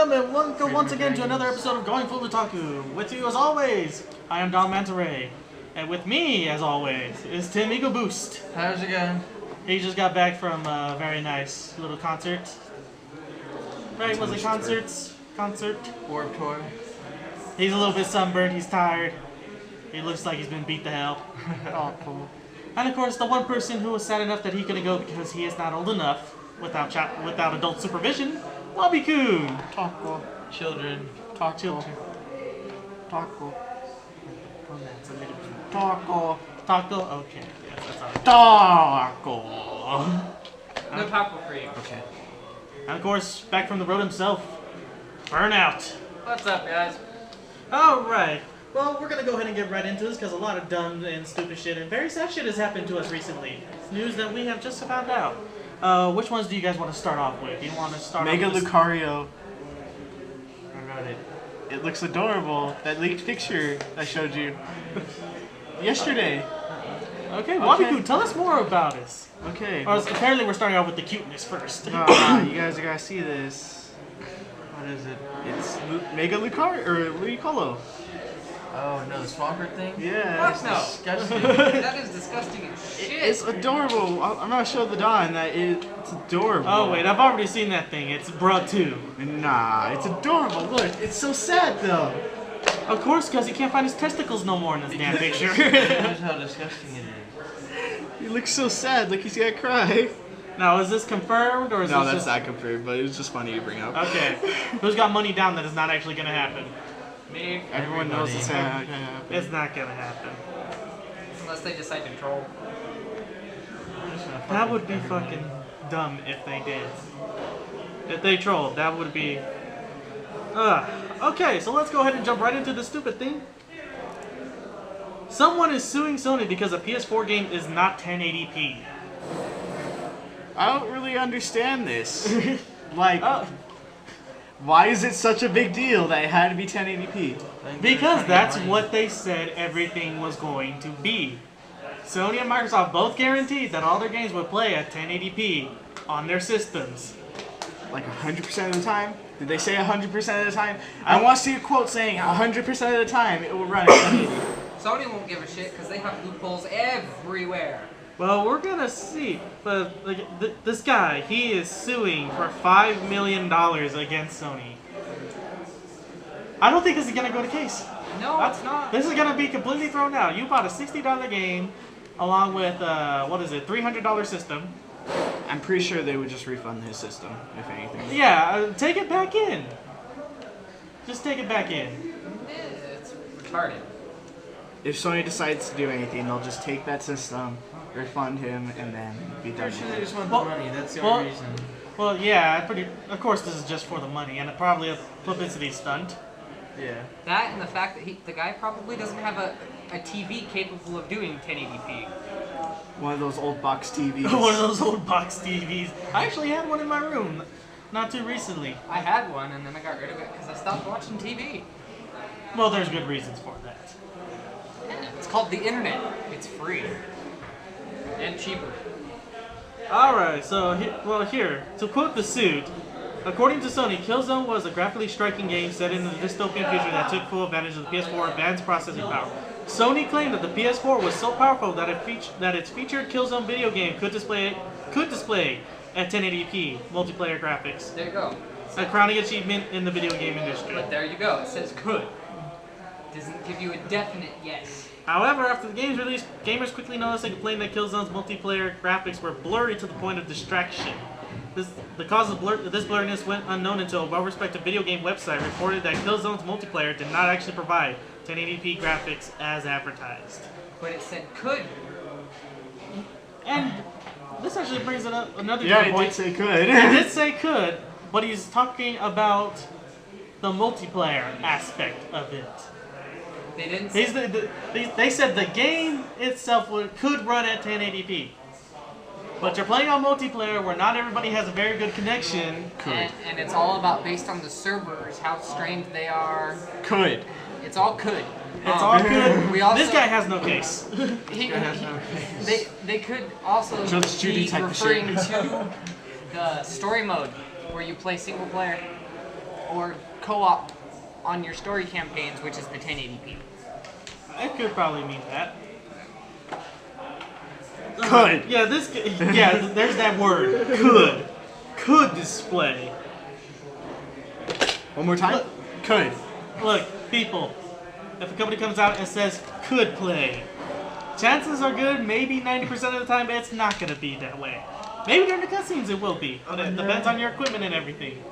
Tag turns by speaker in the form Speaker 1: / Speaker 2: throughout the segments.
Speaker 1: gentlemen, welcome once again to another episode of Going Full Otaku. With you as always, I am Manta Ray. And with me, as always, is Tim Ego Boost.
Speaker 2: How's it going?
Speaker 1: He just got back from a very nice little concert. Right, was it concerts? Concert?
Speaker 2: Warped Tour.
Speaker 1: He's a little bit sunburned, he's tired. He looks like he's been beat to hell.
Speaker 2: Oh, cool.
Speaker 1: And of course, the one person who was sad enough that he couldn't go because he is not old enough without adult supervision, Wabi-kun.
Speaker 2: Taco. Children.
Speaker 1: Taco. Children.
Speaker 2: Taco.
Speaker 1: Taco. Taco? Okay. Yes, that's all right.
Speaker 2: Taco.
Speaker 3: No taco for you.
Speaker 2: Okay.
Speaker 1: And of course, back from the road himself, Burnout.
Speaker 3: What's up, guys?
Speaker 1: Alright. Well, we're going to go ahead and get right into this because a lot of dumb and stupid shit and very sad shit has happened to us recently. It's news that we have just found out. Which ones do you guys want to start off with? Do you want to start
Speaker 2: Mega
Speaker 1: off with
Speaker 2: Lucario.
Speaker 1: I got it.
Speaker 2: It looks adorable. That leaked picture I showed you yesterday.
Speaker 1: Okay, Wabi-kun, tell us more about this.
Speaker 2: Okay.
Speaker 1: Or apparently we're starting off with the cuteness first.
Speaker 2: You guys are gonna see this. What is it? It's Mega Lucario or Lucolo.
Speaker 3: Oh no, the Swampert thing?
Speaker 2: Yeah.
Speaker 3: Fuck no.
Speaker 2: Disgusting.
Speaker 3: That is disgusting as shit.
Speaker 2: It's adorable. I'm gonna show the Don that it's adorable.
Speaker 1: Oh wait, I've already seen that thing. It's Bruh 2.
Speaker 2: Nah, it's adorable. Look, it's so sad though.
Speaker 1: Of course, because he can't find his testicles no more in this damn picture.
Speaker 3: That's how disgusting it is.
Speaker 2: He looks so sad, like he's gonna cry.
Speaker 1: Now, is this confirmed or is
Speaker 2: No,
Speaker 1: this
Speaker 2: that's
Speaker 1: just...
Speaker 2: not confirmed, but it was just funny to bring up.
Speaker 1: Okay. Who's got money down that is not actually going to happen?
Speaker 3: Me.
Speaker 2: Everyone knows it's not gonna happen.
Speaker 1: It's not going to happen.
Speaker 3: Unless they decide to troll.
Speaker 1: That would be fucking dumb if they did. If they trolled, that would be... Okay, so let's go ahead and jump right into the stupid thing. Someone is suing Sony because a PS4 game is not 1080p.
Speaker 2: I don't really understand this. Like, why is it such a big deal that it had to be 1080p?
Speaker 1: Because that's what they said everything was going to be. Sony and Microsoft both guaranteed that all their games would play at 1080p on their systems.
Speaker 2: Like 100% of the time? Did they say 100% of the time? I want to see a quote saying 100% of the time it will run at 1080.
Speaker 3: Sony won't give a shit because they have loopholes everywhere.
Speaker 1: Well, we're gonna see. But like, this guy, he is suing for $5 million against Sony. I don't think this is gonna go to case.
Speaker 3: No, it's not.
Speaker 1: This is gonna be completely thrown out. You bought a $60 game, along with what is it, $300 system.
Speaker 2: I'm pretty sure they would just refund his system, if anything.
Speaker 1: Yeah, take it back in. Just take it back in.
Speaker 3: It's retarded.
Speaker 2: If Sony decides to do anything, they'll just take that system, refund him, and then be done.
Speaker 3: Sure they just want
Speaker 1: Well-
Speaker 3: the money. That's the
Speaker 1: well-
Speaker 3: only reason.
Speaker 1: Well, yeah, of course this is just for the money, and probably a publicity stunt.
Speaker 2: Yeah.
Speaker 3: That and the fact that the guy probably doesn't have a TV capable of doing 1080p.
Speaker 2: One of those old box TVs.
Speaker 1: One of those old box TVs. I actually had one in my room, not too recently.
Speaker 3: I had one and then I got rid of it because I stopped watching TV.
Speaker 1: Well, there's good reasons for that.
Speaker 3: It's called the internet. It's free. And cheaper.
Speaker 1: Alright, so, here, to quote the suit, according to Sony, Killzone was a graphically striking game set in a dystopian future that took full advantage of the PS4 advanced processing power. Sony claimed that the PS4 was so powerful that its featured Killzone video game could display at 1080p multiplayer graphics.
Speaker 3: There you go.
Speaker 1: A crowning achievement in the video game industry.
Speaker 3: But there you go. It says could. Doesn't give you a definite yes.
Speaker 1: However, after the game's release, gamers quickly noticed and complained that Killzone's multiplayer graphics were blurry to the point of distraction. The cause of this blurriness went unknown until a well-respected video game website reported that Killzone's multiplayer did not actually provide 1080p graphics as advertised.
Speaker 3: But it said could.
Speaker 1: And this actually brings it up another
Speaker 2: Yeah,
Speaker 1: good
Speaker 2: it
Speaker 1: point.
Speaker 2: did say could.
Speaker 1: It did say could, but he's talking about the multiplayer aspect of it.
Speaker 3: They didn't say...
Speaker 1: They said the game itself could run at 1080p. But you're playing on multiplayer where not everybody has a very good connection.
Speaker 3: And it's all about based on the servers, how strained they are.
Speaker 2: Could.
Speaker 3: It's all could.
Speaker 1: It's all good.
Speaker 3: We also,
Speaker 1: this guy has no case.
Speaker 3: They could also
Speaker 2: Judge Judy
Speaker 3: be
Speaker 2: type of
Speaker 3: referring
Speaker 2: shit.
Speaker 3: to the story mode where you play single player. or co-op on your story campaigns, which is the 1080p.
Speaker 1: It could probably mean that.
Speaker 2: Could.
Speaker 1: Yeah, there's that word. Could display.
Speaker 2: One more time. Could.
Speaker 1: Look, people, if a company comes out and says could play, chances are good, maybe 90% of the time it's not going to be that way. Maybe during the cutscenes it will be, but it depends on your equipment and everything.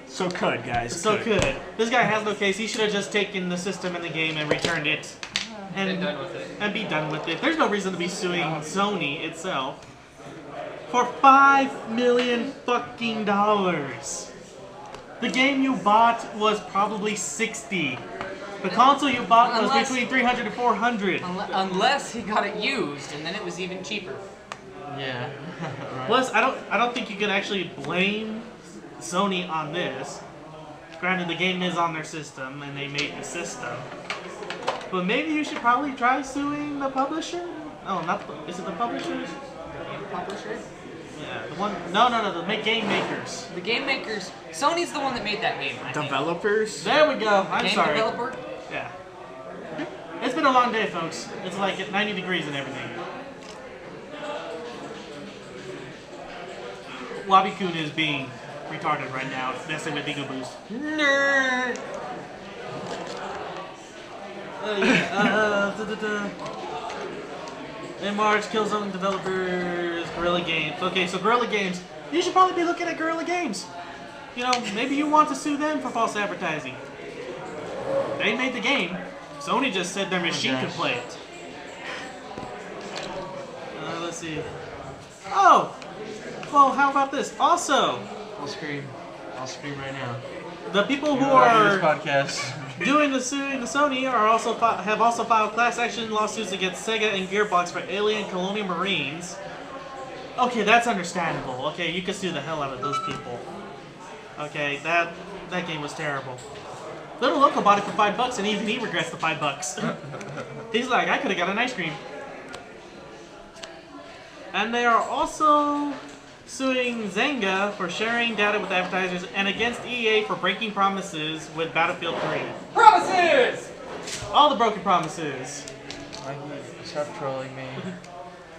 Speaker 2: So could, guys.
Speaker 1: So could. This guy has no case. He should have just taken the system and the game and returned it. And
Speaker 3: Been done with it.
Speaker 1: And be done with it. There's no reason to be suing Sony itself for $5 million fucking dollars. The game you bought was probably $60. The console you bought was between $300 and $400.
Speaker 3: Unless he got it used, and then it was even cheaper.
Speaker 4: Yeah. Right.
Speaker 1: Plus, I don't think you can actually blame Sony on this. Granted, the game is on their system, and they made the system. But maybe you should probably try suing the publisher? Oh, is it the publishers?
Speaker 3: Game publisher?
Speaker 1: Yeah, the one. No, the game makers.
Speaker 3: The game makers. Sony's the one that made that game. I think.
Speaker 2: Developers.
Speaker 1: There we go. I'm
Speaker 3: Game
Speaker 1: sorry.
Speaker 3: developer?
Speaker 1: Yeah. It's been a long day, folks. It's like at 90 degrees and everything. Wabi-kun is being retarded right now, messing with Ego Boost. Nerd! In March, Killzone developers, Guerrilla Games. Okay, so Guerrilla Games. You should probably be looking at Guerrilla Games. You know, maybe you want to sue them for false advertising. They made the game. Sony just said their machine could play it. Let's see. Oh! Well, how about this? Also,
Speaker 4: I'll scream right now.
Speaker 1: the people who
Speaker 4: This
Speaker 1: are
Speaker 4: podcast.
Speaker 1: doing the suing the Sony are have also filed class action lawsuits against Sega and Gearbox for Alien Colonial Marines. Okay, that's understandable. Okay, you can sue the hell out of those people. Okay, that game was terrible. Little Loco bought it for $5, and even he regrets the $5. He's like, I could have got an ice cream. And they are also suing Zynga for sharing data with advertisers and against EA for breaking promises with Battlefield 3.
Speaker 3: Promises!
Speaker 1: All the broken promises.
Speaker 4: Mikey, stop trolling me.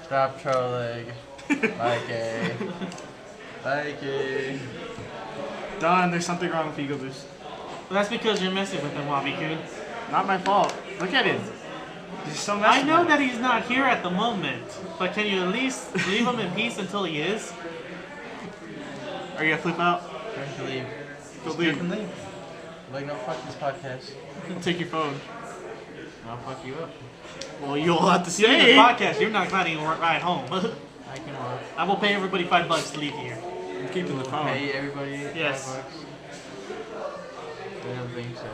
Speaker 4: Stop trolling. Mikey. Mikey.
Speaker 2: Done. There's something wrong with Ego Boost.
Speaker 1: That's because you're messing with him, Wabi-kun.
Speaker 2: Not my fault. Look at him. He's so messy.
Speaker 1: I know that he's not here at the moment, but can you at least leave him in peace until he is?
Speaker 2: Are you gonna flip out?
Speaker 4: Going to leave.
Speaker 2: Go
Speaker 4: Just
Speaker 2: leave.
Speaker 4: fucking leave. Like, no, fuck this podcast.
Speaker 2: Take your phone.
Speaker 4: I'll fuck you up.
Speaker 2: Well, you'll have to
Speaker 1: During the
Speaker 2: stay.
Speaker 1: podcast, you're not finding a ride home.
Speaker 4: I can walk.
Speaker 1: I will pay everybody $5 to leave here.
Speaker 2: I'm keeping the phone.
Speaker 4: Pay everybody
Speaker 1: Yes.
Speaker 4: $5. I don't think so.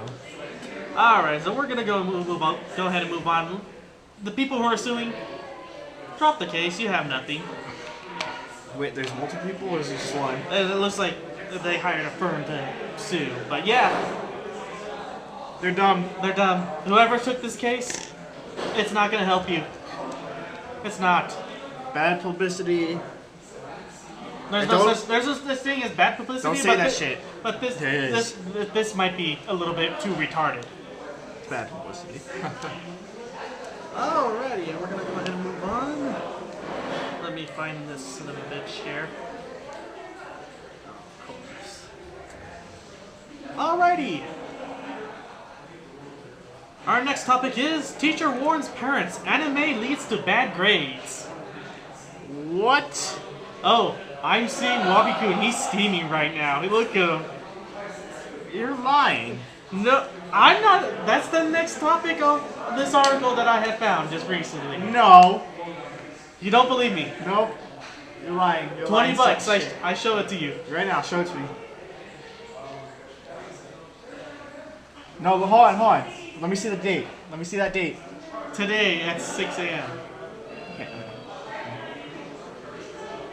Speaker 1: Alright, so we're gonna go ahead and move on. The people who are suing, drop the case, you have nothing.
Speaker 2: Wait, there's multiple people, or is it just one?
Speaker 1: It looks like they hired a firm to sue. But yeah,
Speaker 2: They're dumb.
Speaker 1: they're dumb. Whoever took this case, it's not gonna help you. It's not.
Speaker 2: Bad publicity.
Speaker 1: There's
Speaker 2: Don't-
Speaker 1: this thing as bad publicity.
Speaker 2: Don't say
Speaker 1: but
Speaker 2: that
Speaker 1: this,
Speaker 2: shit.
Speaker 1: But this
Speaker 2: There is.
Speaker 1: this might be a little bit too retarded.
Speaker 2: It's bad publicity.
Speaker 1: Alrighty, we're gonna go ahead and move on. Let me find this little bitch here. Of course. Alrighty. Our next topic is teacher warns parents anime leads to bad grades.
Speaker 2: What?
Speaker 1: Oh, I'm seeing Wabi-kun. He's steaming right now. Look at him.
Speaker 2: You're lying.
Speaker 1: No, I'm not. That's the next topic of this article that I have found just recently.
Speaker 2: No.
Speaker 1: You don't believe me?
Speaker 2: Nope. You're lying. You're
Speaker 1: $20.
Speaker 2: lying shit.
Speaker 1: I show it to you.
Speaker 2: Right now, show it to me. No, but hold on. Let me see the date. Let me see that date.
Speaker 1: Today at 6 a.m.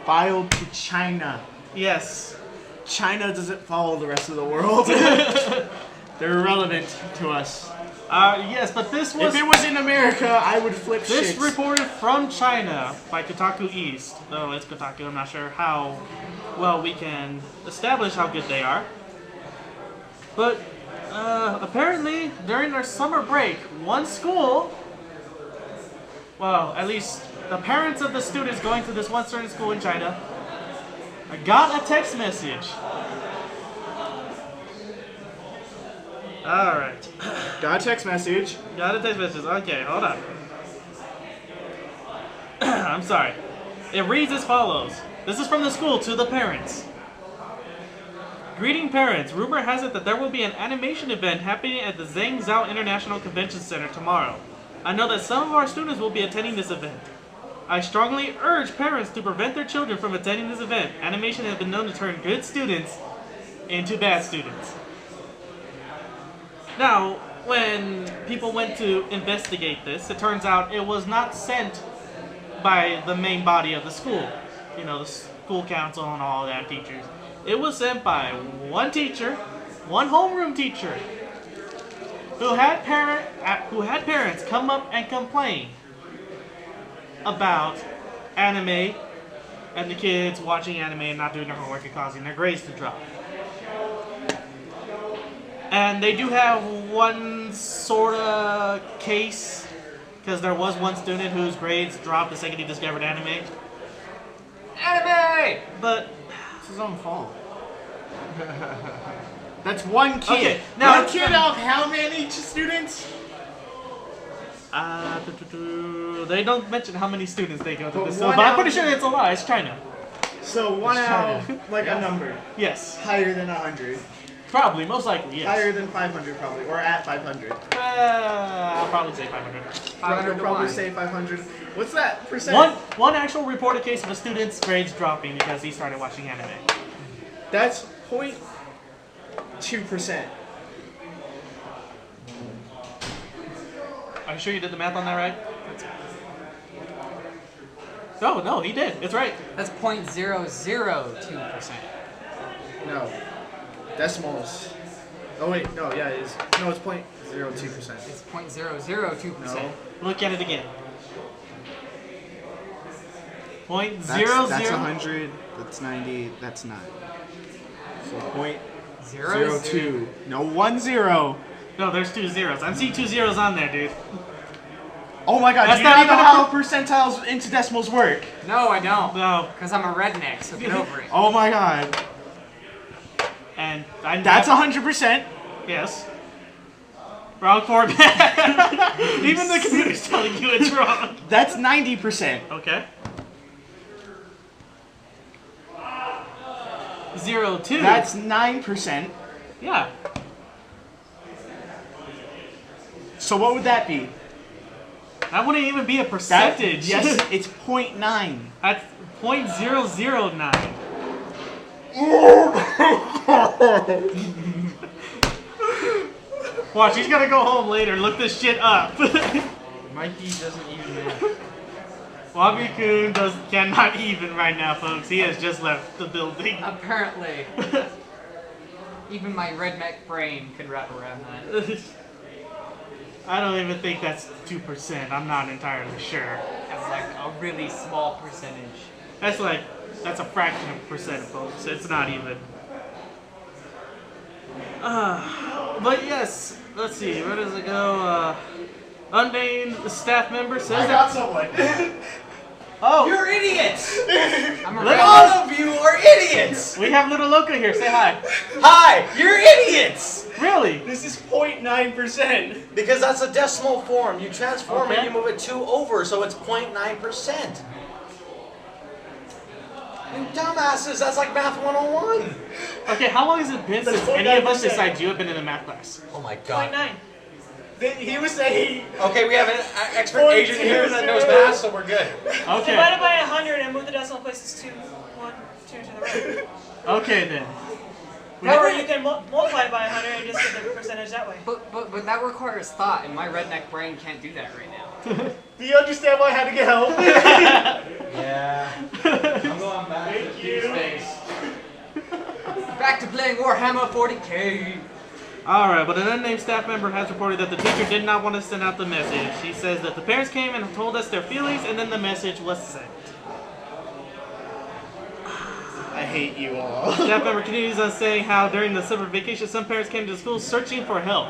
Speaker 2: Filed to China.
Speaker 1: Yes.
Speaker 2: China doesn't follow the rest of the world. They're irrelevant to us.
Speaker 1: Yes, but this was...
Speaker 2: If it was in America, I would flip
Speaker 1: This
Speaker 2: shit.
Speaker 1: reported from China by Kotaku East. Though it's Kotaku, I'm not sure how well we can establish how good they are. But apparently, during their summer break, one school, well, at least the parents of the students going to this one certain school in China, got a text message. Alright.
Speaker 2: Got a text message.
Speaker 1: Got a text message. Okay, hold on. I'm sorry. It reads as follows. This is from the school to the parents. Greeting parents. Rumor has it that there will be an animation event happening at the Zhangzhou International Convention Center tomorrow. I know that some of our students will be attending this event. I strongly urge parents to prevent their children from attending this event. Animation has been known to turn good students into bad students. Now, when people went to investigate this, it turns out it was not sent by the main body of the school. You know, the school council and all that, teachers. It was sent by one teacher, one homeroom teacher, who had parents come up and complain about anime and the kids watching anime and not doing their homework and causing their grades to drop. And they do have one sort of case, because there was one student whose grades dropped the second he discovered anime.
Speaker 3: Anime!
Speaker 1: But
Speaker 2: It's his own fault. That's one kid.
Speaker 1: Okay, now-
Speaker 2: one kid out of how many students?
Speaker 1: They don't mention how many students they go to
Speaker 2: But
Speaker 1: this,
Speaker 2: one
Speaker 1: but I'm
Speaker 2: out-
Speaker 1: pretty sure it's a lot. It's China.
Speaker 2: So one
Speaker 1: It's
Speaker 2: out,
Speaker 1: China.
Speaker 2: like a number.
Speaker 1: Yes,
Speaker 2: Higher than 100.
Speaker 1: probably, most likely, yes.
Speaker 2: Higher than 500 probably, or at 500.
Speaker 1: I'll probably say 500.
Speaker 3: 500
Speaker 2: I'd
Speaker 3: to
Speaker 2: probably
Speaker 3: 1.
Speaker 2: say 500. What's that percent?
Speaker 1: One actual reported case of a student's grades dropping because he started watching anime.
Speaker 2: That's 0.2%.
Speaker 1: Are you sure you did the math on that right? No, he did. It's right.
Speaker 3: That's 0.002%.
Speaker 2: No. Decimals. Oh wait, no, yeah, it is. No, it's 0.02%.
Speaker 3: It's 0.002%.
Speaker 2: No.
Speaker 1: Look at it again. Point
Speaker 2: That's,
Speaker 1: zero
Speaker 2: that's
Speaker 1: zero.
Speaker 2: 100, that's 90, that's 9. So point
Speaker 3: Zero,
Speaker 2: 02. No, 10.
Speaker 1: No, there's 2 zeros. I'm seeing 2 zeros on there, dude.
Speaker 2: Oh my god,
Speaker 1: That's
Speaker 2: do you
Speaker 1: not
Speaker 2: not know
Speaker 1: even
Speaker 2: how percentiles into decimals work?
Speaker 3: No, I don't.
Speaker 1: No,
Speaker 3: Because I'm a redneck, so get over it.
Speaker 2: Oh my god.
Speaker 1: and I.
Speaker 2: That's 100%.
Speaker 1: Yes. Wrong format. Even the computer's telling you it's wrong.
Speaker 2: That's 90%.
Speaker 1: Okay. 0.2.
Speaker 2: That's 9%.
Speaker 1: Yeah.
Speaker 2: So what would that be?
Speaker 1: That wouldn't even be a
Speaker 2: That,
Speaker 1: percentage.
Speaker 2: yes, it's 0.9.
Speaker 1: That's 0.009. Watch, he's gonna go home later and look this shit up.
Speaker 4: Mikey doesn't even know.
Speaker 1: Wabi-kun cannot even right now, folks. He has just left the building.
Speaker 3: Apparently. Even my redneck brain could wrap around that.
Speaker 1: I don't even think that's 2%. I'm not entirely sure.
Speaker 3: That's like a really small percentage.
Speaker 1: That's a fraction of a percent, folks. It's not even. But yes, let's see. Where does it go? Unnamed staff member says
Speaker 2: I got someone.
Speaker 1: Oh,
Speaker 5: You're idiots!
Speaker 3: I'm a
Speaker 1: Let
Speaker 3: redneck.
Speaker 5: All of you are idiots!
Speaker 1: we have little Loco here. Say hi.
Speaker 5: Hi, you're idiots!
Speaker 1: Really?
Speaker 2: This is 0.9%.
Speaker 5: Because that's a decimal form. You transform
Speaker 1: Okay.
Speaker 5: it, you move it 2 over, so it's 0.9%. You dumbasses, that's like math 101.
Speaker 1: Okay, how long has it been
Speaker 2: That's
Speaker 1: since any of us
Speaker 2: 0.9%.
Speaker 1: besides you have been in a math class?
Speaker 5: Oh my god.
Speaker 1: 0.9.
Speaker 2: He was saying
Speaker 5: Okay, we have an expert agent here that knows math, so we're good.
Speaker 1: Okay.
Speaker 6: Divided by 100 and move the decimal places 2, 1, 2 to the right.
Speaker 1: Okay then.
Speaker 6: Or you can multiply it by 100 and just get the percentage that way.
Speaker 3: But that requires thought, and my redneck brain can't do that right now.
Speaker 2: do you understand why I had to get help?
Speaker 4: Yeah. I'm going back to
Speaker 2: you.
Speaker 4: space.
Speaker 3: Back to playing Warhammer 40k.
Speaker 1: Alright, but an unnamed staff member has reported that the teacher did not want to send out the message. She says that the parents came and told us their feelings and then the message was sent.
Speaker 2: I hate you all.
Speaker 1: Staff member continues on saying how during the summer vacation some parents came to the school searching for help.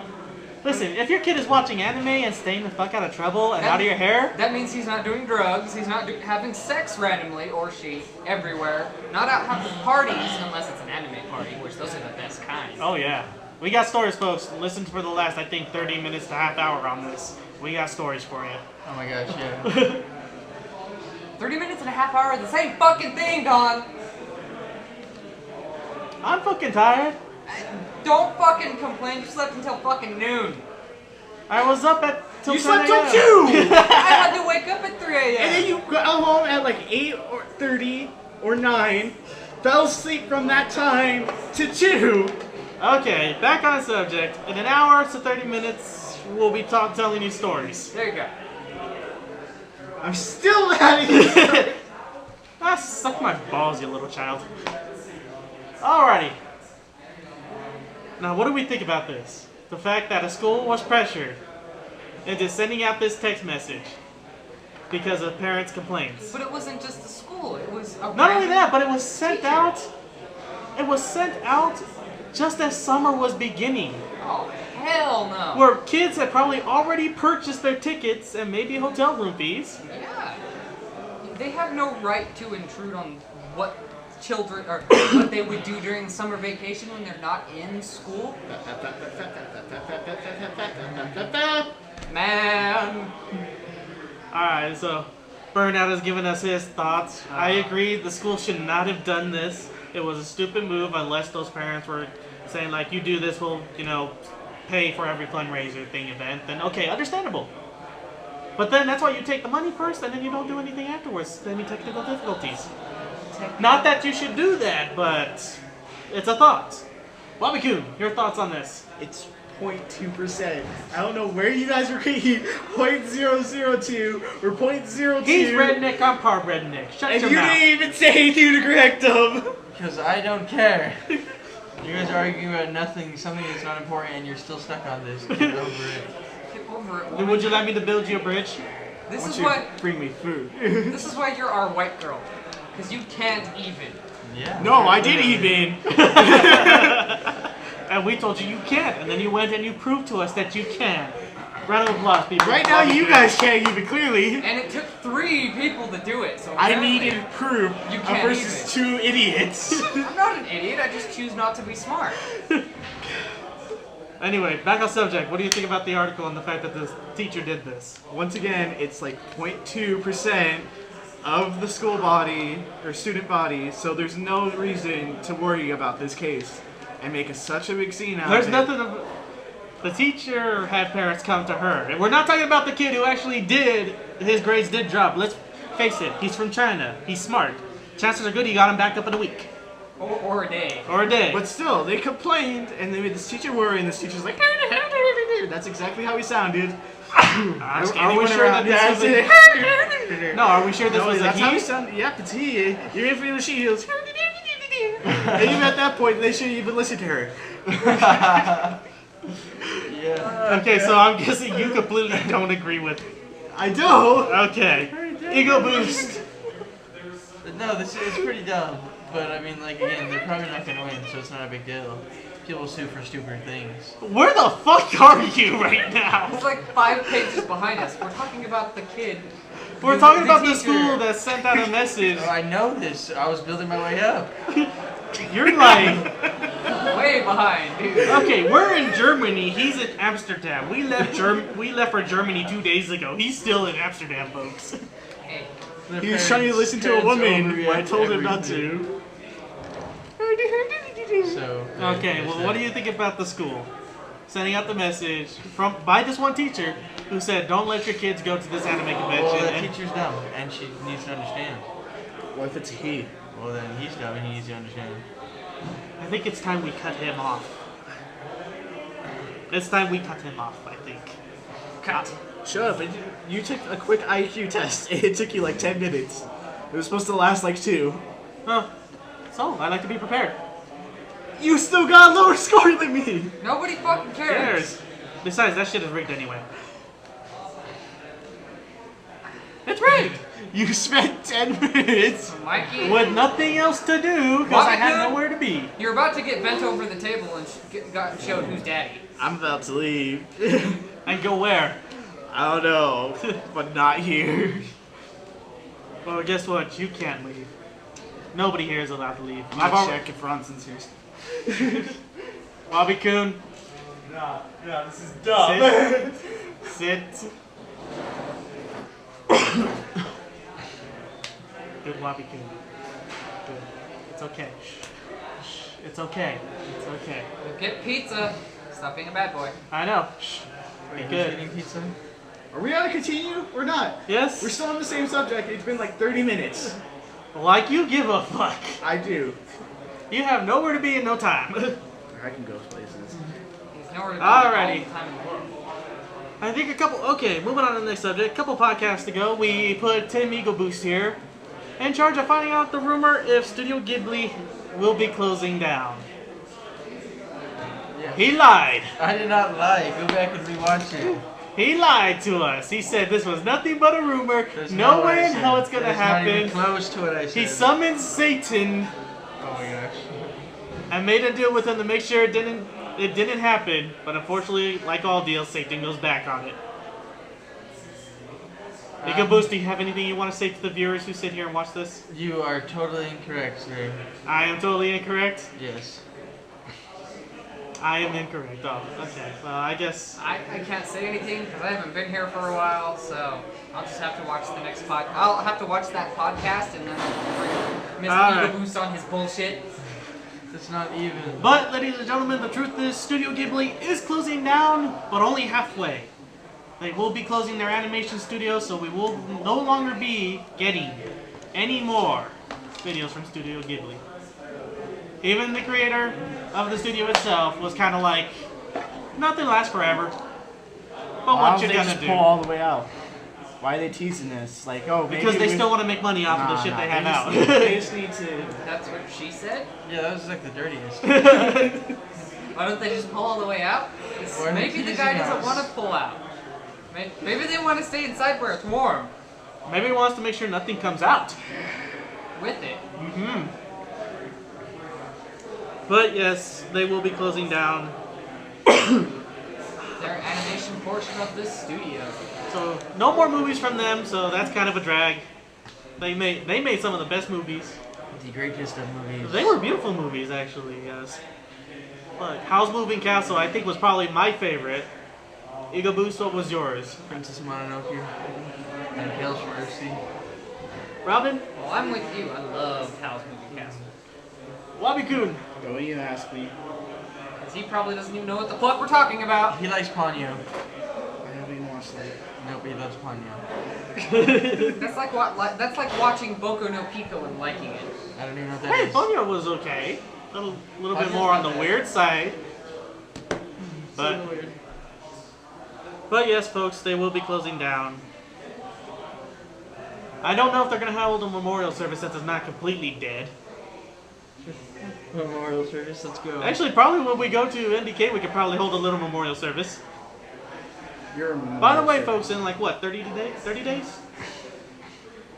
Speaker 1: Listen, if your kid is watching anime and staying the fuck out of trouble and out of your hair...
Speaker 3: That means he's not doing drugs, he's not having sex randomly, or she, everywhere. Not out having parties, unless it's an anime party, which those are the best kind.
Speaker 1: Oh yeah. We got stories, folks. Listen for the last, I think, 30 minutes to half hour on this. We got stories for you.
Speaker 4: Oh my gosh, yeah.
Speaker 3: 30 minutes and a half hour, the same fucking thing, Don!
Speaker 1: I'm fucking tired.
Speaker 3: Don't fucking complain, you slept until fucking noon.
Speaker 1: I was up at till
Speaker 2: You
Speaker 1: 10
Speaker 2: slept till
Speaker 1: a.m.
Speaker 2: 2!
Speaker 3: I had to wake up at 3 a.m.
Speaker 2: And then you go home at like 8:30 or 9, fell asleep from that time to 2.
Speaker 1: Okay, back on subject. In an hour to 30 minutes, we'll be telling you stories.
Speaker 3: There you go.
Speaker 2: I'm still having this.
Speaker 1: Ah, suck my balls, you little child. Alrighty. Now, what do we think about this? The fact that a school was pressured into sending out this text message because of parents' complaints.
Speaker 3: But it wasn't just the school, it was a
Speaker 1: Not only
Speaker 3: random
Speaker 1: that, but it was sent
Speaker 3: teacher.
Speaker 1: out. It was sent out just as summer was beginning.
Speaker 3: Oh, hell no.
Speaker 1: Where kids had probably already purchased their tickets and maybe hotel room fees.
Speaker 3: Yeah. They have no right to intrude on what children, or what they would do during summer vacation when they're not in school. Man.
Speaker 1: Alright, so Burnout has given us his thoughts. I agree, the school should not have done this. It was a stupid move unless those parents were saying like, you do this, we'll, you know, pay for every fundraiser thing event. Then okay, understandable. But then that's why you take the money first and then you don't do anything afterwards. Any technical difficulties. Not that you should do that, but it's a thought. Wabi-kun, your thoughts on this?
Speaker 2: It's 0.2%. I don't know where you guys were getting 0.002 or 0.02.
Speaker 1: He's redneck, I'm part redneck. Shut
Speaker 2: And
Speaker 1: your
Speaker 2: you
Speaker 1: mouth.
Speaker 2: didn't even say anything to correct them.
Speaker 4: Because I don't care. You guys are arguing about nothing, something that's not important, and you're still stuck on this. Get over it.
Speaker 3: Get over it,
Speaker 1: Then
Speaker 3: woman.
Speaker 1: would you like me to build you a bridge?
Speaker 3: This
Speaker 2: Why
Speaker 3: is
Speaker 2: don't
Speaker 3: what.
Speaker 2: you bring me food?
Speaker 3: This is why you're our white girl. Because you can't even.
Speaker 4: Yeah.
Speaker 2: No, I did even.
Speaker 1: And we told you you can't, and then you went and you proved to us that you can. Round of applause, people.
Speaker 2: Right now, you guys can't even clearly.
Speaker 3: And it took 3 people to do it, so
Speaker 2: I
Speaker 3: apparently-
Speaker 2: needed proof
Speaker 3: You can't
Speaker 2: versus 2 idiots.
Speaker 3: I'm not an idiot, I just choose not to be smart.
Speaker 1: Anyway, back on subject. What do you think about the article and the fact that the teacher did this?
Speaker 2: Once again, it's like 0.2% of the school body or student body, so there's no reason to worry about this case and make such a big scene out
Speaker 1: There's
Speaker 2: of it.
Speaker 1: nothing of... The teacher had parents come to her. And we're not talking about the kid who actually did... His grades did drop. Let's face it. He's from China. He's smart. Chances are good he got him back up in a week.
Speaker 3: Or a day.
Speaker 1: Or a day.
Speaker 2: But still, they complained and they made this teacher worry, and this teacher's like, that's exactly how he sounded.
Speaker 1: Are we sure that this was a... No, are we sure this was a
Speaker 2: that's how he
Speaker 1: he?
Speaker 2: sounded. Yep, it's he. You're in for the she heels. And even at that point, they shouldn't even listen to her.
Speaker 4: Yeah.
Speaker 1: Okay, so I'm guessing you completely don't agree with it.
Speaker 2: I do.
Speaker 1: Okay. Ego boost.
Speaker 4: No, this is pretty dumb. But I mean, like, again, they're probably not gonna win, so it's not a big deal. People sue for stupid things.
Speaker 1: Where the fuck are you right now?
Speaker 3: It's like 5 pages behind us. We're talking about the kid.
Speaker 1: We're talking about the
Speaker 3: teacher.
Speaker 1: school that sent out a message.
Speaker 4: Oh, I know this. I was building my way up.
Speaker 1: You're like...
Speaker 3: Way behind, dude.
Speaker 1: Okay, we're in Germany. He's in Amsterdam. We left for Germany 2 days ago. He's still in Amsterdam, folks.
Speaker 3: Hey,
Speaker 4: Their
Speaker 2: He was trying to
Speaker 4: parents-
Speaker 2: listen to a
Speaker 4: parents
Speaker 2: woman.
Speaker 4: overreact
Speaker 2: I told him not
Speaker 4: everything.
Speaker 2: to.
Speaker 4: So.
Speaker 1: Okay, well, what do you think about the school sending out the message by this one teacher who said, "Don't let your kids go to this anime convention"?
Speaker 4: Well, that
Speaker 1: and-
Speaker 4: teacher's dumb, and she needs to understand.
Speaker 2: What if it's he?
Speaker 4: Well, then he's dumb, and he needs to understand.
Speaker 1: I think it's time we cut him off. It's time we cut him off, I think.
Speaker 3: cut.
Speaker 2: Shut up. You took a quick IQ test. It took you like 10 minutes. It was supposed to last like 2.
Speaker 1: Oh, so I like to be prepared.
Speaker 2: You still got a lower score than me!
Speaker 3: Nobody fucking cares.
Speaker 1: Cares. Besides, that shit is rigged anyway. It's rigged!
Speaker 2: You spent 10 minutes!
Speaker 3: Mikey,
Speaker 1: With nothing else to do, because I had
Speaker 3: Wabi-kun?
Speaker 1: nowhere to be.
Speaker 3: you're about to get bent over the table and got showed who's daddy.
Speaker 2: I'm about to leave.
Speaker 1: And go where?
Speaker 2: I don't know, but not here.
Speaker 1: Well, guess what? You can't leave. Nobody here is allowed to leave.
Speaker 2: I'm gonna check if Ronson's here.
Speaker 1: Wabi-kun,
Speaker 2: Nah, this is dumb.
Speaker 1: sit. Good Wabi-kun. Good. It's okay. Shh. It's okay. It's okay.
Speaker 3: We'll get pizza. Stop being a bad boy.
Speaker 1: I know. Shh. Be
Speaker 4: Who's
Speaker 1: good.
Speaker 4: eating pizza?
Speaker 2: Are we gonna continue or not?
Speaker 1: Yes?
Speaker 2: We're still on the same subject. It's been like 30 minutes.
Speaker 1: Like you give a fuck.
Speaker 2: I do.
Speaker 1: You have nowhere to be in no time.
Speaker 2: I can go places.
Speaker 3: He's nowhere to go
Speaker 1: Alrighty.
Speaker 3: all the time in the world.
Speaker 1: I think okay, moving on to the next subject. A couple podcasts ago, we put Tim Ego Boost here in charge of finding out the rumor if Studio Ghibli will be closing down.
Speaker 4: Yeah.
Speaker 1: He lied.
Speaker 4: I did not lie. Go back and rewatch it.
Speaker 1: He lied to us. He said this was nothing but a rumor.
Speaker 4: That's
Speaker 1: No
Speaker 4: not what
Speaker 1: way
Speaker 4: I
Speaker 1: in
Speaker 4: said.
Speaker 1: hell it's gonna
Speaker 4: That's not even
Speaker 1: happen.
Speaker 4: close to what I said.
Speaker 1: He summoned Satan
Speaker 4: Oh my gosh.
Speaker 1: and made a deal with him to make sure it didn't happen. But unfortunately, like all deals, Satan goes back on it. Ego Boost, do you have anything you want to say to the viewers who sit here and watch this?
Speaker 4: You are totally incorrect, sir.
Speaker 1: I am totally incorrect.
Speaker 4: Yes.
Speaker 1: I am incorrect. Oh, okay. Well, I guess.
Speaker 3: I can't say anything because I haven't been here for a while, so I'll just have to watch the next I'll have to watch that podcast and then bring Mr.
Speaker 1: Alright.
Speaker 3: Ego Boost on his bullshit.
Speaker 4: That's not even.
Speaker 1: But, ladies and gentlemen, the truth is Studio Ghibli is closing down, but only halfway. They will be closing their animation studio, so we will no longer be getting any more videos from Studio Ghibli. Even the creator of the studio itself was kind of like, nothing lasts forever. But
Speaker 2: Why
Speaker 1: what
Speaker 2: don't
Speaker 1: you
Speaker 2: they
Speaker 1: gonna
Speaker 2: just
Speaker 1: do?
Speaker 2: pull all the way out? Why are they teasing this? Like, oh, maybe
Speaker 1: Because they
Speaker 2: we-
Speaker 1: still want to make money off of the shit they have out.
Speaker 2: They just need to.
Speaker 3: That's what she said?
Speaker 4: Yeah, that was like the dirtiest.
Speaker 3: Why don't they just pull all the way out?
Speaker 4: Why are they
Speaker 3: Maybe the guy
Speaker 4: teasing
Speaker 3: doesn't
Speaker 4: us?
Speaker 3: want to pull out. Maybe they want to stay inside where it's warm.
Speaker 1: Maybe he wants to make sure nothing comes out.
Speaker 3: With it.
Speaker 1: Mm-hmm. But yes, they will be closing down.
Speaker 3: Their animation portion of this studio.
Speaker 1: So no more movies from them. So that's kind of a drag. They made some of the best movies.
Speaker 4: The greatest of movies.
Speaker 1: They were beautiful movies, actually. Yes. Look, Howl's Moving Castle, I think, was probably my favorite. Ego Boost, what was yours?
Speaker 4: Princess Mononoke and Tales from Earthsea.
Speaker 1: Robin?
Speaker 3: Well, I'm with you. I love Howl's Moving Castle.
Speaker 1: Wabi-kun?
Speaker 2: Don't you ask me?
Speaker 3: Because he probably doesn't even know what the fuck we're talking about.
Speaker 4: He likes Ponyo.
Speaker 2: I haven't even watched that.
Speaker 4: Nope, he loves Ponyo.
Speaker 3: That's like watching Boku no Pico and liking it.
Speaker 4: I don't even know what that
Speaker 1: Hey,
Speaker 4: is.
Speaker 1: Ponyo was okay. A little bit
Speaker 3: Ponyo's
Speaker 1: more on
Speaker 3: not
Speaker 1: the
Speaker 3: bad.
Speaker 1: weird side. But,
Speaker 4: So weird.
Speaker 1: but yes, folks, they will be closing down. I don't know if they're going to hold a memorial service since it's not completely dead.
Speaker 4: Memorial service, let's go.
Speaker 1: Actually, probably when we go to NDK, we could probably hold a little memorial service.
Speaker 2: You're a
Speaker 1: By the way,
Speaker 2: monster.
Speaker 1: folks, in like what, 30 days? 30 days?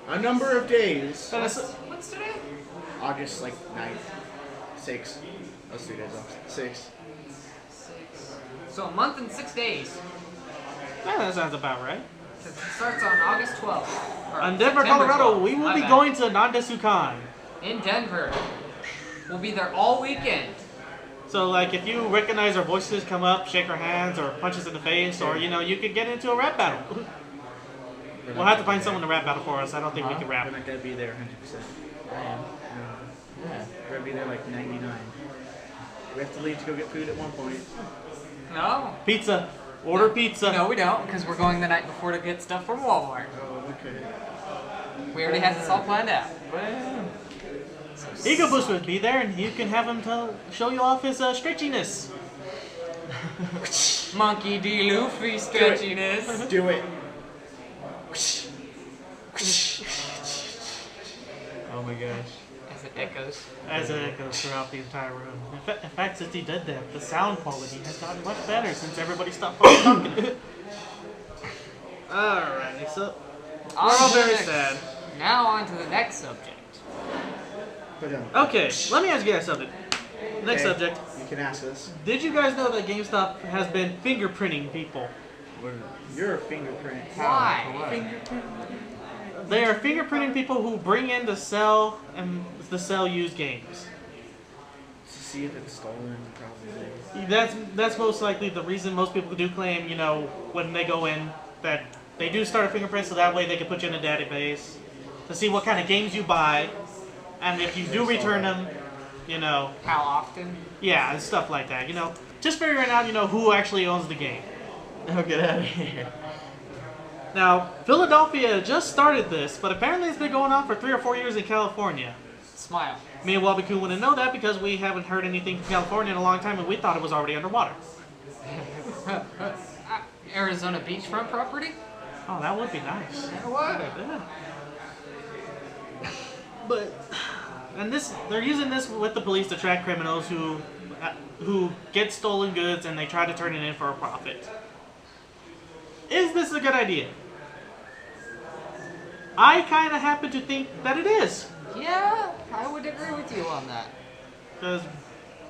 Speaker 2: A number of days.
Speaker 3: What's today?
Speaker 2: August like 9th. 6. That's 3 days off. 6.
Speaker 3: 6. So a month and 6 days.
Speaker 1: Yeah, that sounds about right.
Speaker 3: 'Cause it starts on August 12th. Or
Speaker 1: On Denver,
Speaker 3: September
Speaker 1: Colorado,
Speaker 3: 12th.
Speaker 1: we will
Speaker 3: My
Speaker 1: be
Speaker 3: bad.
Speaker 1: going to Nan Desu Kan.
Speaker 3: In Denver. We'll be there all weekend.
Speaker 1: So, like, if you recognize our voices, come up, shake our hands, or punch us in the face, or, you know, you could get into a rap battle. We'll have to find someone to rap battle for us. I don't think we can
Speaker 2: We're
Speaker 1: rap.
Speaker 2: not gonna be there 100%.
Speaker 4: I am. Yeah.
Speaker 2: We're gonna be there like 99. We have to leave to go get food at one point.
Speaker 3: No.
Speaker 1: Pizza. Order pizza.
Speaker 3: No, we don't, because we're going the night before to get stuff from Walmart.
Speaker 2: Oh, okay.
Speaker 3: We already have this all planned out.
Speaker 4: Well,
Speaker 1: Ego Boost would be there, and you can have him show you off his stretchiness.
Speaker 3: Monkey D. Luffy stretchiness.
Speaker 2: Do it.
Speaker 4: oh my gosh.
Speaker 3: As it echoes.
Speaker 1: As it echoes throughout the entire room. In fact, since he did that, the sound quality has gotten much better since everybody stopped fucking talking. Alrighty, so we're all very sad.
Speaker 3: Now on to the next subject.
Speaker 1: Okay, let me ask you guys something. Next subject.
Speaker 2: You can ask us.
Speaker 1: Did you guys know that GameStop has been fingerprinting people?
Speaker 2: Your fingerprint.
Speaker 3: Why?
Speaker 1: They are fingerprinting people who bring in to sell used games.
Speaker 2: To see if it's stolen, probably.
Speaker 1: That's most likely the reason most people do claim, you know, when they go in, that they do start a fingerprint so that way they can put you in a database to see what kind of games you buy, and if you do return them, you know.
Speaker 3: How often?
Speaker 1: Yeah, and stuff like that, you know. Just figuring out, you know, who actually owns the game.
Speaker 4: Oh, get out of here.
Speaker 1: Now, Philadelphia just started this, but apparently it's been going on for 3 or 4 years in California.
Speaker 3: Smile.
Speaker 1: Me and Wabi-kun wouldn't know that because we haven't heard anything from California in a long time and we thought it was already underwater.
Speaker 3: Arizona beachfront property?
Speaker 1: Oh, that would be nice.
Speaker 3: What?
Speaker 1: Yeah. But, and they're using this with the police to track criminals who get stolen goods and they try to turn it in for a profit. Is this a good idea? I kind of happen to think that it is.
Speaker 3: Yeah, I would agree with you on that.
Speaker 1: Because,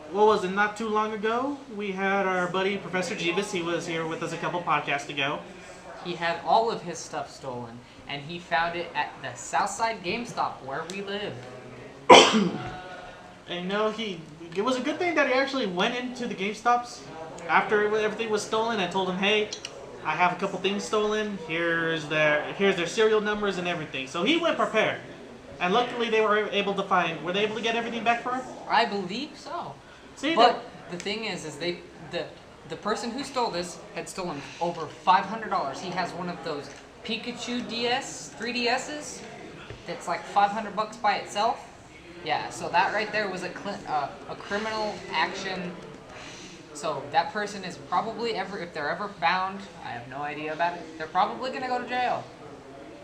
Speaker 1: what was it, not too long ago, we had our buddy Professor Jeeves, he was here with us a couple podcasts ago.
Speaker 3: He had all of his stuff stolen, and he found it at the Southside GameStop where we live.
Speaker 1: And you know, it was a good thing that he actually went into the GameStops after everything was stolen and told them, hey, I have a couple things stolen, here's their serial numbers and everything. So he went prepared. And luckily they were able to get everything back for him?
Speaker 3: I believe so.
Speaker 1: See,
Speaker 3: but the thing is the person who stole this had stolen over $500. He has one of those Pikachu 3DSs that's like $500 by itself. Yeah, so that right there was a criminal action. So that person is probably if they're ever found, I have no idea about it, they're probably going to go to jail.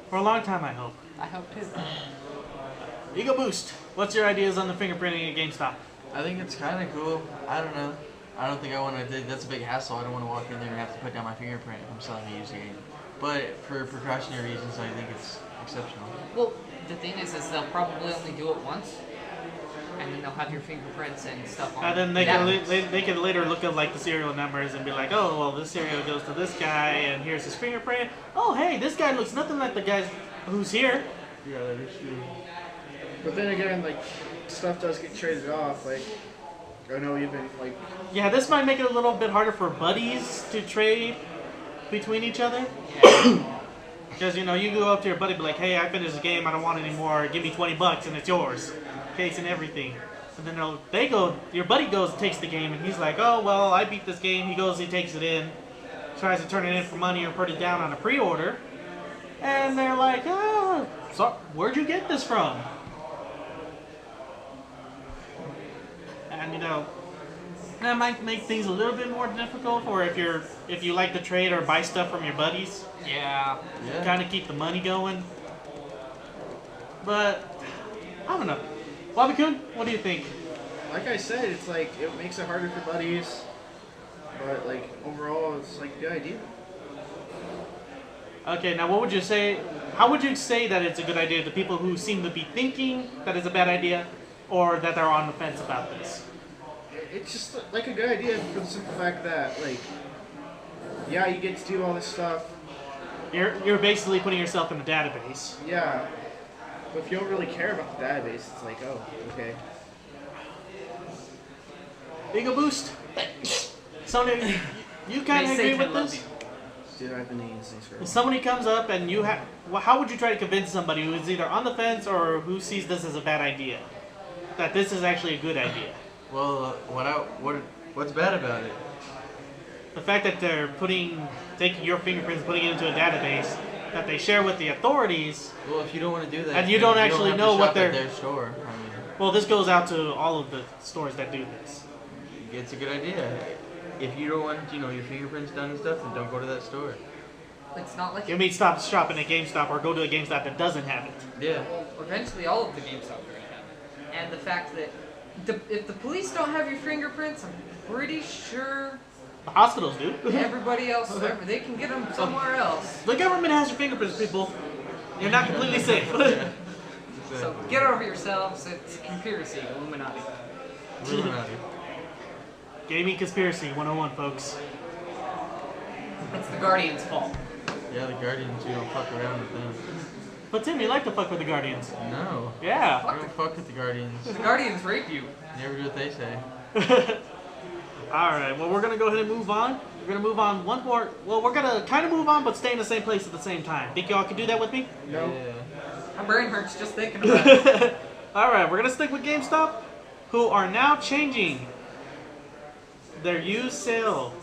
Speaker 1: For a long time, I hope.
Speaker 3: I hope too.
Speaker 1: Ego Boost, what's your ideas on the fingerprinting at GameStop?
Speaker 4: I think it's kind of cool. I don't know. I don't think I want to. That's a big hassle. I don't want to walk in there and have to put down my fingerprint if I'm selling a used game. But for precautionary reasons, I think it's exceptional.
Speaker 3: Well, the thing is they'll probably only do it once, and then they'll have your fingerprints and stuff on.
Speaker 1: And then they can later look at like the serial numbers and be like, oh well, this serial goes to this guy, and here's his fingerprint. Oh hey, this guy looks nothing like the guy who's here.
Speaker 4: Yeah, that is true.
Speaker 2: But then again, like, stuff does get traded off. Like, I know you've been like.
Speaker 1: Yeah, this might make it a little bit harder for buddies to trade between each other. Because, you know, you go up to your buddy and be like, hey, I finished the game, I don't want it anymore, give me $20 and it's yours. Case and everything. And then your buddy goes and takes the game and he's like, oh, well, I beat this game. He goes, he takes it in, tries to turn it in for money or put it down on a pre-order. And they're like, oh, so where'd you get this from? And, you know, that might make things a little bit more difficult for if you like to trade or buy stuff from your buddies.
Speaker 3: Yeah.
Speaker 1: Kind of keep the money going. But I don't know. Wabi-kun, what do you think?
Speaker 2: Like I said, it's like it makes it harder for buddies, but like overall, it's like a good idea.
Speaker 1: Okay, now what would you say? How would you say that it's a good idea to people who seem to be thinking that it's a bad idea, or that they're on the fence about this?
Speaker 2: It's just like a good idea for the simple fact that, like, yeah, you get to do all this stuff.
Speaker 1: You're basically putting yourself in a database.
Speaker 2: Yeah, but if you don't really care about the database, it's like, oh, okay.
Speaker 1: Ego Boost. Somebody, you kind of agree with this?
Speaker 2: Dude, I've been eating things for a while.
Speaker 1: If somebody comes up and how would you try to convince somebody who is either on the fence or who sees this as a bad idea, that this is actually a good idea?
Speaker 4: Well, what's bad about it?
Speaker 1: The fact that they're taking your fingerprints, putting it into a database that they share with the authorities.
Speaker 4: Well, if you don't want to do that,
Speaker 1: and you don't actually know what
Speaker 4: at their store. I mean,
Speaker 1: well, this goes out to all of the stores that do this.
Speaker 4: It's a good idea. If you don't want, your fingerprints done and stuff, then don't go to that store.
Speaker 3: It's not like
Speaker 1: You mean stop shopping at GameStop or go to a GameStop that doesn't have it?
Speaker 4: Yeah.
Speaker 3: Well, eventually all of the GameStop are going to have it. and the fact that if the police don't have your fingerprints, I'm pretty sure
Speaker 1: The hospitals do.
Speaker 3: everybody else, they can get them somewhere else.
Speaker 1: The government has your fingerprints, people. You're not completely safe.
Speaker 3: So get over yourselves. It's conspiracy, Illuminati.
Speaker 4: Illuminati.
Speaker 1: Gaming conspiracy 101, folks.
Speaker 3: It's the Guardians' fault.
Speaker 4: Yeah, the Guardians, you don't fuck around with them.
Speaker 1: But Tim, you like to fuck with the Guardians.
Speaker 4: No.
Speaker 1: Yeah.
Speaker 4: I don't fuck with the Guardians.
Speaker 3: The Guardians rape you.
Speaker 4: Never do what they say.
Speaker 1: Alright, well, we're going to go ahead and move on. We're going to move on one more. Well, we're going to kind of move on, but stay in the same place at the same time. Think y'all can do that with me?
Speaker 2: No.
Speaker 4: Yeah.
Speaker 3: My brain hurts just thinking about it.
Speaker 1: Alright, we're going to stick with GameStop, who are now changing their used sale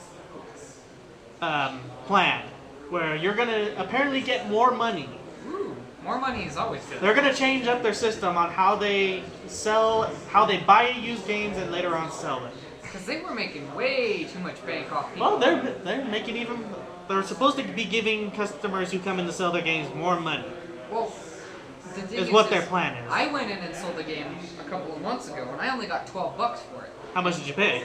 Speaker 1: plan, where you're going to apparently get more money.
Speaker 3: Ooh, more money is always good.
Speaker 1: They're going to change up their system on how they sell, how they buy used games and later on sell them.
Speaker 3: Because they were making way too much bank off people.
Speaker 1: Well, they're making even. They're supposed to be giving customers who come in to sell their games more money.
Speaker 3: Well, the thing
Speaker 1: Is what their plan is.
Speaker 3: I went in and sold a game a couple of months ago, and I only got $12 for it.
Speaker 1: How much did you pay?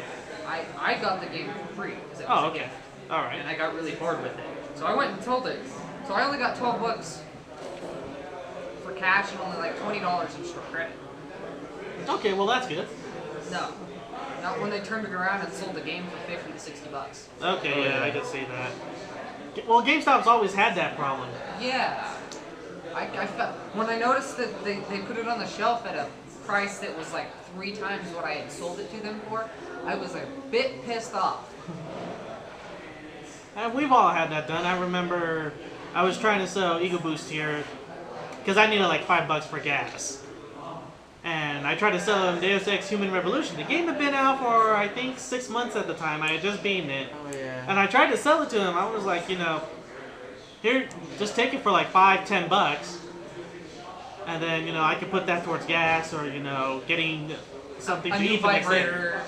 Speaker 3: I got the game for free. 'Cause it was
Speaker 1: Oh,
Speaker 3: a
Speaker 1: okay.
Speaker 3: gift.
Speaker 1: All right.
Speaker 3: And I got really bored with it. So I went and sold it. So I only got $12 for cash and only like $20 in store credit.
Speaker 1: Okay, well that's good.
Speaker 3: No. Not when they turned it around and sold the game for 50 to $60.
Speaker 1: Okay, yeah, I can see that. Well, GameStop's always had that problem.
Speaker 3: Yeah. I felt, when I noticed that they put it on the shelf at a price that was like 3 times what I had sold it to them for, I was a bit pissed off.
Speaker 1: And we've all had that done. I remember I was trying to sell Ego Boost here because I needed like $5 for gas. And I tried to sell them Deus Ex Human Revolution. The game had been out for, I think, 6 months at the time. I had just beaten it.
Speaker 4: Oh, yeah.
Speaker 1: And I tried to sell it to him. I was like, you know, here, just take it for like $5-10. And then, you know, I could put that towards gas or, you know, getting something
Speaker 3: A
Speaker 1: to
Speaker 3: new
Speaker 1: eat the next day.
Speaker 3: vibrator.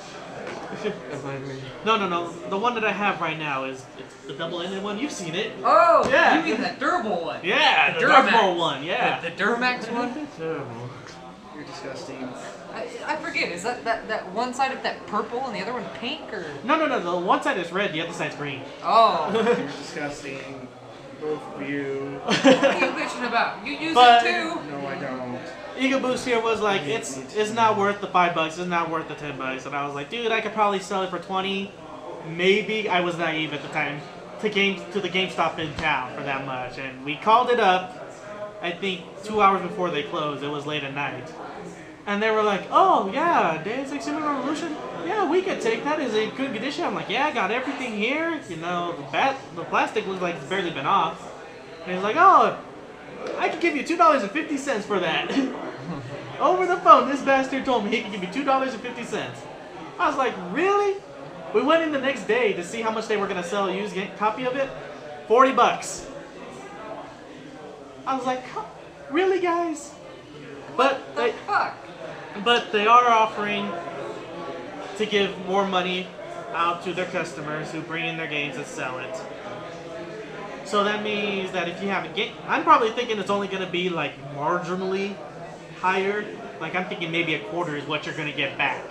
Speaker 1: No. The one that I have right now is it's the double-ended one. You've seen it.
Speaker 3: Oh,
Speaker 1: Yeah.
Speaker 3: you mean the durable one?
Speaker 1: Yeah, the
Speaker 3: Duramax.
Speaker 1: Dark one. Yeah.
Speaker 3: The Duramax one?
Speaker 4: Terrible.
Speaker 2: You're disgusting.
Speaker 3: I forget, is that one side of that purple and the other one pink or?
Speaker 1: No. The one side is red, the other side's green.
Speaker 3: Oh.
Speaker 2: You're disgusting. Both of you.
Speaker 3: What are you bitching about? You use
Speaker 1: But-
Speaker 3: it too?
Speaker 2: No, I don't.
Speaker 1: Ego Boost here was like, it's not worth the $5. It's not worth the $10. And I was like, dude, I could probably sell it for 20. Maybe I was naive at the time to the GameStop in town for that much. And we called it up. I think 2 hours before they closed. It was late at night. And they were like, oh, yeah, Deus Ex Human Revolution? Yeah, we could take that. Is it in good condition? I'm like, yeah, I got everything here. You know, the plastic looks like it's barely been off. And he's like, oh, I could give you $2.50 for that. Over the phone, this bastard told me he could give me $2.50. I was like, really? We went in the next day to see how much they were going to sell a used copy of it. $40. I was like, really, guys? But
Speaker 3: The fuck?
Speaker 1: they are offering to give more money out to their customers who bring in their games and sell it. So that means that if you have a game, I'm probably thinking it's only going to be like marginally higher. Like I'm thinking maybe a quarter is what you're going to get back.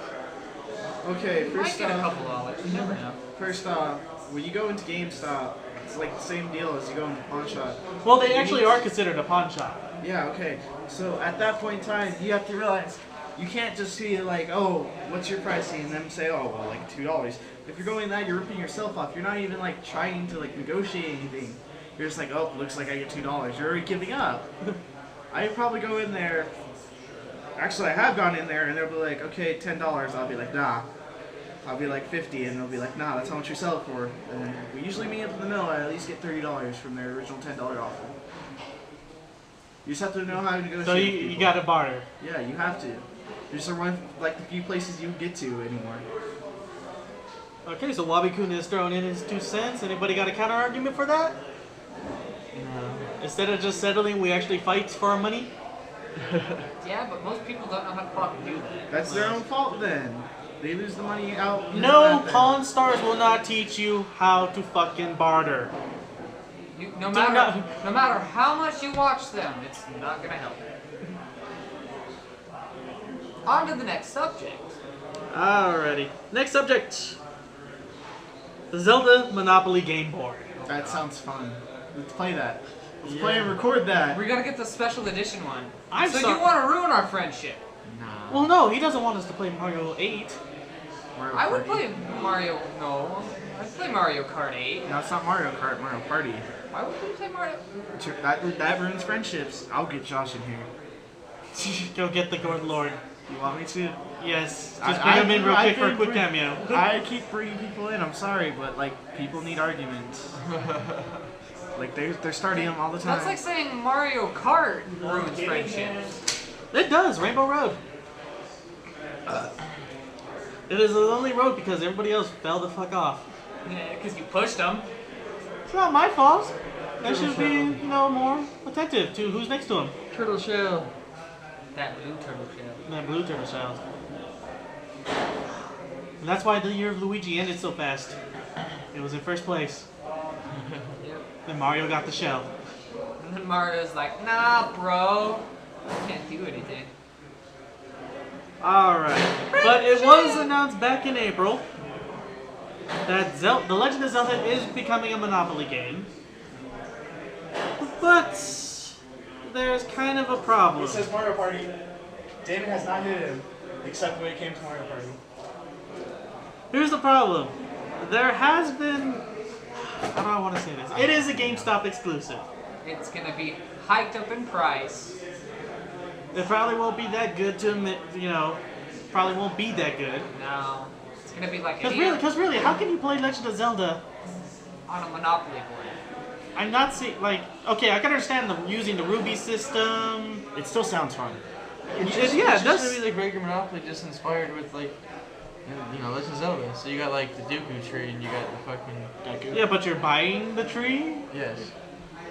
Speaker 2: Okay,
Speaker 3: Might
Speaker 2: first
Speaker 3: get a
Speaker 2: off,
Speaker 3: couple dollars. You never know.
Speaker 2: first off, when you go into GameStop, it's like the same deal as you go into pawn shop.
Speaker 1: Well, they actually are considered a pawn shop.
Speaker 2: Yeah, okay. So at that point in time, you have to realize you can't just see like, oh, what's your pricing, and then say, oh, well, like $2. If you're going that, you're ripping yourself off. You're not even like trying to like negotiate anything. You're just like, oh, looks like I get $2. You're already giving up. I'd probably go in there. Actually, I have gone in there, and they'll be like, okay, $10. I'll be like, nah. I'll be like 50, and they'll be like, nah, that's how much you sell it for. And we usually meet up in the middle. I at least get $30 from their original $10 offer. You just have to know how to negotiate.
Speaker 1: So
Speaker 2: with
Speaker 1: you
Speaker 2: people.
Speaker 1: got to barter.
Speaker 2: Yeah, you have to. There's a one like the few places you get to anymore.
Speaker 1: Okay, so Wabi-kun is throwing in his 2 cents. Anybody got a counter argument for that?
Speaker 4: No.
Speaker 1: Instead of just settling, we actually fight for our money?
Speaker 3: Yeah, but most people don't know how to fucking do that.
Speaker 2: That's their own fault then. They lose the money out.
Speaker 1: No, Pawn Stars will not teach you how to fucking barter.
Speaker 3: No
Speaker 1: Do
Speaker 3: matter
Speaker 1: not-
Speaker 3: no matter how much you watch them, it's not gonna help. On to the next subject.
Speaker 1: Alrighty. Next subject. The Zelda Monopoly Game Board.
Speaker 2: That sounds fun. Let's play that. Let's play and record that.
Speaker 3: We gotta get the special edition one.
Speaker 1: I'm
Speaker 3: so
Speaker 1: sorry.
Speaker 3: you want to ruin our friendship?
Speaker 2: Nah.
Speaker 1: Well, no, he doesn't want us to play Mario 8.
Speaker 2: Mario
Speaker 3: I would
Speaker 2: Party.
Speaker 3: play Mario. No, I'd play Mario Kart 8.
Speaker 2: No, it's not Mario Kart, Mario Party.
Speaker 3: Why would we play Mario?
Speaker 2: That ruins friendships. I'll get Josh in here.
Speaker 1: Go get the Good Lord.
Speaker 2: You want me to?
Speaker 1: Yes.
Speaker 2: I-
Speaker 1: Just bring him in real
Speaker 2: I've
Speaker 1: quick for a
Speaker 2: been
Speaker 1: quick
Speaker 2: bring-
Speaker 1: cameo.
Speaker 2: I keep bringing people in. I'm sorry, but like people need arguments. Like they're starting them all the time.
Speaker 3: That's like saying Mario Kart ruins friendships.
Speaker 1: It does. Rainbow Road. It is a lonely road because everybody else fell the fuck off.
Speaker 3: Yeah, because you pushed them.
Speaker 1: It's not my fault. I should be, more attentive to who's next to him.
Speaker 4: Turtle shell.
Speaker 3: That blue turtle shell.
Speaker 1: That blue turtle shell. And that's why the year of Luigi ended so fast. It was in first place.
Speaker 3: Yep.
Speaker 1: Then Mario got the shell.
Speaker 3: And then Mario's like, nah, bro. I can't do anything.
Speaker 1: Alright. But it was announced back in April that The Legend of Zelda is becoming a Monopoly game. But there's kind of a problem.
Speaker 5: It says Mario Party. David has not hit him, except when it came to Mario Party.
Speaker 1: Here's the problem. There has been... How do I want to say this? It is a GameStop exclusive.
Speaker 3: It's gonna be hiked up in price.
Speaker 1: It probably won't be that good to, probably won't be that good.
Speaker 3: No. It's gonna be like
Speaker 1: Because really, how can you play Legend of Zelda?
Speaker 3: on a Monopoly board.
Speaker 1: I'm not seeing, okay, I can understand using the Ruby system.
Speaker 2: It still sounds fun.
Speaker 4: It's
Speaker 1: It
Speaker 4: just
Speaker 1: does.
Speaker 4: gonna be like regular Monopoly, just inspired with like, Legend of Zelda. So you got like the Dooku tree, and you got the fucking.
Speaker 1: Yeah, but you're buying the tree.
Speaker 4: Yes.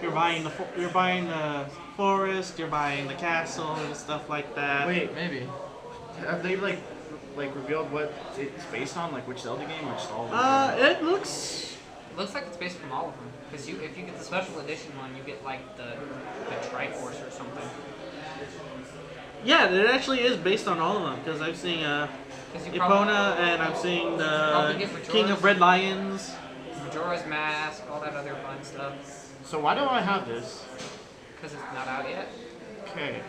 Speaker 1: You're buying the forest. You're buying the castle and stuff like that.
Speaker 2: Wait,
Speaker 4: Maybe.
Speaker 2: have they like revealed what it's based on? Like which Zelda game? Which Zelda?
Speaker 1: It looks.
Speaker 3: It looks like it's based from all of them. Because if you get the special edition one, you get like the Triforce or something.
Speaker 1: Yeah, it actually is based on all of them because I've seen
Speaker 3: 'Cause you probably-
Speaker 1: Epona and I'm seeing
Speaker 3: probably
Speaker 1: the
Speaker 3: get Majora's-
Speaker 1: King of Red Lions.
Speaker 3: Majora's Mask, all that other fun stuff.
Speaker 2: So why don't I have this?
Speaker 3: Because it's not out yet.
Speaker 2: Okay.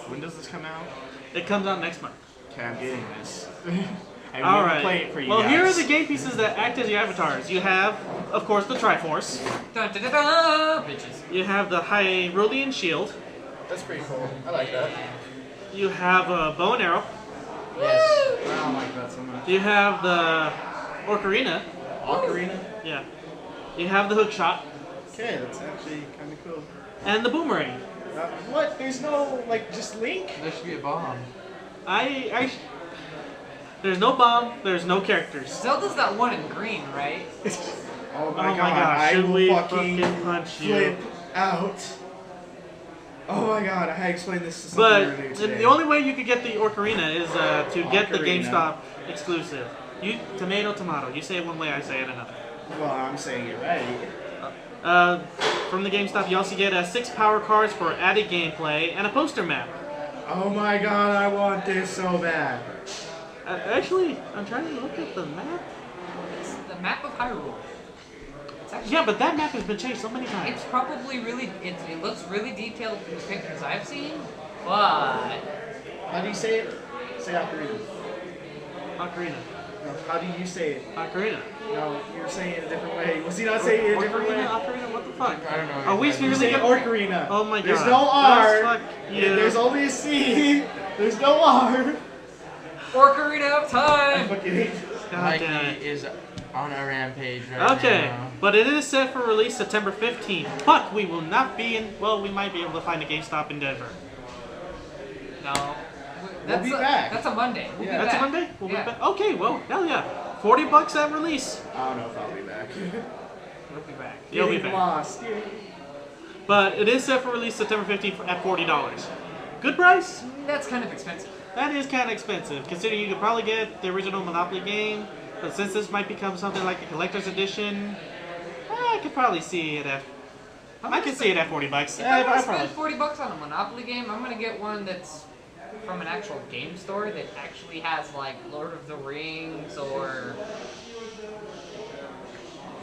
Speaker 2: When does this come out?
Speaker 1: It comes out next month.
Speaker 2: Okay, I'm getting this. I'm
Speaker 1: All
Speaker 2: gonna
Speaker 1: right.
Speaker 2: play it for you
Speaker 1: Well,
Speaker 2: guys.
Speaker 1: here are the game pieces that act as your avatars. You have, of course, the Triforce.
Speaker 3: Dun, dun, dun, dun, bitches.
Speaker 1: You have the Hyrulean Shield.
Speaker 5: That's pretty cool. I like that.
Speaker 1: You have a bow and arrow.
Speaker 2: Yes. I don't like that so much.
Speaker 1: You have the Ocarina.
Speaker 2: Ocarina.
Speaker 1: Yeah. You have the hook shot
Speaker 2: Okay, that's actually kind of cool.
Speaker 1: and the boomerang.
Speaker 5: What? There's no, just Link?
Speaker 4: There should be a bomb.
Speaker 1: There's no bomb. There's no characters.
Speaker 3: Zelda's that one in green, right?
Speaker 2: Oh
Speaker 1: Oh my gosh,
Speaker 2: I
Speaker 1: should
Speaker 2: will
Speaker 1: we
Speaker 2: fucking
Speaker 1: fucking punch you?
Speaker 2: flip out. Oh my god, I had to explain this to someone
Speaker 1: But
Speaker 2: earlier today.
Speaker 1: the only way you could get the Ocarina is to get the
Speaker 2: Ocarina.
Speaker 1: GameStop exclusive. You tomato. You say it one way, I say it another.
Speaker 2: Well, I'm saying it right.
Speaker 1: From the GameStop, you also get 6 power cards for added gameplay and a poster map.
Speaker 2: Oh my god, I want this so bad.
Speaker 1: Actually, I'm trying to look at the map.
Speaker 3: It's the map of Hyrule. It's actually,
Speaker 1: Yeah, but that map has been changed so many times.
Speaker 3: it's probably really, it looks really detailed from the pictures I've seen, but
Speaker 2: How do you say it? Say Ocarina.
Speaker 1: Ocarina.
Speaker 2: No, how do you say it?
Speaker 1: Ocarina.
Speaker 2: No, you're saying it a different way. Was he not saying it a different way?
Speaker 1: Ocarina, what the fuck?
Speaker 4: I don't know.
Speaker 1: Are we
Speaker 2: You
Speaker 1: seriously
Speaker 2: say
Speaker 1: gonna...
Speaker 2: Ocarina.
Speaker 1: Oh my god.
Speaker 2: There's no R.
Speaker 1: Fuck you.
Speaker 2: There's only a C. There's no R.
Speaker 3: Ocarina of
Speaker 2: I
Speaker 3: Time!
Speaker 2: fucking hate this.
Speaker 1: God damn it.
Speaker 4: Mikey is on a rampage right
Speaker 1: Okay,
Speaker 4: now.
Speaker 1: but it is set for release September 15th. But we will not be in. Well, we might be able to find a GameStop in Denver.
Speaker 3: No.
Speaker 2: We'll be back.
Speaker 3: That's a Monday. We'll
Speaker 2: Yeah.
Speaker 3: be
Speaker 1: That's a
Speaker 3: back.
Speaker 1: Monday. We'll
Speaker 3: Yeah.
Speaker 1: be back. Okay, well, hell yeah, $40 at release.
Speaker 2: I don't know if I'll be back.
Speaker 3: We'll be back.
Speaker 1: You'll be
Speaker 2: Getting
Speaker 1: back.
Speaker 2: lost.
Speaker 1: But it is set for release September 15th at $40. Good price.
Speaker 3: That's kind of expensive.
Speaker 1: That is kind of expensive, considering you could probably get the original Monopoly game. But since this might become something like a collector's edition, I could probably see it at. I can see it at $40.
Speaker 3: If I'm
Speaker 1: I
Speaker 3: gonna
Speaker 1: probably.
Speaker 3: spend $40 on a Monopoly game, I'm gonna get one that's from an actual game store that actually has like Lord of the Rings or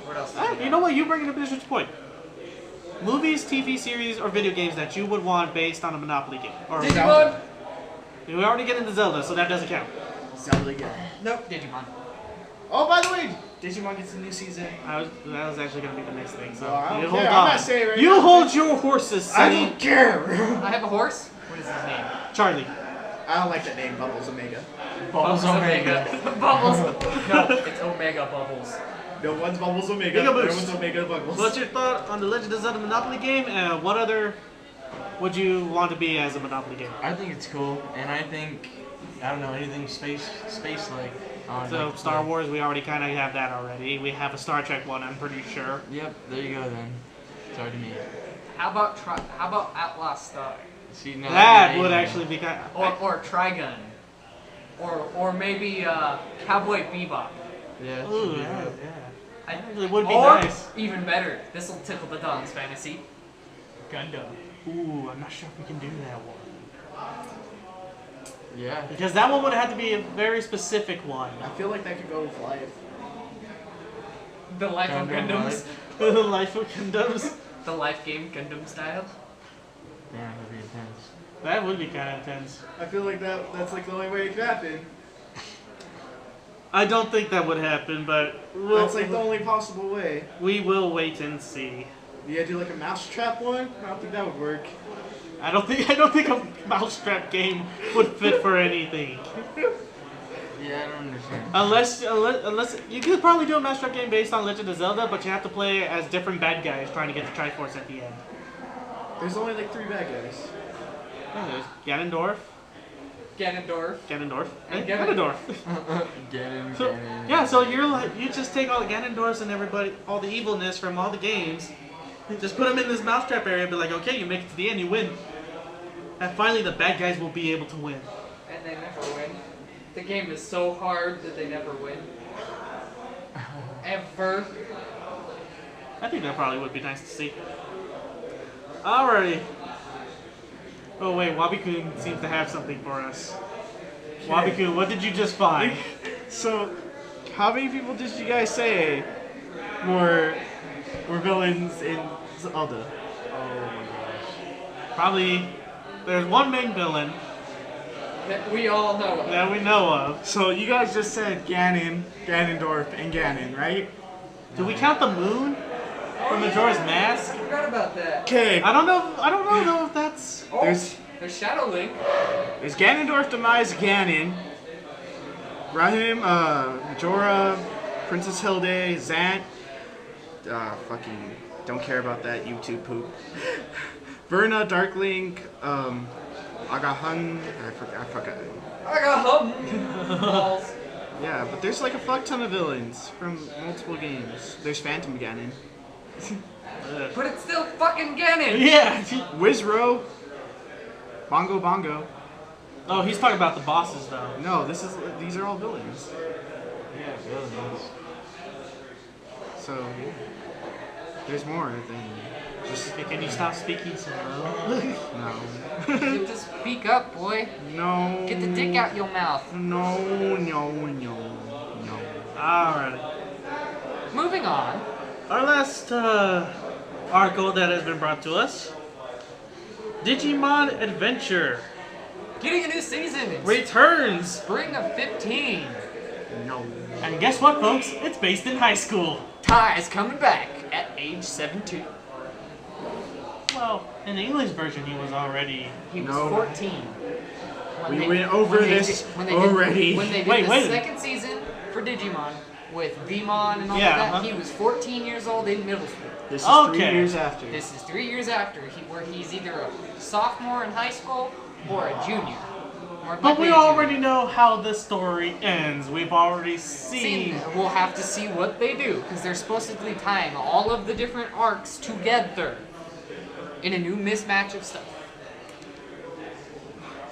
Speaker 3: what else?
Speaker 1: You know what? You bring up a good point. Movies, TV series, or video games that you would want based on a Monopoly game. Or
Speaker 3: Digimon.
Speaker 1: We already get into Zelda, so that doesn't count.
Speaker 2: Zelda again.
Speaker 3: Nope. Digimon.
Speaker 2: Oh, by the way, Digimon gets a new season.
Speaker 1: That was actually going to be the next thing. So
Speaker 2: I don't
Speaker 1: you
Speaker 2: care.
Speaker 1: hold
Speaker 2: I'm
Speaker 1: on.
Speaker 2: not saying right
Speaker 1: you
Speaker 2: now.
Speaker 1: hold your horses,
Speaker 2: I
Speaker 1: Sonny.
Speaker 2: don't care.
Speaker 3: I have a horse. What is his name?
Speaker 1: Charlie.
Speaker 2: I don't like that name, Bubbles Omega.
Speaker 4: Bubbles Omega.
Speaker 3: Bubbles. No, it's Omega Bubbles.
Speaker 2: No one's Bubbles Omega.
Speaker 1: Mega Boost.
Speaker 2: Everyone's Omega Bubbles.
Speaker 1: What's your thought on the Legend of Zelda Monopoly game, and what other would you want to be as a Monopoly game?
Speaker 4: I think it's cool, and I think I don't know anything space-like.
Speaker 1: So Star Wars, we already kind of have that already. We have a Star Trek one, I'm pretty sure.
Speaker 4: Yep, there you go then. It's already me.
Speaker 3: How about Outlast Star?
Speaker 4: See, now
Speaker 1: That would actually be kind of...
Speaker 3: Or Trigun. Or maybe Cowboy Bebop.
Speaker 4: Yeah.
Speaker 1: Ooh, yeah. It would be
Speaker 3: Or,
Speaker 1: nice.
Speaker 3: even better, this will tickle the Don's fantasy. Gundam.
Speaker 1: Ooh, I'm not sure if we can do that one.
Speaker 4: Yeah.
Speaker 1: Because that one would have to be a very specific one.
Speaker 2: I feel like that could go with life.
Speaker 3: The Life of
Speaker 4: Gundam
Speaker 3: Gundams.
Speaker 1: The Life of Gundams.
Speaker 3: The Life game Gundam style.
Speaker 4: Yeah, it would be intense.
Speaker 1: That would be kind of intense.
Speaker 2: I feel like that's like the only way it could happen.
Speaker 1: I don't think that would happen, but
Speaker 2: That's like the only possible way.
Speaker 1: we will wait and see.
Speaker 2: Yeah, do like a mousetrap one? I don't think that would work.
Speaker 1: I don't think a mousetrap game would fit for anything.
Speaker 4: Yeah, I don't understand.
Speaker 1: Unless you could probably do a mousetrap game based on Legend of Zelda, but you have to play as different bad guys trying to get the Triforce at the end.
Speaker 2: There's only like 3 bad guys.
Speaker 1: Oh, there's Ganondorf.
Speaker 3: Ganondorf.
Speaker 1: And
Speaker 3: Ganon-
Speaker 1: Ganondorf.
Speaker 4: Get in,
Speaker 1: So, yeah, so you just take all the Ganondorfs and everybody, all the evilness from all the games, just put them in this mousetrap area and be like, okay, you make it to the end, you win. And finally the bad guys will be able to win.
Speaker 3: And they never win. The game is so hard that they never win. Ever.
Speaker 1: I think that probably would be nice to see. Alrighty. Oh wait, Wabi-kun seems to have something for us. Wabi-kun, what did you just find?
Speaker 2: So, how many people did you guys say were villains in Zelda?
Speaker 1: Probably, there's one main villain
Speaker 3: That we all know of.
Speaker 1: that we know of.
Speaker 2: So you guys just said Ganon, Ganondorf, and Ganon, right?
Speaker 1: Do we count the moon from Majora's Mask?
Speaker 3: I forgot about that.
Speaker 2: Okay.
Speaker 1: I don't know if that's...
Speaker 3: Oh,
Speaker 2: There's
Speaker 3: Shadow Link.
Speaker 2: Ganondorf, Demise, Ganon, Rahim, Majora, Princess Hilde, Zant. Fucking don't care about that YouTube poop. Verna, Darklink, Agahun. I forgot.
Speaker 3: I got hum. Balls.
Speaker 2: Yeah, but there's like a fuck ton of villains from multiple games. There's Phantom Ganon,
Speaker 3: But it's still fucking Ganon.
Speaker 1: Yeah!
Speaker 2: Wizro, Bongo Bongo.
Speaker 1: Oh, he's talking about the bosses though.
Speaker 2: No, these are all villains.
Speaker 4: Yeah, villains.
Speaker 2: So yeah, there's more than just
Speaker 1: Okay, can you stop speaking so low?
Speaker 2: no.
Speaker 3: Get to speak up, boy.
Speaker 2: No.
Speaker 3: Get the dick out your mouth.
Speaker 2: No.
Speaker 1: Alright.
Speaker 3: Moving on.
Speaker 1: Our last article that has been brought to us. Digimon Adventure
Speaker 3: Getting a new season. It's
Speaker 1: returns.
Speaker 3: spring of 15.
Speaker 2: No.
Speaker 1: And guess what, folks? It's based in high school.
Speaker 3: Ty is coming back at age 17.
Speaker 1: Well, in the English version, he was already...
Speaker 3: He was
Speaker 2: No.
Speaker 3: 14.
Speaker 2: We went over this already.
Speaker 3: When they did
Speaker 1: Wait,
Speaker 3: the
Speaker 1: wait.
Speaker 3: second season for Digimon with Vmon and all
Speaker 1: Yeah,
Speaker 3: of that,
Speaker 1: uh-huh.
Speaker 3: he was 14 years old in middle school.
Speaker 2: This is
Speaker 1: Okay.
Speaker 2: 3 years after.
Speaker 3: This is 3 years after, where he's either a sophomore in high school or a junior. Or
Speaker 1: But
Speaker 3: likely
Speaker 1: we
Speaker 3: a junior.
Speaker 1: already know how the story ends. We've already seen...
Speaker 3: We'll have to see what they do, because they're supposedly tying all of the different arcs together in a new mismatch of stuff.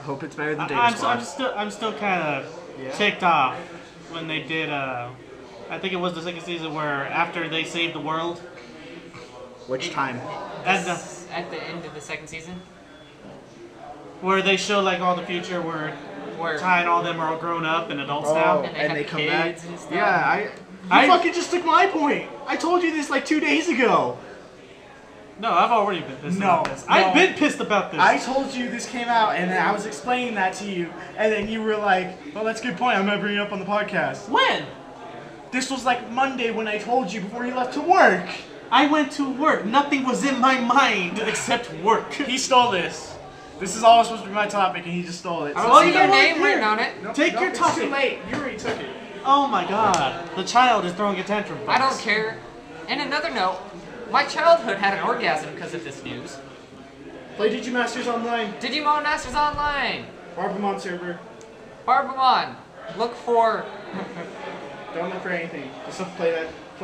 Speaker 2: Hope it's better than Data
Speaker 1: I'm
Speaker 2: Squad.
Speaker 1: still kind of ticked off when they did. I think it was the second season where after they saved the world.
Speaker 2: Which time?
Speaker 1: At the,
Speaker 3: At the end of the second season?
Speaker 1: Where they show like all the future where Ty and all of them are all grown up and adults now.
Speaker 2: And they come back.
Speaker 3: kids and stuff.
Speaker 2: Yeah,
Speaker 5: You fucking just took my point. I told you this like 2 days ago.
Speaker 1: No, I've already been pissed
Speaker 5: No,
Speaker 1: about this.
Speaker 5: no.
Speaker 1: I've been pissed about this.
Speaker 5: I told you this came out, and I was explaining that to you, and then you were like, "Well, that's a good point. I'm gonna bring it up on the podcast."
Speaker 1: When?
Speaker 5: This was like Monday when I told you before you left to work.
Speaker 1: I went to work. Nothing was in my mind except work.
Speaker 5: He stole this. This is all supposed to be my topic, and he just stole it.
Speaker 3: I
Speaker 5: So-
Speaker 3: don't see
Speaker 1: you know
Speaker 3: your
Speaker 1: what?
Speaker 3: name
Speaker 1: Here.
Speaker 3: written on it.
Speaker 1: Take your
Speaker 2: It's
Speaker 1: topic.
Speaker 2: too late. You already took it.
Speaker 1: Oh my god. The child is throwing a tantrum.
Speaker 3: I don't
Speaker 1: folks.
Speaker 3: care. And another note, my childhood had an orgasm because of this news.
Speaker 5: Play Digimasters Online.
Speaker 3: Digimon Masters Online.
Speaker 5: Barbamon server.
Speaker 3: Barbamon. Look for
Speaker 2: Don't look for anything. Just play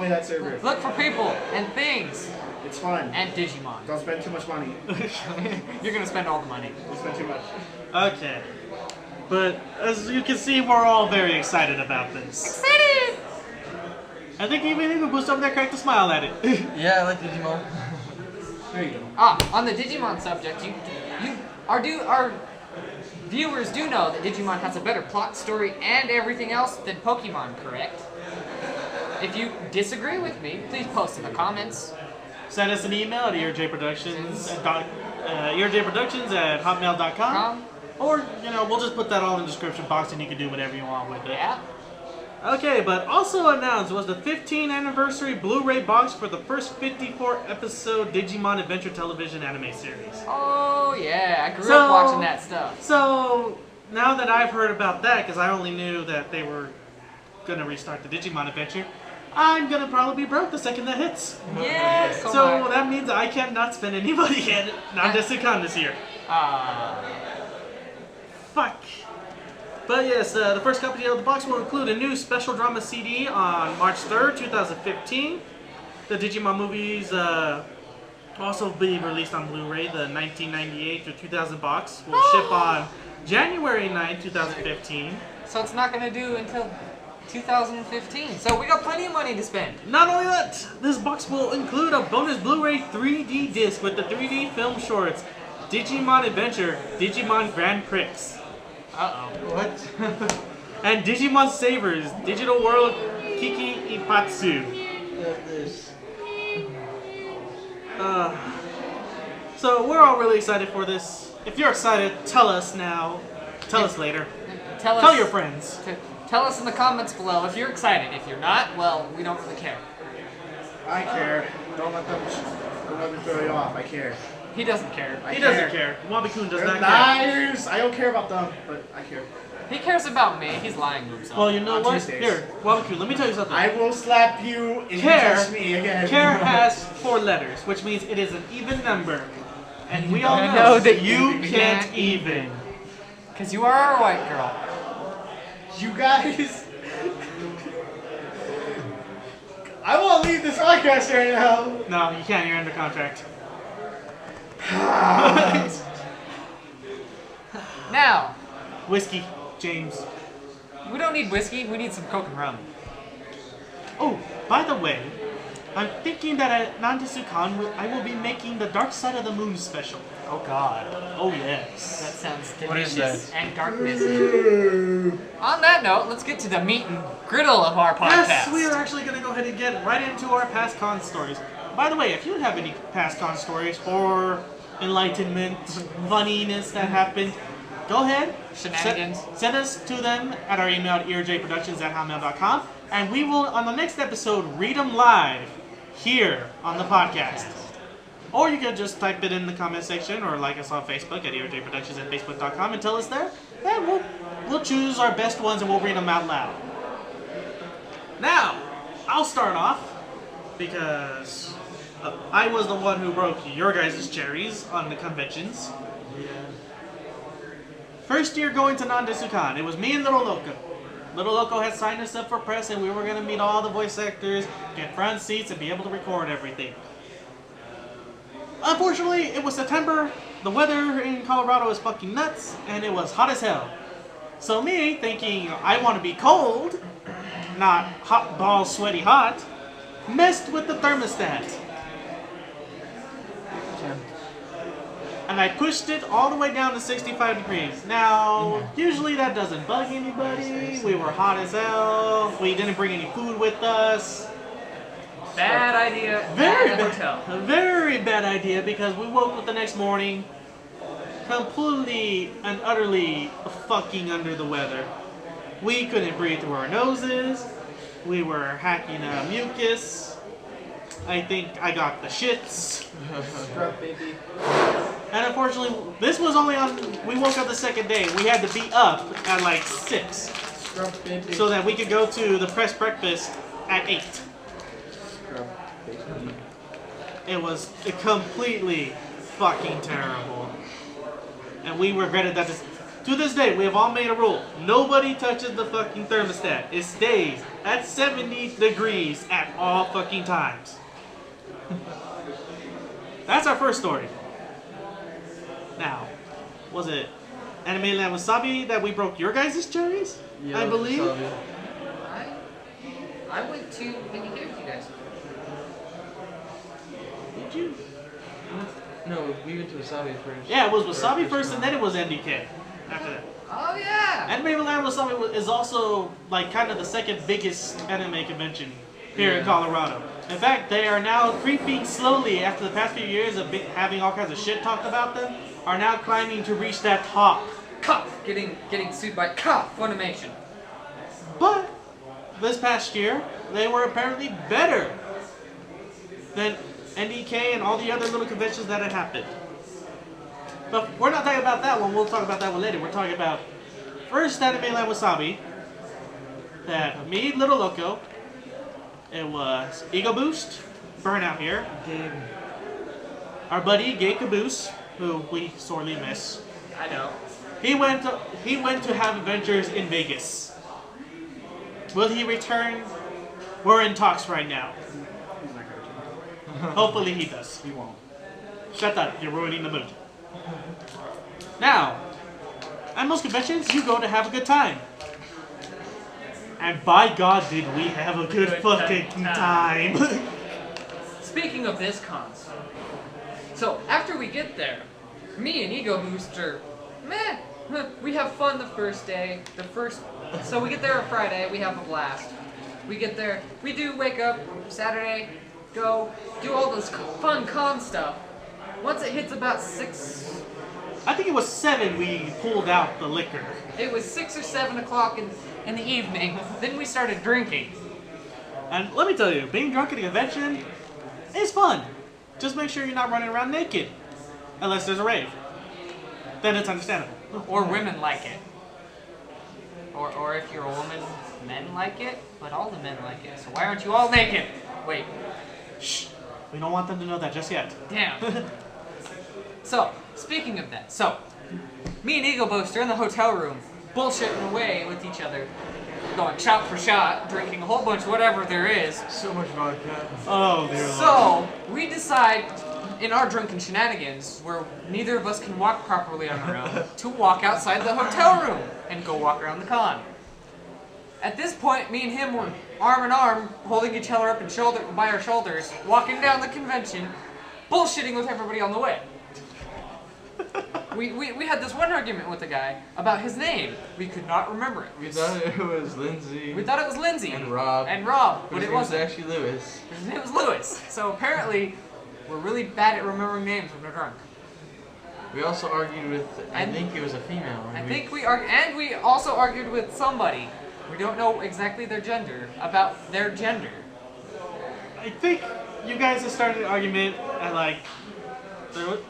Speaker 2: that server.
Speaker 3: look for people and things
Speaker 2: It's fun.
Speaker 3: and Digimon.
Speaker 2: Don't spend too much money.
Speaker 3: You're gonna spend all the money.
Speaker 2: Don't spend too much.
Speaker 1: Okay. But as you can see, we're all very excited about this.
Speaker 3: Excited!
Speaker 1: I think even Boost over there cracked a smile at it.
Speaker 4: Yeah, I like Digimon.
Speaker 2: There you go.
Speaker 3: On the Digimon subject, our viewers do know that Digimon has a better plot, story, and everything else than Pokemon, correct? If you disagree with me, please post in the comments.
Speaker 1: Send us an email at earjproductions@hotmail.com. Or, we'll just put that all in the description box and you can do whatever you want with it.
Speaker 3: Yeah.
Speaker 1: Okay, but also announced was the 15th anniversary Blu-ray box for the first 54 episode Digimon Adventure television anime series.
Speaker 3: Oh yeah, I grew
Speaker 1: So-
Speaker 3: up watching that stuff.
Speaker 1: So, now that I've heard about that, because I only knew that they were going to restart the Digimon Adventure, I'm going to probably be broke the second that hits.
Speaker 3: Yeah.
Speaker 1: So that means I cannot spend any money at Nan Desu Kan this year. Fuck. But yes, the first company of the box will include a new special drama CD on March 3rd, 2015. The Digimon movies also be released on Blu-ray. The 1998 to 2000 box will ship on January 9th, 2015.
Speaker 3: So it's not gonna do until 2015. So we got plenty of money to spend.
Speaker 1: Not only that, this box will include a bonus Blu-ray 3D disc with the 3D film shorts Digimon Adventure, Digimon Grand Prix.
Speaker 4: What?
Speaker 1: And Digimon Savers, Digital World Kiki Ipatsu.
Speaker 4: This.
Speaker 1: So we're all really excited for this. If you're excited, tell us now. Tell us later. Tell your friends.
Speaker 3: Tell us in the comments below if you're excited. If you're not, well, we don't really care.
Speaker 2: I care. Don't let them throw you off. I care.
Speaker 3: He doesn't care.
Speaker 1: He doesn't care. Wabi-kun does
Speaker 2: They're
Speaker 1: not care.
Speaker 2: liars. I don't care about them, but I care.
Speaker 3: He cares about me. He's lying to himself.
Speaker 1: Well, you know
Speaker 2: On
Speaker 1: what?
Speaker 2: Tuesdays.
Speaker 1: Here, Wabi-kun, let me tell you something.
Speaker 2: I will slap you if
Speaker 1: Care.
Speaker 2: you touch me again.
Speaker 1: Care has 4 letters, which means it is an even number. And we all
Speaker 3: I
Speaker 1: know
Speaker 3: know
Speaker 1: that
Speaker 3: that
Speaker 1: you
Speaker 3: you
Speaker 1: can't
Speaker 3: can't
Speaker 1: even.
Speaker 3: Because you are a white girl.
Speaker 2: You guys. I want to leave this podcast right now.
Speaker 1: No, you can't. You're under contract.
Speaker 3: Now,
Speaker 1: Whiskey, James.
Speaker 3: we don't need whiskey. We need some Coke and rum.
Speaker 1: Oh, by the way, I'm thinking that at Nan Desu Kan, I will be making the Dark Side of the Moon special.
Speaker 3: Oh God.
Speaker 1: Oh,
Speaker 3: That
Speaker 1: yes.
Speaker 3: sounds
Speaker 4: What is
Speaker 3: delicious
Speaker 4: that?
Speaker 3: and darkness. On that note, let's get to the meat and griddle of our podcast.
Speaker 1: Yes, we are actually going to go ahead and get right into our past con stories. By the way, if you have any past con stories or enlightenment, funniness that happened, go ahead.
Speaker 3: Shenanigans.
Speaker 1: Send us to them at our email at earjproductions@hotmail.com, and we will, on the next episode, read them live here on the podcast. Or you can just type it in the comment section or like us on Facebook at earjproductions at facebook.com and tell us there. Yeah, we'll choose our best ones and we'll read them out loud. Now, I'll start off because I was the one who broke your guys' cherries on the conventions. First year going to Nan Desu Kan, it was me and Little Loco. Little Loco had signed us up for press and we were going to meet all the voice actors, get front seats, and be able to record everything. Unfortunately, it was September, the weather in Colorado is fucking nuts, and it was hot as hell. So me, thinking I want to be cold, not hot balls sweaty hot, messed with the thermostat. And and I pushed it all the way down to 65 degrees. Now, usually that doesn't bug anybody. We were hot as hell. We didn't bring any food with us.
Speaker 3: Bad idea.
Speaker 1: Very
Speaker 3: at a
Speaker 1: bad,
Speaker 3: hotel.
Speaker 1: very bad idea because we woke up the next morning completely and utterly fucking under the weather. We couldn't breathe through our noses. We were hacking mucus. I think I got the shits.
Speaker 2: Scrub, baby.
Speaker 1: And unfortunately, this was only on. We woke up the second day. We had to be up at like 6
Speaker 2: Scrub, baby.
Speaker 1: so that we could go to the press breakfast at 8.
Speaker 2: Scrub, baby.
Speaker 1: It was completely fucking terrible. And we regretted that. To this day, we have all made a rule. Nobody touches the fucking thermostat. It stays at 70 degrees at all fucking times. That's our first story. Now, was it Anime Land Wasabi that we broke your guys' cherries?
Speaker 4: Yeah,
Speaker 1: I believe.
Speaker 4: Wasabi.
Speaker 3: I went to Minnie here with you guys.
Speaker 1: Did you?
Speaker 4: No, we went to Wasabi first.
Speaker 1: Yeah, it was Wasabi first and then it was NDK after that.
Speaker 3: Oh yeah.
Speaker 1: Anime Land Wasabi is also like kind of the second biggest anime convention here in Colorado. In fact, they are now creeping slowly after the past few years of having all kinds of shit talked about them, are now climbing to reach that top.
Speaker 3: Cop getting sued by Cop Funimation.
Speaker 1: But this past year, they were apparently better than NDK and all the other little conventions that had happened. But we're not talking about that one. We'll talk about that one later. We're talking about first Anime Land Wasabi. That me, Little Loco. It was Ego Boost, Burnout here.
Speaker 4: Gabe.
Speaker 1: Our buddy Gabe Caboose, who we sorely miss.
Speaker 3: I know.
Speaker 1: He went to have adventures in Vegas. Will he return? We're in talks right now.
Speaker 2: He's not going to.
Speaker 1: Hopefully he does.
Speaker 2: He won't.
Speaker 1: Shut up, you're ruining the mood. Now, at most conventions, you go to have a good time. And by God, did we have a good fucking time.
Speaker 3: Speaking of this cons, so after we get there, me and Ego Booster, meh, we have fun the first day. So we get there on Friday, we have a blast. We get there, we do wake up Saturday, go do all this fun con stuff. Once it hits about 6,
Speaker 1: I think it was 7 we pulled out the liquor.
Speaker 3: it was 6 or 7 o'clock in the evening. Then we started drinking.
Speaker 1: And let me tell you, being drunk at a convention is fun. Just make sure you're not running around naked. Unless there's a rave. Then it's understandable.
Speaker 3: Or women like it. Or if you're a woman, men like it, but all the men like it. So why aren't you all naked? Wait,
Speaker 1: Shh. We don't want them to know that just yet.
Speaker 3: damn. So, speaking of that, so me and Ego Booster in the hotel room, bullshitting away with each other, going shot for shot, drinking a whole bunch of whatever there is.
Speaker 4: So much vodka.
Speaker 1: Oh, dear Lord.
Speaker 3: So, we decide in our drunken shenanigans, where neither of us can walk properly on our own, to walk outside the hotel room and go walk around the con. At this point, me and him were arm in arm, holding each other up and by our shoulders, walking down the convention, bullshitting with everybody on the way. We had this one argument with a guy about his name. We could not remember it.
Speaker 4: We thought it was Lindsay.
Speaker 3: We thought it was Lindsay.
Speaker 4: And Rob.
Speaker 3: But
Speaker 4: his
Speaker 3: it
Speaker 4: name was
Speaker 3: wasn't.
Speaker 4: actually Lewis.
Speaker 3: His name was Lewis. So apparently, we're really bad at remembering names when we're drunk.
Speaker 4: We also argued with, I
Speaker 3: And-
Speaker 4: think it was a female.
Speaker 3: I think we argued, and we also argued with somebody. We don't know exactly their gender, about their gender.
Speaker 1: I think you guys have started an argument and like,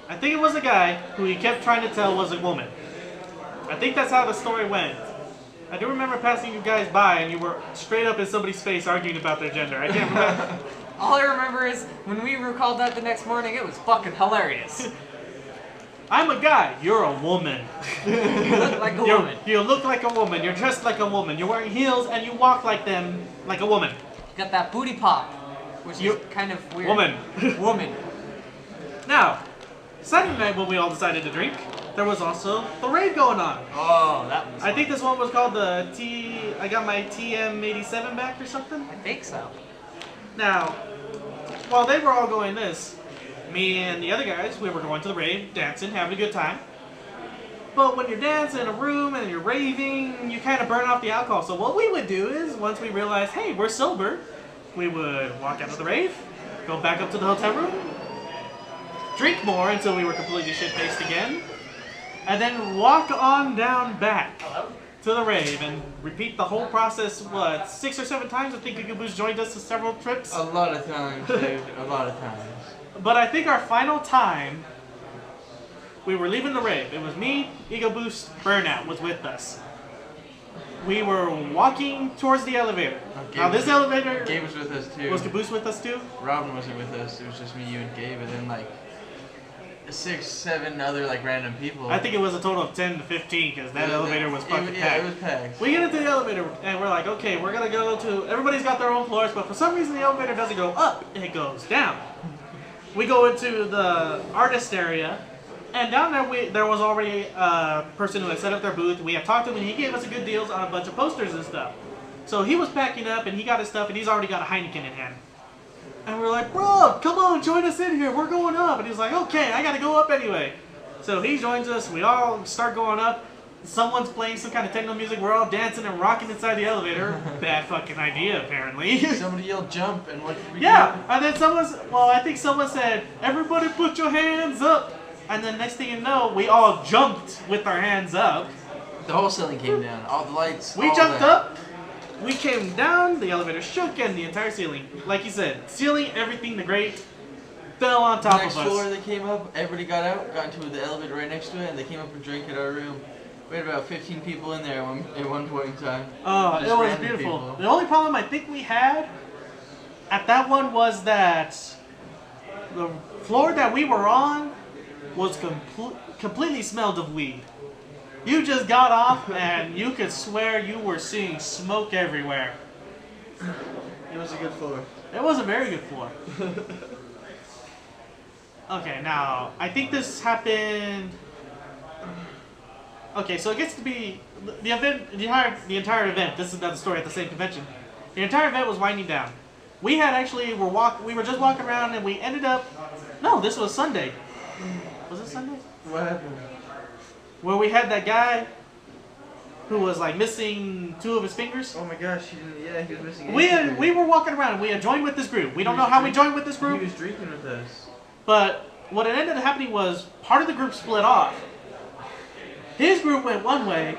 Speaker 1: I think it was a guy who he kept trying to tell was a woman. I think that's how the story went. I do remember passing you guys by and you were straight up in somebody's face arguing about their gender. I can't remember.
Speaker 3: All I remember is when we recalled that the next morning, it was fucking hilarious.
Speaker 1: I'm a guy. You're a woman.
Speaker 3: You look like a woman.
Speaker 1: You look like a woman. You're dressed like a woman. You're wearing heels and you walk like them, like a woman.
Speaker 3: You got that booty pop, which is kind of weird.
Speaker 1: Woman.
Speaker 3: Woman.
Speaker 1: Now, Saturday night when we all decided to drink, there was also the rave going on.
Speaker 3: Oh, that was
Speaker 1: I think this one was called the I got my TM87 back or something.
Speaker 3: I think so.
Speaker 1: Now, while they were all going this, Me and the other guys, we were going to the rave, dancing, having a good time. But when you're dancing in a room and you're raving, you kind of burn off the alcohol. So what we would do is, once we realized, hey, we're sober, we would walk out of the rave, go back up to the hotel room, drink more until we were completely shit-faced again, and then walk on down back to the rave and repeat the whole process, 6 or 7 times? I think Ghibli joined us to several trips.
Speaker 4: A lot of times, dude. A lot of times.
Speaker 1: But I think our final time, we were leaving the rave. It was me, Ghibli Burnout was with us. We were walking towards the elevator. Now this elevator...
Speaker 4: Gabe was with us too.
Speaker 1: Was Caboose with us too?
Speaker 4: Robyn wasn't with us. It was just me, you, and Gabe, and then like 6, 7 other like random people.
Speaker 1: I think it was a total of 10 to 15 because that elevator was fucking packed.
Speaker 4: Yeah, it was packed.
Speaker 1: We get into the elevator and we're like, okay, we're gonna go to... Everybody's got their own floors, but for some reason the elevator doesn't go up, it goes down. We go into the artist area, and down there there was already a person who had set up their booth. We had talked to him, and he gave us a good deals on a bunch of posters and stuff. So he was packing up, and he got his stuff, and he's already got a Heineken in hand. And we're like, bro, come on, join us in here. We're going up. And he's like, okay, I got to go up anyway. So he joins us. We all start going up. Someone's playing some kind of techno music. We're all dancing and rocking inside the elevator. Bad fucking idea, apparently.
Speaker 4: Somebody yelled jump, and what did we do?
Speaker 1: And then I think someone said, everybody put your hands up. And then next thing you know, we all jumped with our hands up.
Speaker 4: The whole ceiling came down. All the lights.
Speaker 1: We
Speaker 4: all
Speaker 1: jumped
Speaker 4: that.
Speaker 1: up. We came down. The elevator shook, and the entire ceiling, like you said, ceiling, everything, the grate, fell on top of us.
Speaker 4: The next floor they came up, everybody got out, got into the elevator right next to it, and they came up and drank at our room. We had about 15 people in there at one point in time.
Speaker 1: Oh,
Speaker 4: Just
Speaker 1: it was
Speaker 4: random
Speaker 1: beautiful.
Speaker 4: people.
Speaker 1: The only problem I think we had at that one was that the floor that we were on was completely smelled of weed. You just got off and you could swear you were seeing smoke everywhere.
Speaker 4: It was a good floor.
Speaker 1: It was a very good floor. Okay, now, I think this happened... Okay, so it gets to be... The event, the entire event, this is another story at the same convention. The entire event was winding down. We had actually, we were just walking around and we ended up... No, this was Sunday. Was it Sunday?
Speaker 4: What happened?
Speaker 1: Where we had that guy who was like missing 2 of his fingers.
Speaker 4: Oh my gosh, he was missing.
Speaker 1: We were walking around. We had joined with this group. We don't know how we joined with this group.
Speaker 4: He was drinking with us.
Speaker 1: But what it ended up happening was part of the group split off. His group went one way,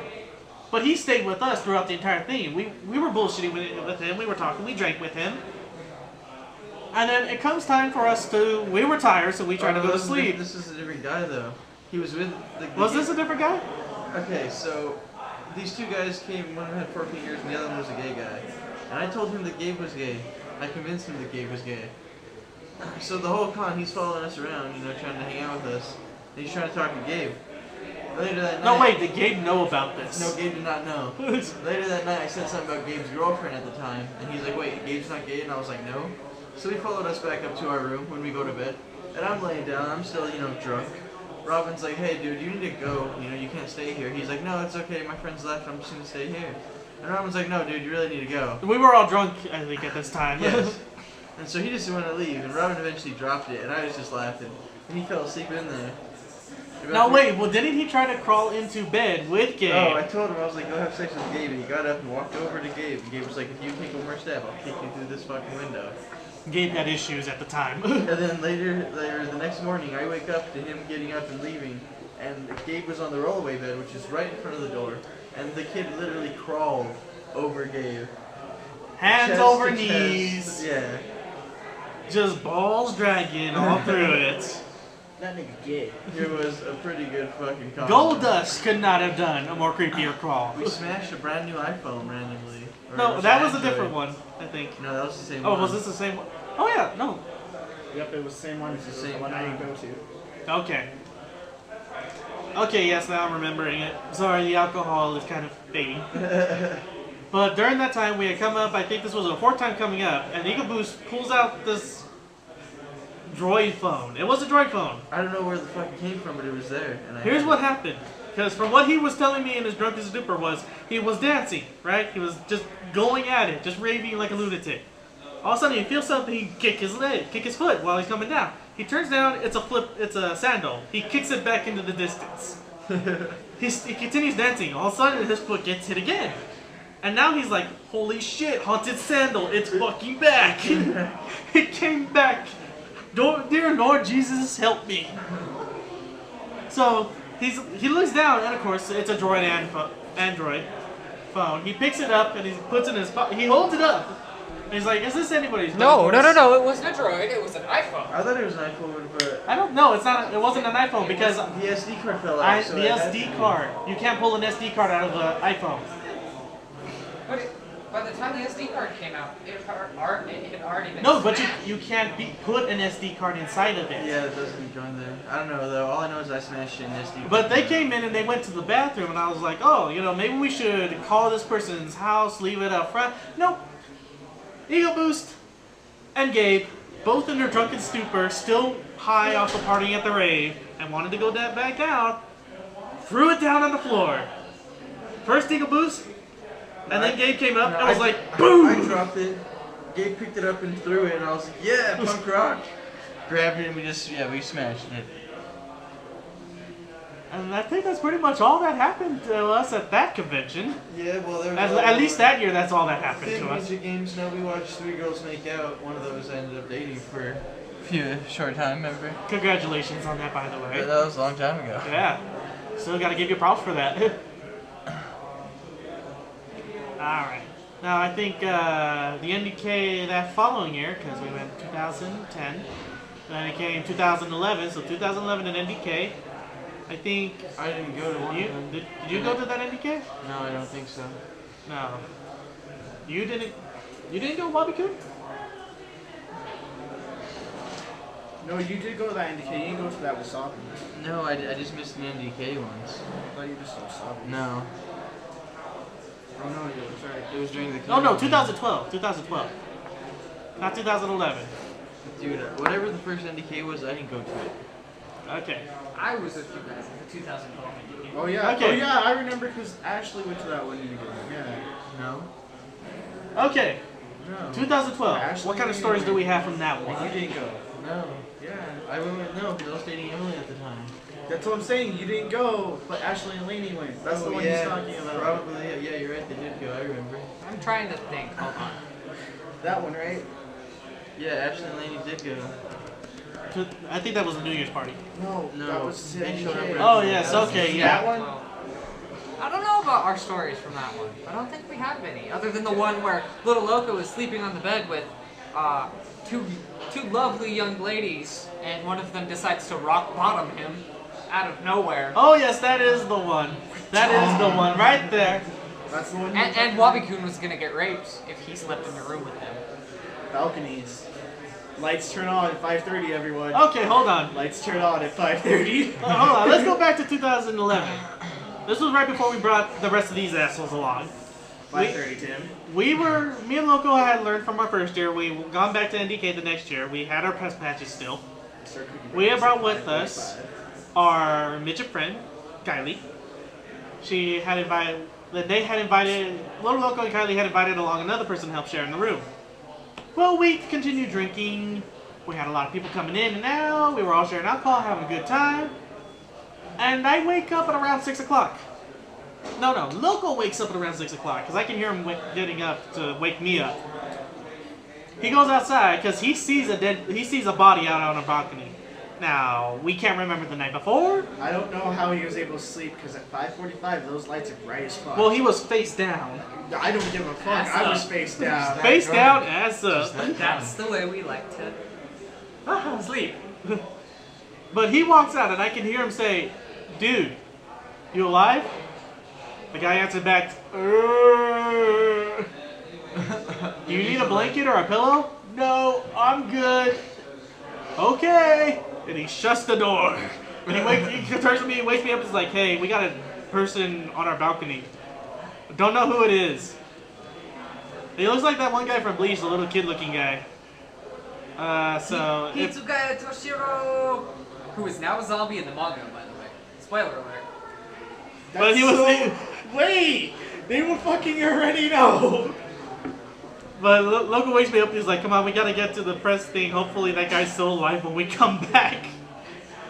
Speaker 1: but he stayed with us throughout the entire thing. We were bullshitting with him. We were talking. We drank with him. And then it comes time for us to... We were tired, so we tried to go to sleep.
Speaker 4: This is a different guy, though. He was with...
Speaker 1: Was this a different guy?
Speaker 4: Okay, so these 2 guys came. One had 4 fingers, and the other one was a gay guy. And I told him that Gabe was gay. I convinced him that Gabe was gay. So the whole con, he's following us around, trying to hang out with us. And he's trying to talk to Gabe. Later that night...
Speaker 1: No, wait, did Gabe know about this?
Speaker 4: No, Gabe did not know. Later that night, I said something about Gabe's girlfriend at the time. And he's like, wait, Gabe's not gay? And I was like, no. So he followed us back up to our room when we go to bed. And I'm laying down, I'm still, drunk. Robyn's like, hey dude, you need to go, you can't stay here. He's like, no, it's okay, my friend's left, I'm just gonna stay here. And Robyn's like, no dude, you really need to go.
Speaker 1: We were all drunk, I think, at this time.
Speaker 4: Yes. And so he just wanted to leave, and Robyn eventually dropped it, and I was just laughing. And he fell asleep in there.
Speaker 1: Now wait, well didn't he try to crawl into bed with Gabe?
Speaker 4: Oh, I told him, I was like, go have sex with Gabe, and he got up and walked over to Gabe, and Gabe was like, if you take one more step, I'll kick you through this fucking window.
Speaker 1: Gabe had issues at the time.
Speaker 4: And then later, the next morning, I wake up to him getting up and leaving, and Gabe was on the rollaway bed, which is right in front of the door, and the kid literally crawled over Gabe.
Speaker 1: Hands
Speaker 4: Chest
Speaker 1: over
Speaker 4: to
Speaker 1: knees.
Speaker 4: chest. Yeah.
Speaker 1: Just balls dragging all through it.
Speaker 2: That nigga gay.
Speaker 4: It was a pretty good fucking combo.
Speaker 1: Goldust could not have done a more creepier crawl.
Speaker 4: We smashed a brand new iPhone randomly. Or
Speaker 1: No,
Speaker 4: was
Speaker 1: that
Speaker 4: it
Speaker 1: was a
Speaker 4: Android?
Speaker 1: different one, I think.
Speaker 4: No, that was the same
Speaker 1: Oh,
Speaker 4: one.
Speaker 1: was this the same one? Oh yeah, no.
Speaker 2: Yep, it was the same one. It's
Speaker 4: the
Speaker 2: the
Speaker 4: same
Speaker 2: same one I
Speaker 4: one.
Speaker 2: go to.
Speaker 1: Okay. Okay, yes, now I'm remembering it. Sorry, the alcohol is kind of fading. But during that time, we had come up, I think this was the 4th time coming up, and Eagle Boost pulls out this droid phone. It was a droid phone.
Speaker 4: I don't know where the fuck it came from, but it was there. And
Speaker 1: Here's what happened. Because from what he was telling me in his drunk as a duper was, he was dancing, right? He was just going at it, just raving like a lunatic. All of a sudden, he feels something, he kick his leg, kick his foot while he's coming down. He turns down. It's a sandal. He kicks it back into the distance. He continues dancing. All of a sudden, his foot gets hit again. And now he's like, holy shit, haunted sandal, it's fucking back. It came back. Dear Lord Jesus, help me. So he looks down, and of course, it's a Android phone. He picks it up and he puts it in his pocket. He holds it up. And he's like, is this anybody's phone?
Speaker 3: No. It wasn't a droid. It was an iPhone.
Speaker 4: I thought it was an iPhone, but
Speaker 1: I don't know. It wasn't an iPhone because
Speaker 4: the SD card fell out. So
Speaker 1: the SD card. You can't pull an SD card out of the iPhone.
Speaker 3: But by the time the SD card came out, it had already been.
Speaker 1: No, but you can't put an SD card inside of it.
Speaker 4: Yeah, it doesn't join there. I don't know though. All I know is I smashed an SD card.
Speaker 1: But they came in and they went to the bathroom, and I was like, oh, maybe we should call this person's house, leave it up front. Nope. Ego Boost and Gabe, both in their drunken stupor, still high off the partying at the rave, and wanted to go back down, threw it down on the floor. First Ego Boost, and then Gabe came up and was like, boom!
Speaker 4: I dropped it. Gabe picked it up and threw it, and I was like, yeah, punk rock. Grabbed it and we smashed it.
Speaker 1: And I think that's pretty much all that happened to us at that convention.
Speaker 4: Yeah, well, there was
Speaker 1: At least that year, that's all that happened to us.
Speaker 4: Music games. No, we watched Three Girls Make Out. One of those I ended up dating for a short time, remember?
Speaker 1: Congratulations on that, by the way.
Speaker 4: Yeah, that was a long time ago.
Speaker 1: Yeah. Still got to give you props for that. Alright. Now, I think the NDK that following year, because we went 2010, then it came 2011, so 2011 and NDK. I think
Speaker 4: I didn't go to one of them.
Speaker 1: did you go to that NDK?
Speaker 4: No, I don't think so.
Speaker 1: No. You didn't go Wabi-kun?
Speaker 2: No, you did go to that NDK. You didn't go to that Wasabi.
Speaker 4: No, I just missed an NDK once.
Speaker 2: I thought you just saw Wasabi.
Speaker 4: No.
Speaker 2: Oh no, you was right.
Speaker 4: It was during the
Speaker 1: Oh no, 2012. 2012. Not 2011.
Speaker 4: Dude, whatever the first NDK was, I didn't go to it.
Speaker 1: Okay.
Speaker 3: I was with you guys at the 2012 NDK.
Speaker 2: Oh yeah.
Speaker 1: Okay.
Speaker 2: Oh yeah, I remember because Ashley went to that one NDK. Yeah.
Speaker 4: No.
Speaker 1: Okay.
Speaker 4: No.
Speaker 1: 2012.
Speaker 2: Ashley,
Speaker 1: What kind of
Speaker 2: you
Speaker 1: stories do we
Speaker 2: didn't
Speaker 1: have from that
Speaker 2: And
Speaker 1: one?
Speaker 2: you didn't go.
Speaker 4: No.
Speaker 2: Yeah.
Speaker 4: I went with no, because I was dating Emily at the time.
Speaker 2: That's what I'm saying. You didn't go, but Ashley and Lainey went. That's the one he's talking about.
Speaker 4: Probably. Yeah, you're right. They did go. I remember.
Speaker 3: I'm trying to think. Hold on.
Speaker 2: That one, right?
Speaker 4: Yeah, Ashley and Lainey did go.
Speaker 1: I think that was a New Year's party.
Speaker 2: No.
Speaker 4: No,
Speaker 2: That was
Speaker 4: they showed up
Speaker 2: NDK.
Speaker 4: right
Speaker 1: Oh yes, okay,
Speaker 2: That
Speaker 1: yeah.
Speaker 2: one?
Speaker 3: Well, I don't know about our stories from that one. I don't think we have any, other than the one where Little Loco was sleeping on the bed with two lovely young ladies, and one of them decides to rock bottom him out of nowhere.
Speaker 1: Oh yes, that is the one. That is the one right there.
Speaker 2: That's the one.
Speaker 3: And Wabi-kun was gonna get raped if he slept in the room with him.
Speaker 2: Balconies. Lights turn on at 5:30, everyone.
Speaker 1: Okay, hold on.
Speaker 2: Lights turn on at 5:30.
Speaker 1: Hold on. Let's go back to 2011. This was right before we brought the rest of these assholes along.
Speaker 2: 5:30, Tim.
Speaker 1: Me and Loco had learned from our first year. We gone back to NDK the next year. We had our press patches still. We had brought with us our midget friend, Kylie. She had invited. They had invited. Little Loco and Kylie had invited along another person to help share in the room. Well, we continued drinking. We had a lot of people coming in and out. We were all sharing alcohol, having a good time. And I wake up at around 6 o'clock. No, Loco wakes up at around 6 o'clock because I can hear him getting up to wake me up. He goes outside because he sees a body out on a balcony. Now, we can't remember the night before.
Speaker 2: I don't know how he was able to sleep because at 5:45 those lights are bright as fuck.
Speaker 1: Well, he was face down.
Speaker 2: I don't give a fuck.
Speaker 3: Ass
Speaker 2: I was
Speaker 3: up.
Speaker 2: face down.
Speaker 1: Face down, ass up.
Speaker 3: That's the way we like to sleep.
Speaker 1: But he walks out and I can hear him say, "Dude, you alive?" The guy answered back, "Do you need a blanket or a pillow?" "No, I'm good." "Okay." And he shuts the door. And he turns to me and wakes me up and is like, "Hey, we got a person on our balcony. Don't know who it is." He looks like that one guy from Bleach, the little kid-looking guy.
Speaker 3: Hitsugaya Toshiro, who is now a zombie in the manga, by the way. Spoiler alert.
Speaker 1: But he was.
Speaker 2: Wait! They will fucking already know!
Speaker 1: But Logan wakes me up. He's like, "Come on, we gotta get to the press thing. Hopefully that guy's still alive when we come back."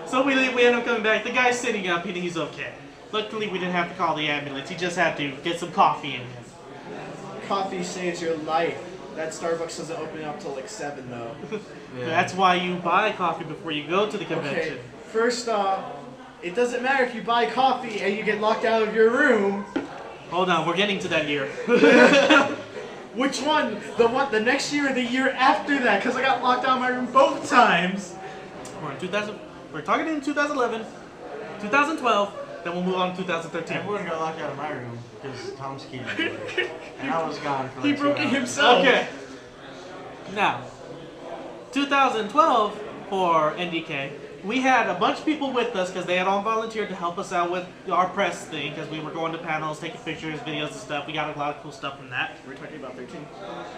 Speaker 1: So we leave. We end up coming back. The guy's sitting up and he's okay. Luckily, we didn't have to call the ambulance. He just had to get some coffee in him.
Speaker 2: Coffee saves your life. That Starbucks doesn't open up till like 7 though.
Speaker 4: Yeah.
Speaker 1: That's why you buy coffee before you go to the convention.
Speaker 2: Okay, first off, it doesn't matter if you buy coffee and you get locked out of your room.
Speaker 1: Hold on, we're getting to that year.
Speaker 2: Which one? The next year or the year after that? Because I got locked out of my room both times.
Speaker 1: We're in 2000. We're targeting in 2011, 2012. Then we'll move on to 2013.
Speaker 4: Everyone got locked out of my room because Tom's key didn't work. And I was gone for like
Speaker 2: He
Speaker 4: 2
Speaker 2: broke it
Speaker 4: hours.
Speaker 2: himself.
Speaker 1: Okay. Now, 2012 for NDK, we had a bunch of people with us because they had all volunteered to help us out with our press thing because we were going to panels, taking pictures, videos, and stuff. We got a lot of cool stuff from that.
Speaker 2: We're talking about 13.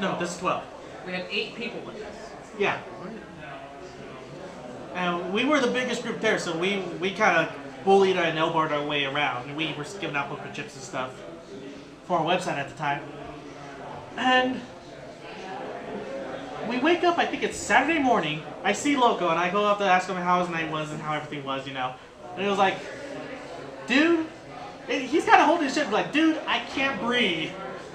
Speaker 1: No, this is 12.
Speaker 3: We had 8 people with us.
Speaker 1: Yeah. And we were the biggest group there, so we kind of bullied and elbowed our way around. And we were giving out poker chips and stuff for our website at the time. And we wake up, I think it's Saturday morning. I see Loco, and I go up to ask him how his night was and how everything was, you know. And it was like, dude, he's kind of holding his shit, like, dude, I can't breathe.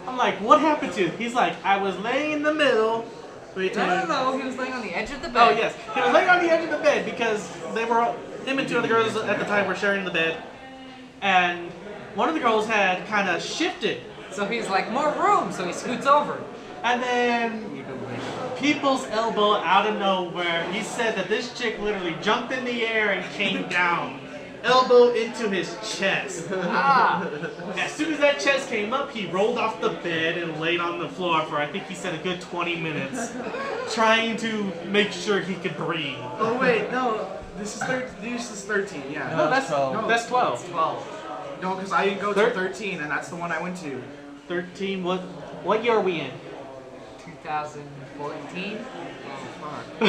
Speaker 1: I'm like, what happened to you? He's like, I was laying in the middle.
Speaker 3: No, he was laying on the edge of the bed.
Speaker 1: Oh, yes. He was laying on the edge of the bed because they were, him and 2 other girls at the time were sharing the bed. And one of the girls had kind of shifted.
Speaker 3: So he's like, more room, so he scoots over.
Speaker 1: And then people's elbow out of nowhere. He said that this chick literally jumped in the air and came down. Elbow into his chest. As soon as that chest came up, he rolled off the bed and laid on the floor for, I think he said, a good 20 minutes. Trying to make sure he could breathe.
Speaker 2: Oh wait, no. This is 13, yeah.
Speaker 1: No, that's
Speaker 4: 12.
Speaker 1: No, that's 12.
Speaker 3: 12.
Speaker 2: No, because I didn't go to 13, and that's the one I went to.
Speaker 1: 13, what year are we in?
Speaker 3: 2014?
Speaker 2: Fuck.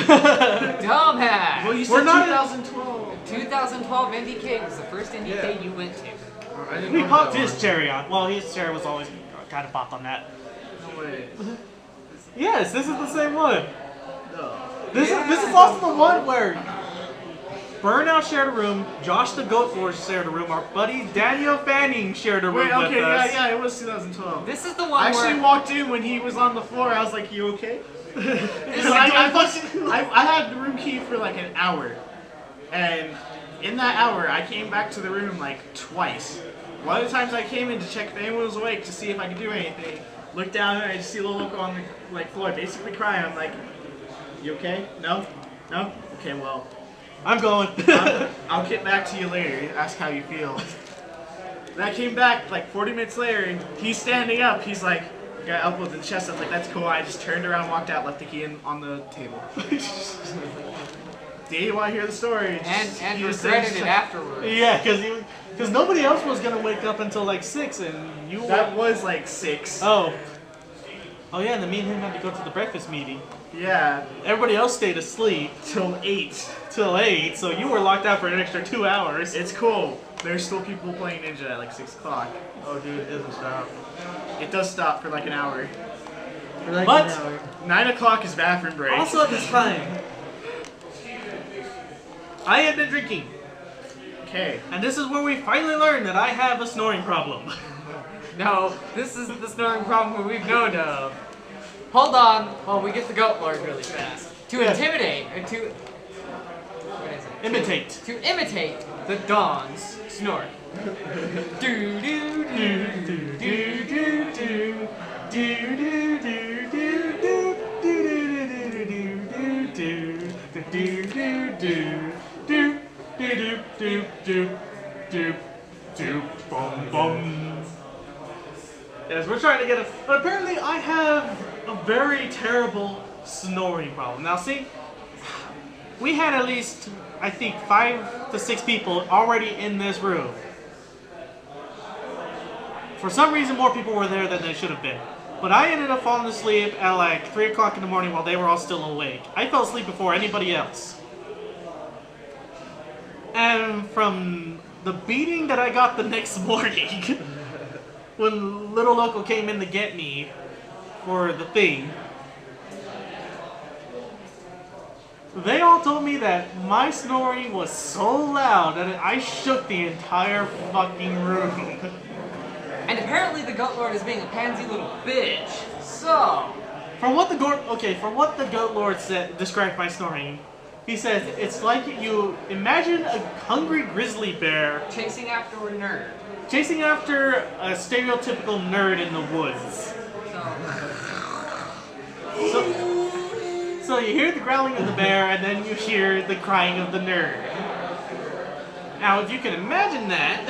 Speaker 3: Dumbass!
Speaker 2: Well, you
Speaker 1: We're
Speaker 2: said
Speaker 1: not
Speaker 2: 2012.
Speaker 3: 2012 NDK was the first NDK
Speaker 4: Yeah.
Speaker 3: you went to.
Speaker 2: I didn't
Speaker 1: We
Speaker 2: go to
Speaker 1: popped
Speaker 2: that
Speaker 1: his
Speaker 2: one.
Speaker 1: cherry on. Well, his cherry was always kind of popped on that.
Speaker 2: No way.
Speaker 1: Yes, this is the same one.
Speaker 2: No.
Speaker 1: This is also the one where Burnout shared a room, Josh the Goat Force shared a room, our buddy Daniel Fanning shared a room
Speaker 2: Wait, okay,
Speaker 1: with us.
Speaker 2: yeah, it was 2012.
Speaker 3: This is the one
Speaker 2: I actually
Speaker 3: where...
Speaker 2: walked in when he was on the floor. I was like, "You okay?"
Speaker 3: This is
Speaker 2: I had the room key for like an hour, and in that hour, I came back to the room like twice. One of the times I came in to check if anyone was awake to see if I could do anything. Looked down and I just see the loco on the floor, basically crying. I'm like, "You okay? No? No? Okay, well,
Speaker 1: I'm going.
Speaker 2: I'll get back to you later. Ask how you feel." Then I came back like 40 minutes later, and he's standing up. He's like, got elbows in the chest. I was like, "That's cool." I just turned around, walked out, left the key on the table. Do you want to hear the story?
Speaker 3: And
Speaker 2: You just
Speaker 3: regretted
Speaker 2: said-
Speaker 3: it afterwards.
Speaker 1: Yeah, because nobody else was gonna wake up until like 6, and you.
Speaker 2: That was like 6.
Speaker 1: Oh yeah, and then me and him had to go to the breakfast meeting.
Speaker 2: Yeah,
Speaker 1: Everybody else stayed asleep
Speaker 2: till 8.
Speaker 1: till 8, so you were locked out for an extra 2 hours.
Speaker 2: It's cool. There's still people playing Ninja at like 6 o'clock.
Speaker 4: Oh, dude, it doesn't stop.
Speaker 2: It does stop for like an hour.
Speaker 4: For like
Speaker 1: What?
Speaker 4: an hour.
Speaker 2: 9 o'clock is bathroom break.
Speaker 1: Also at this time, I had been drinking,
Speaker 2: Okay.
Speaker 1: and this is where we finally learned that I have a snoring problem.
Speaker 3: No, this is the snoring problem we've known of. Hold on while we get the goat lord really fast. To
Speaker 1: Yes.
Speaker 3: intimidate, or to... What is it?
Speaker 1: Imitate.
Speaker 3: To imitate the Dawn's snort. Do do do do do do do do do do
Speaker 1: Yes, we're trying to get a. But apparently, I have a very terrible snoring problem. Now, see, we had at least, I think, 5 to 6 people already in this room. For some reason, more people were there than they should have been. But I ended up falling asleep at like 3 o'clock in the morning while they were all still awake. I fell asleep before anybody else. And from the beating that I got the next morning, when Little Loco came in to get me for the thing, they all told me that my snoring was so loud that I shook the entire fucking room.
Speaker 3: And apparently the Goat Lord is being a pansy little bitch. So,
Speaker 1: From what the Goat Lord said, described my snoring, he says it's like you imagine a hungry grizzly bear
Speaker 3: chasing after a nerd.
Speaker 1: chasing after a stereotypical nerd in the woods. So you hear the growling of the bear, and then you hear the crying of the nerd. Now, if you can imagine that,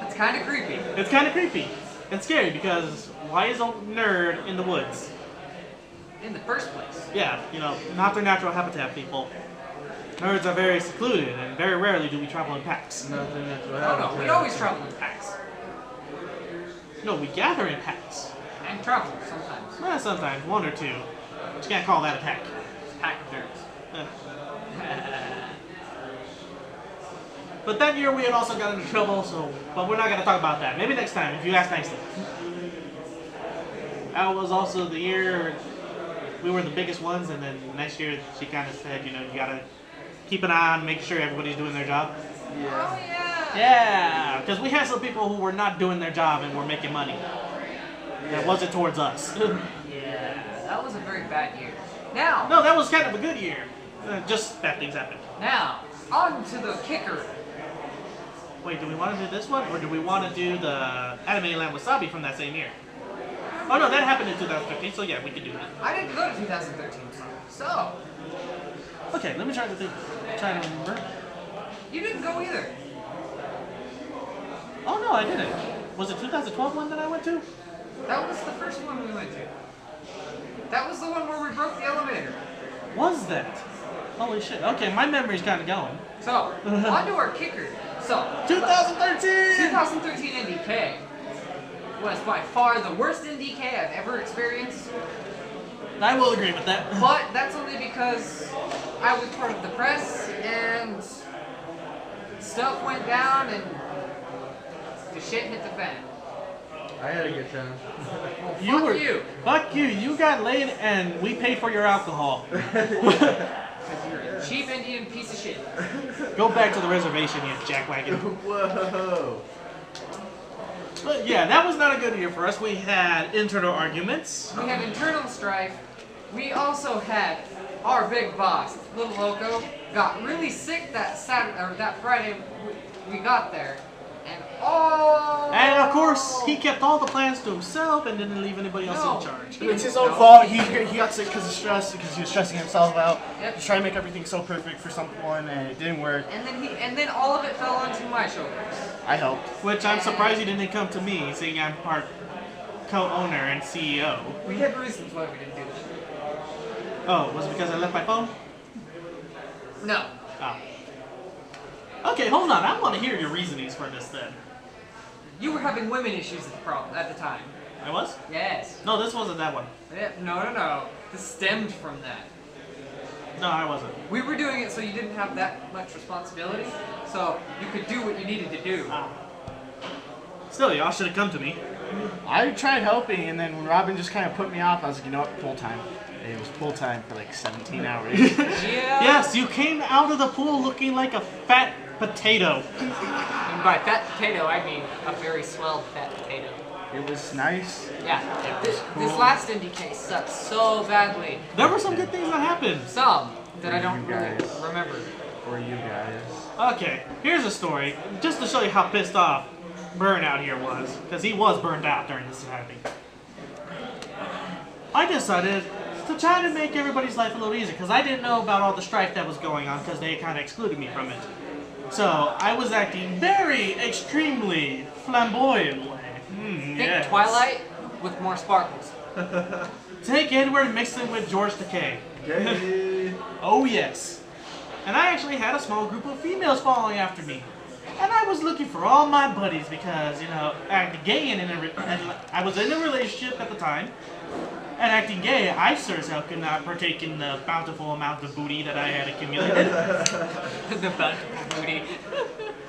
Speaker 3: It's kind of creepy.
Speaker 1: it's kind of creepy and scary because why is a nerd in the woods?
Speaker 3: In the first place.
Speaker 1: Yeah, not their natural habitat, people. Nerds are very secluded, and very rarely do we travel in packs.
Speaker 4: Nothing that's what
Speaker 3: Oh
Speaker 4: happened.
Speaker 3: no, we always travel in packs.
Speaker 1: No, we gather in packs.
Speaker 3: And travel sometimes.
Speaker 1: Sometimes, one or two. But you can't call that a pack.
Speaker 3: Pack of nerds.
Speaker 1: Eh. But that year we had also gotten into trouble, but we're not going to talk about that. Maybe next time, if you ask nicely. That was also the year we were the biggest ones, and then next year she kind of said, you got to keep an eye on making sure everybody's doing their job.
Speaker 3: Oh yeah.
Speaker 1: Yeah, because we had some people who were not doing their job and were making money. That wasn't towards us.
Speaker 3: Yeah, that was a very bad year. Now,
Speaker 1: No, that was kind of a good year. Just bad things happened.
Speaker 3: now, on to the kicker.
Speaker 1: Wait, do we want to do this one, or do we want to do the Anime Land Wasabi from that same year? Oh no, that happened in 2013, so yeah, we could do that.
Speaker 3: I didn't go to 2013, so
Speaker 1: Okay, let me try to remember.
Speaker 3: you didn't go either.
Speaker 1: Oh no, I didn't. Was it 2012 one that I went to?
Speaker 3: That was the first one we went to. That was the one where we broke the elevator.
Speaker 1: Was that? Holy shit. Okay, my memory's kind of going.
Speaker 3: So, on to our kicker. So,
Speaker 1: 2013!
Speaker 3: 2013 NDK was by far the worst NDK I've ever experienced.
Speaker 1: I will agree with that.
Speaker 3: But that's only because I was part of the press and stuff went down and the shit hit the fan.
Speaker 4: I had a good time.
Speaker 3: Well, you.
Speaker 1: Fuck you. You got laid and we paid for your alcohol.
Speaker 3: Because you're a cheap Indian piece of shit.
Speaker 1: Go back to the reservation, you jackwagon.
Speaker 4: Whoa.
Speaker 1: But yeah, that was not a good year for us. We had internal arguments.
Speaker 3: We had internal strife. We also had our big boss, Little Loco, got really sick that Friday we got there.
Speaker 1: And of course, he kept all the plans to himself and didn't leave anybody else
Speaker 3: No.
Speaker 1: in charge.
Speaker 5: It's his own fault. He got sick because of stress, because he was stressing himself out.
Speaker 3: Yep.
Speaker 5: He was trying to make everything so perfect for someone, and it didn't work.
Speaker 3: And then all of it fell onto my shoulders.
Speaker 5: I helped.
Speaker 1: Which I'm surprised he didn't come to me, seeing I'm part co-owner and CEO.
Speaker 3: We had reasons why we didn't do that.
Speaker 1: Oh, was it because I left my phone?
Speaker 3: No.
Speaker 1: Oh. Okay, hold on. I want to hear your reasonings for this then.
Speaker 3: You were having women issues at the time.
Speaker 1: I was?
Speaker 3: Yes.
Speaker 1: No, this wasn't that one.
Speaker 3: No. This stemmed from that.
Speaker 1: No, I wasn't.
Speaker 3: We were doing it so you didn't have that much responsibility, so you could do what you needed to do.
Speaker 1: Still, y'all should have come to me.
Speaker 5: I tried helping, and then when Robyn just kind of put me off, I was like, you know what, pool time. And it was pool time for like 17 hours.
Speaker 3: Yeah.
Speaker 1: Yes, you came out of the pool looking like a fat potato.
Speaker 3: And by fat potato, I mean a very swelled fat potato.
Speaker 5: It was nice.
Speaker 3: Yeah. This last indie case sucks so badly.
Speaker 1: There were some good things that happened.
Speaker 3: Some that I
Speaker 5: For
Speaker 3: don't
Speaker 5: you
Speaker 3: really
Speaker 5: guys.
Speaker 3: remember.
Speaker 5: For you guys.
Speaker 1: Okay, here's a story, just to show you how pissed off Burnout here was, because he was burned out during this happening. I decided to try to make everybody's life a little easier, because I didn't know about all the strife that was going on, because they kind of excluded me from it. So I was acting very extremely flamboyantly.
Speaker 3: Think
Speaker 1: Yes.
Speaker 3: Twilight with more sparkles.
Speaker 1: Take Edward and mix him with George Takei.
Speaker 4: Okay.
Speaker 1: Oh yes. And I actually had a small group of females following after me. And I was looking for all my buddies because, acting gay and I was in a relationship at the time. And acting gay, I sure as hell could not partake in the bountiful amount of booty that I had accumulated.
Speaker 3: The bountiful booty.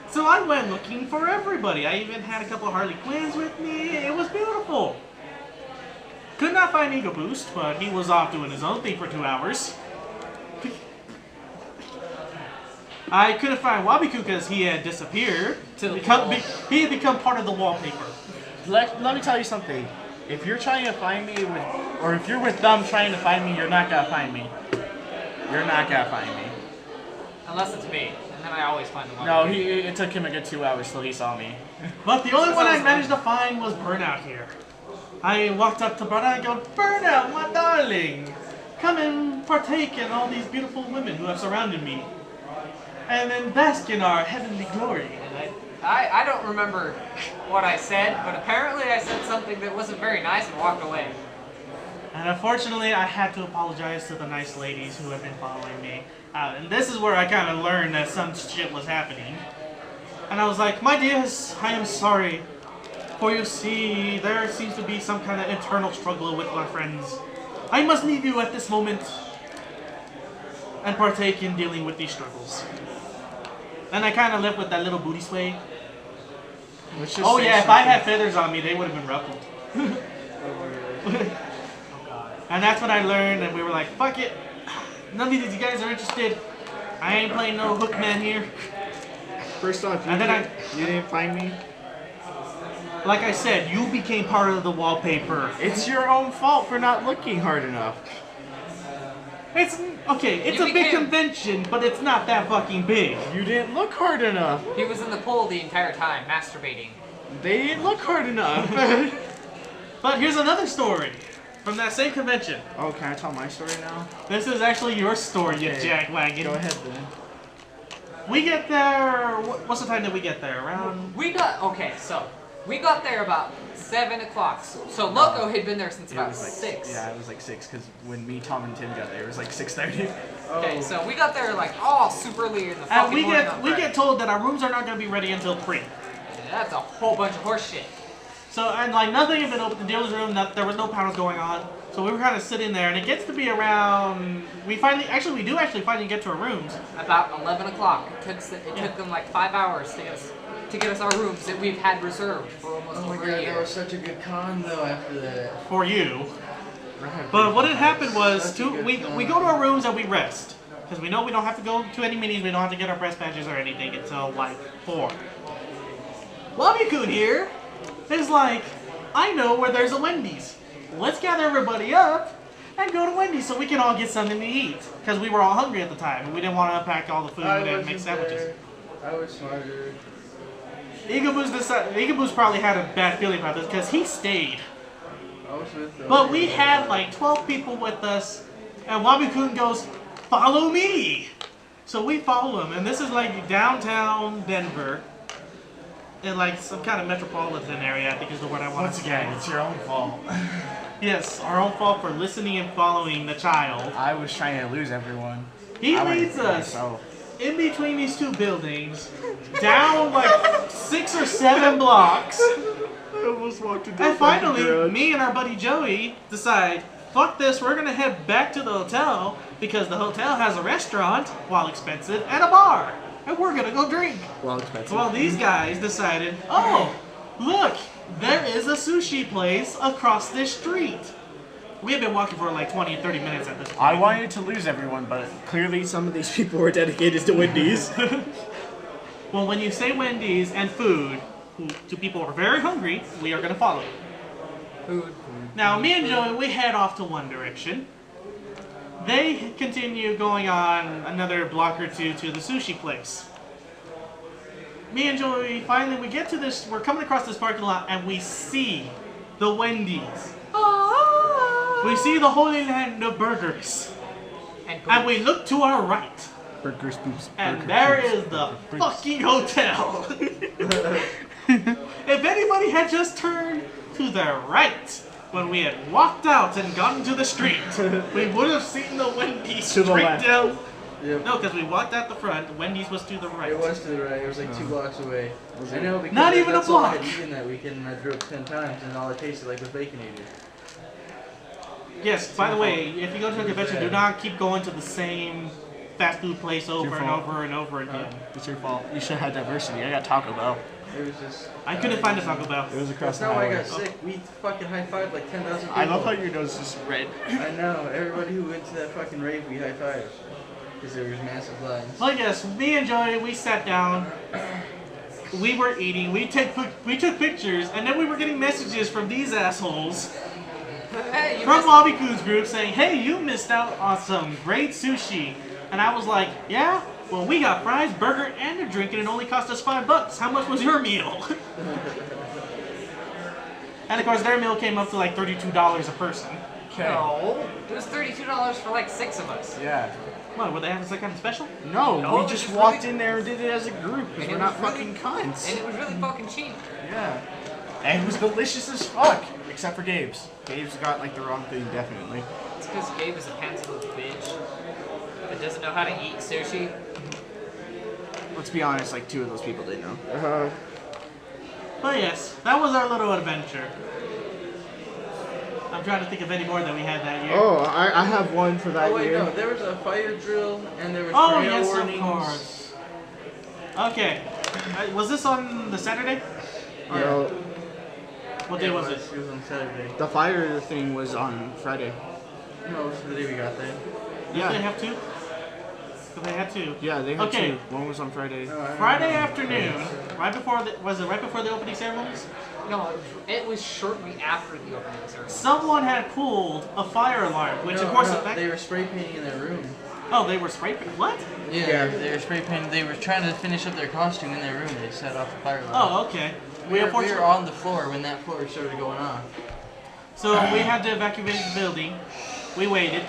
Speaker 1: So I went looking for everybody. I even had a couple of Harley Quinns with me. It was beautiful. Could not find Ego Boost, but he was off doing his own thing for 2 hours. I couldn't find Wabi-kun because he had disappeared. He had become part of the wallpaper.
Speaker 5: Let me tell you something. If you're trying to find me or if you're with them trying to find me, you're not gonna find me. You're not gonna find me.
Speaker 3: Unless it's me, and then I always find the one.
Speaker 5: No, it took him a good 2 hours till he saw me.
Speaker 1: But the only one I managed to find was Burnout here. I walked up to Burnout and go, Burnout, my darling! Come and partake in all these beautiful women who have surrounded me. And then bask in our heavenly glory.
Speaker 3: I don't remember what I said, but apparently I said something that wasn't very nice and walked away.
Speaker 1: And unfortunately, I had to apologize to the nice ladies who have been following me. And this is where I kind of learned that some shit was happening. And I was like, my dears, I am sorry. For you see, there seems to be some kind of internal struggle with my friends. I must leave you at this moment and partake in dealing with these struggles. And I kind of left with that little booty sway. Oh yeah, if I had feathers on me, they would have been ruffled. And that's when I learned, and we were like, fuck it. None of these guys are interested. I ain't playing no hookman here.
Speaker 2: First off,
Speaker 1: And then
Speaker 2: you didn't find me.
Speaker 1: Like I said, you became part of the wallpaper.
Speaker 2: It's your own fault for not looking hard enough.
Speaker 1: It's okay, it's a big convention, but it's not that fucking big.
Speaker 2: You didn't look hard enough.
Speaker 3: He was in the pool the entire time, masturbating.
Speaker 2: They didn't look hard enough.
Speaker 1: But here's another story from that same convention.
Speaker 2: Oh, can I tell my story now?
Speaker 1: This is actually your story, you jackwagon.
Speaker 2: Go ahead then.
Speaker 1: We get there. What's the time that we get there? Around.
Speaker 3: We got there about 7 o'clock. So Loco had been there since about 6.
Speaker 5: Yeah, it was like 6 because when me, Tom, and Tim got there, it was like 6:30.
Speaker 3: Okay, so we got there like super early in the fucking
Speaker 1: And
Speaker 3: morning on
Speaker 1: we
Speaker 3: Friday.
Speaker 1: get told that our rooms are not going to be ready until 3.
Speaker 3: That's a whole bunch of horse shit.
Speaker 1: So, and like nothing had been open. The dealer's room, there was no panels going on. So we were kind of sitting there, and it gets to be around. We finally finally get to our rooms.
Speaker 3: About 11 o'clock. It took them like 5 hours to get us our rooms that we've had reserved for almost over a year.
Speaker 4: That was such a good con though after that.
Speaker 1: For you. But what had happened was, we go to our rooms and we rest. Because we know we don't have to go to any meetings, we don't have to get our press badges or anything until like 4. Wabi-kun here is like, I know where there's a Wendy's. Let's gather everybody up and go to Wendy's so we can all get something to eat. Because we were all hungry at the time and we didn't want to unpack all the food and make sandwiches.
Speaker 4: I was smarter.
Speaker 1: Igaboo's probably had a bad feeling about this because he stayed.
Speaker 4: I was with them.
Speaker 1: But we had like 12 people with us, and Wabi-kun goes, follow me! So we follow him, and this is like downtown Denver, in like some kind of metropolitan area, I think is the word I want to say.
Speaker 5: Once again, it's your own fault.
Speaker 1: Yes, our own fault for listening and following the child.
Speaker 5: I was trying to lose everyone.
Speaker 1: He leads us in between these two buildings, down like 6 or 7 blocks.
Speaker 2: I almost walked into
Speaker 1: And finally, me and our buddy Joey decide, fuck this, we're gonna head back to the hotel because the hotel has a restaurant, while expensive, and a bar. And we're gonna go drink.
Speaker 2: Well, expensive.
Speaker 1: Well, these guys decided, oh, look, there is a sushi place across this street. We have been walking for like 20 or 30 minutes at this point.
Speaker 5: I wanted to lose everyone, but
Speaker 2: Clearly, some of these people were dedicated to Wendy's.
Speaker 1: Well, when you say Wendy's and food, to people who are very hungry, we are gonna follow.
Speaker 3: Food.
Speaker 1: Now, me and Joey, we head off to one direction. They continue going on another block or two to the sushi place. Me and Joey, finally, we get to this, we're coming across this parking lot, and we see the Wendy's. We see the Holy Land of Burgers. And we look to our right.
Speaker 5: burgers, boops,
Speaker 1: And there is the fucking hotel. If anybody had just turned to the right when we had walked out and gotten to the street, we would have seen the Wendy's
Speaker 2: To the
Speaker 1: straight
Speaker 2: left.
Speaker 1: down.
Speaker 4: Yep.
Speaker 1: No, because we walked out the front. Wendy's was to the right.
Speaker 4: It was to the right. It was like 2 blocks away. I know because
Speaker 1: Not even a
Speaker 4: that's all I
Speaker 1: block.
Speaker 4: had eaten that weekend, and I drove 10 times, and all it tasted like was Baconator.
Speaker 1: Yes, by the way, if you go to a convention, do not keep going to the same fast food place over and
Speaker 5: fault.
Speaker 1: over and over again.
Speaker 5: It's your fault. You should have diversity. I got Taco Bell.
Speaker 4: It was just.
Speaker 1: I couldn't find a Taco Bell.
Speaker 5: It was across
Speaker 4: That's
Speaker 5: the
Speaker 4: not why I
Speaker 5: highway.
Speaker 4: got sick. We fucking high-fived like 10,000 people.
Speaker 5: I love how your nose is red.
Speaker 4: I know. Everybody who went to that fucking rave, we high-fived. Because there was massive lines.
Speaker 1: Well, yes, me and Joey, we sat down. We were eating. We took pictures, and then we were getting messages from these assholes
Speaker 3: Hey, you
Speaker 1: from
Speaker 3: missed-
Speaker 1: Wabi-kun's group saying, "Hey, you missed out on some great sushi." And I was like, "Yeah? Well, we got fries, burger, and a drink, and it only cost us $5. How much was your meal?" And of course, their meal came up to like $32 a person.
Speaker 3: No, it was $32 for like 6 of us.
Speaker 5: Yeah.
Speaker 1: What, were they having some kind of special?
Speaker 5: No,
Speaker 3: No,
Speaker 5: we
Speaker 3: it
Speaker 5: just
Speaker 3: was
Speaker 5: walked
Speaker 3: really-
Speaker 5: in there and did it as a group because
Speaker 3: And
Speaker 5: we're
Speaker 3: it
Speaker 5: not
Speaker 3: was really-
Speaker 5: fucking cunts.
Speaker 3: And it was really fucking cheap.
Speaker 5: Yeah. And it was delicious as fuck. Except for Gabe's. Gabe's got like the wrong thing, definitely.
Speaker 3: It's because Gabe is a pansy little bitch that doesn't know how to eat sushi.
Speaker 5: Let's be honest, like 2 of those people didn't know.
Speaker 1: But yes, that was our little adventure. I'm trying to think of any more that we had that year.
Speaker 5: Oh, I have one for that
Speaker 4: Oh wait,
Speaker 5: year.
Speaker 4: no. There was a fire drill and there was
Speaker 1: Oh,
Speaker 4: tornado
Speaker 1: yes,
Speaker 4: warnings.
Speaker 1: of course. Okay. Was this on the Saturday?
Speaker 5: No,
Speaker 1: What day was it?
Speaker 4: It was on Saturday.
Speaker 5: the fire thing was on Friday.
Speaker 4: No, it was the day we got there.
Speaker 1: Did
Speaker 5: Yeah.
Speaker 1: they have 2? They had 2.
Speaker 5: Yeah, they had
Speaker 1: Okay.
Speaker 5: 2. One was on Friday.
Speaker 1: Friday afternoon, right before was it right before the opening ceremonies?
Speaker 3: No, it was shortly after the opening ceremony.
Speaker 1: Someone had pulled a fire alarm, which of course
Speaker 4: they were spray painting in their room.
Speaker 1: Oh, they were spray painting. What?
Speaker 4: Yeah, they were spray painting. They were trying to finish up their costume in their room. They set off a fire alarm.
Speaker 1: Oh, okay.
Speaker 4: We were
Speaker 1: unfortunately-
Speaker 4: on the floor when that floor started going off.
Speaker 1: So we had to evacuate the building. We waited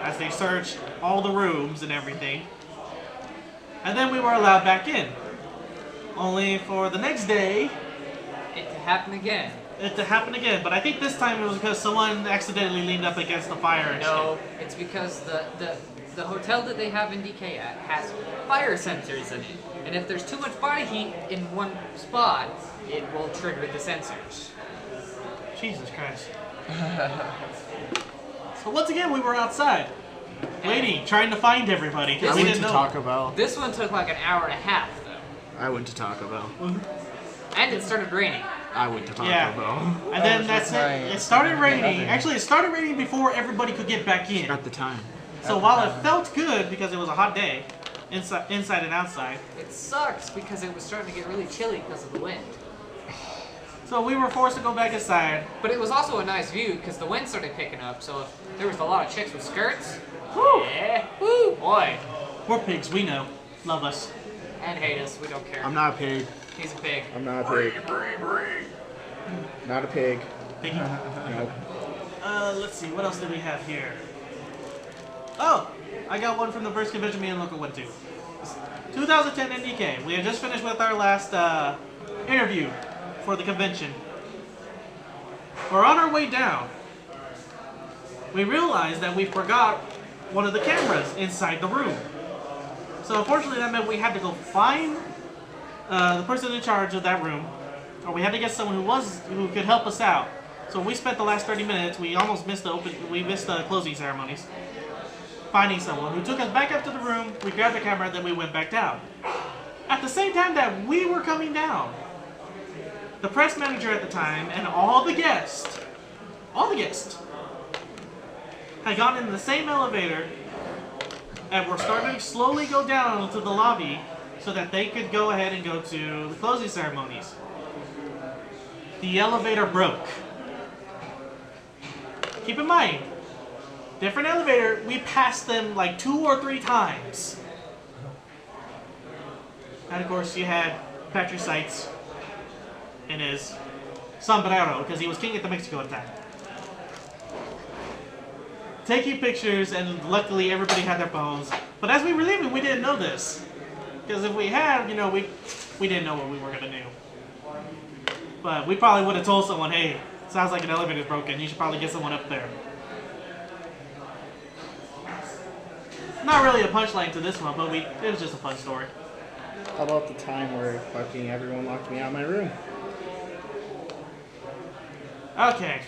Speaker 1: as they searched all the rooms and everything. And then we were allowed back in. Only for the next day,
Speaker 3: It to happen again.
Speaker 1: it to happen again. But I think this time it was because someone accidentally leaned up against the fire.
Speaker 3: No, it's because the hotel that they have in DK at has fire sensors in it. And if there's too much body heat in one spot, it will trigger the sensors.
Speaker 1: Jesus Christ. So once again, we were outside, waiting, trying to find everybody,
Speaker 5: I
Speaker 1: because we
Speaker 5: went
Speaker 1: didn't
Speaker 5: to
Speaker 1: know.
Speaker 5: Taco Bell.
Speaker 3: This one took like an hour and a half, though.
Speaker 5: I went to Taco Bell.
Speaker 3: And it started raining.
Speaker 5: I went to Taco
Speaker 1: Yeah.
Speaker 5: Bell.
Speaker 1: And then
Speaker 4: was
Speaker 1: that's
Speaker 4: just
Speaker 1: it.
Speaker 4: nice.
Speaker 1: It started raining.
Speaker 4: Nothing.
Speaker 1: Actually, it started raining before everybody could get back in.
Speaker 5: At the time.
Speaker 1: So while it felt good because it was a hot day, inside and outside,
Speaker 3: It sucks because it was starting to get really chilly because of the wind.
Speaker 1: so we were forced to go back inside.
Speaker 3: But it was also a nice view because the wind started picking up. So if there was a lot of chicks with skirts,
Speaker 1: Woo!
Speaker 3: yeah, woo, boy,
Speaker 1: We're pigs, we know. Love us.
Speaker 3: and hate us, we don't care.
Speaker 5: I'm not a pig.
Speaker 3: He's a pig.
Speaker 5: I'm not a pig. Not a pig.
Speaker 1: Piggy.
Speaker 5: Nope.
Speaker 1: Let's see, what else did we have here? Oh, I got one from the first convention me and Loco went to. 2010 NDK. We had just finished with our last interview for the convention. We're on our way down. We realized that we forgot one of the cameras inside the room. So unfortunately that meant we had to go find the person in charge of that room, or we had to get someone who could help us out. So we spent the last 30 minutes. We almost missed the closing ceremonies. Finding someone who took us back up to the room. We grabbed the camera, then we went back down. At the same time that we were coming down, the press manager at the time and all the guests, had gone in the same elevator and were starting to slowly go down to the lobby so that they could go ahead and go to the closing ceremonies. The elevator broke. Keep in mind, different elevator, we passed them like 2 or 3 times. And of course you had Patrick Seitz in his sombrero, because he was king at the Mexico at the time, taking pictures, and luckily everybody had their phones. But as we were leaving, we didn't know this. Because if we had, we didn't know what we were going to do. But we probably would have told someone, hey, sounds like an elevator's broken, you should probably get someone up there. Not really a punchline to this one, but it was just a fun story.
Speaker 5: How about the time where fucking everyone locked me out of my room?
Speaker 1: Okay.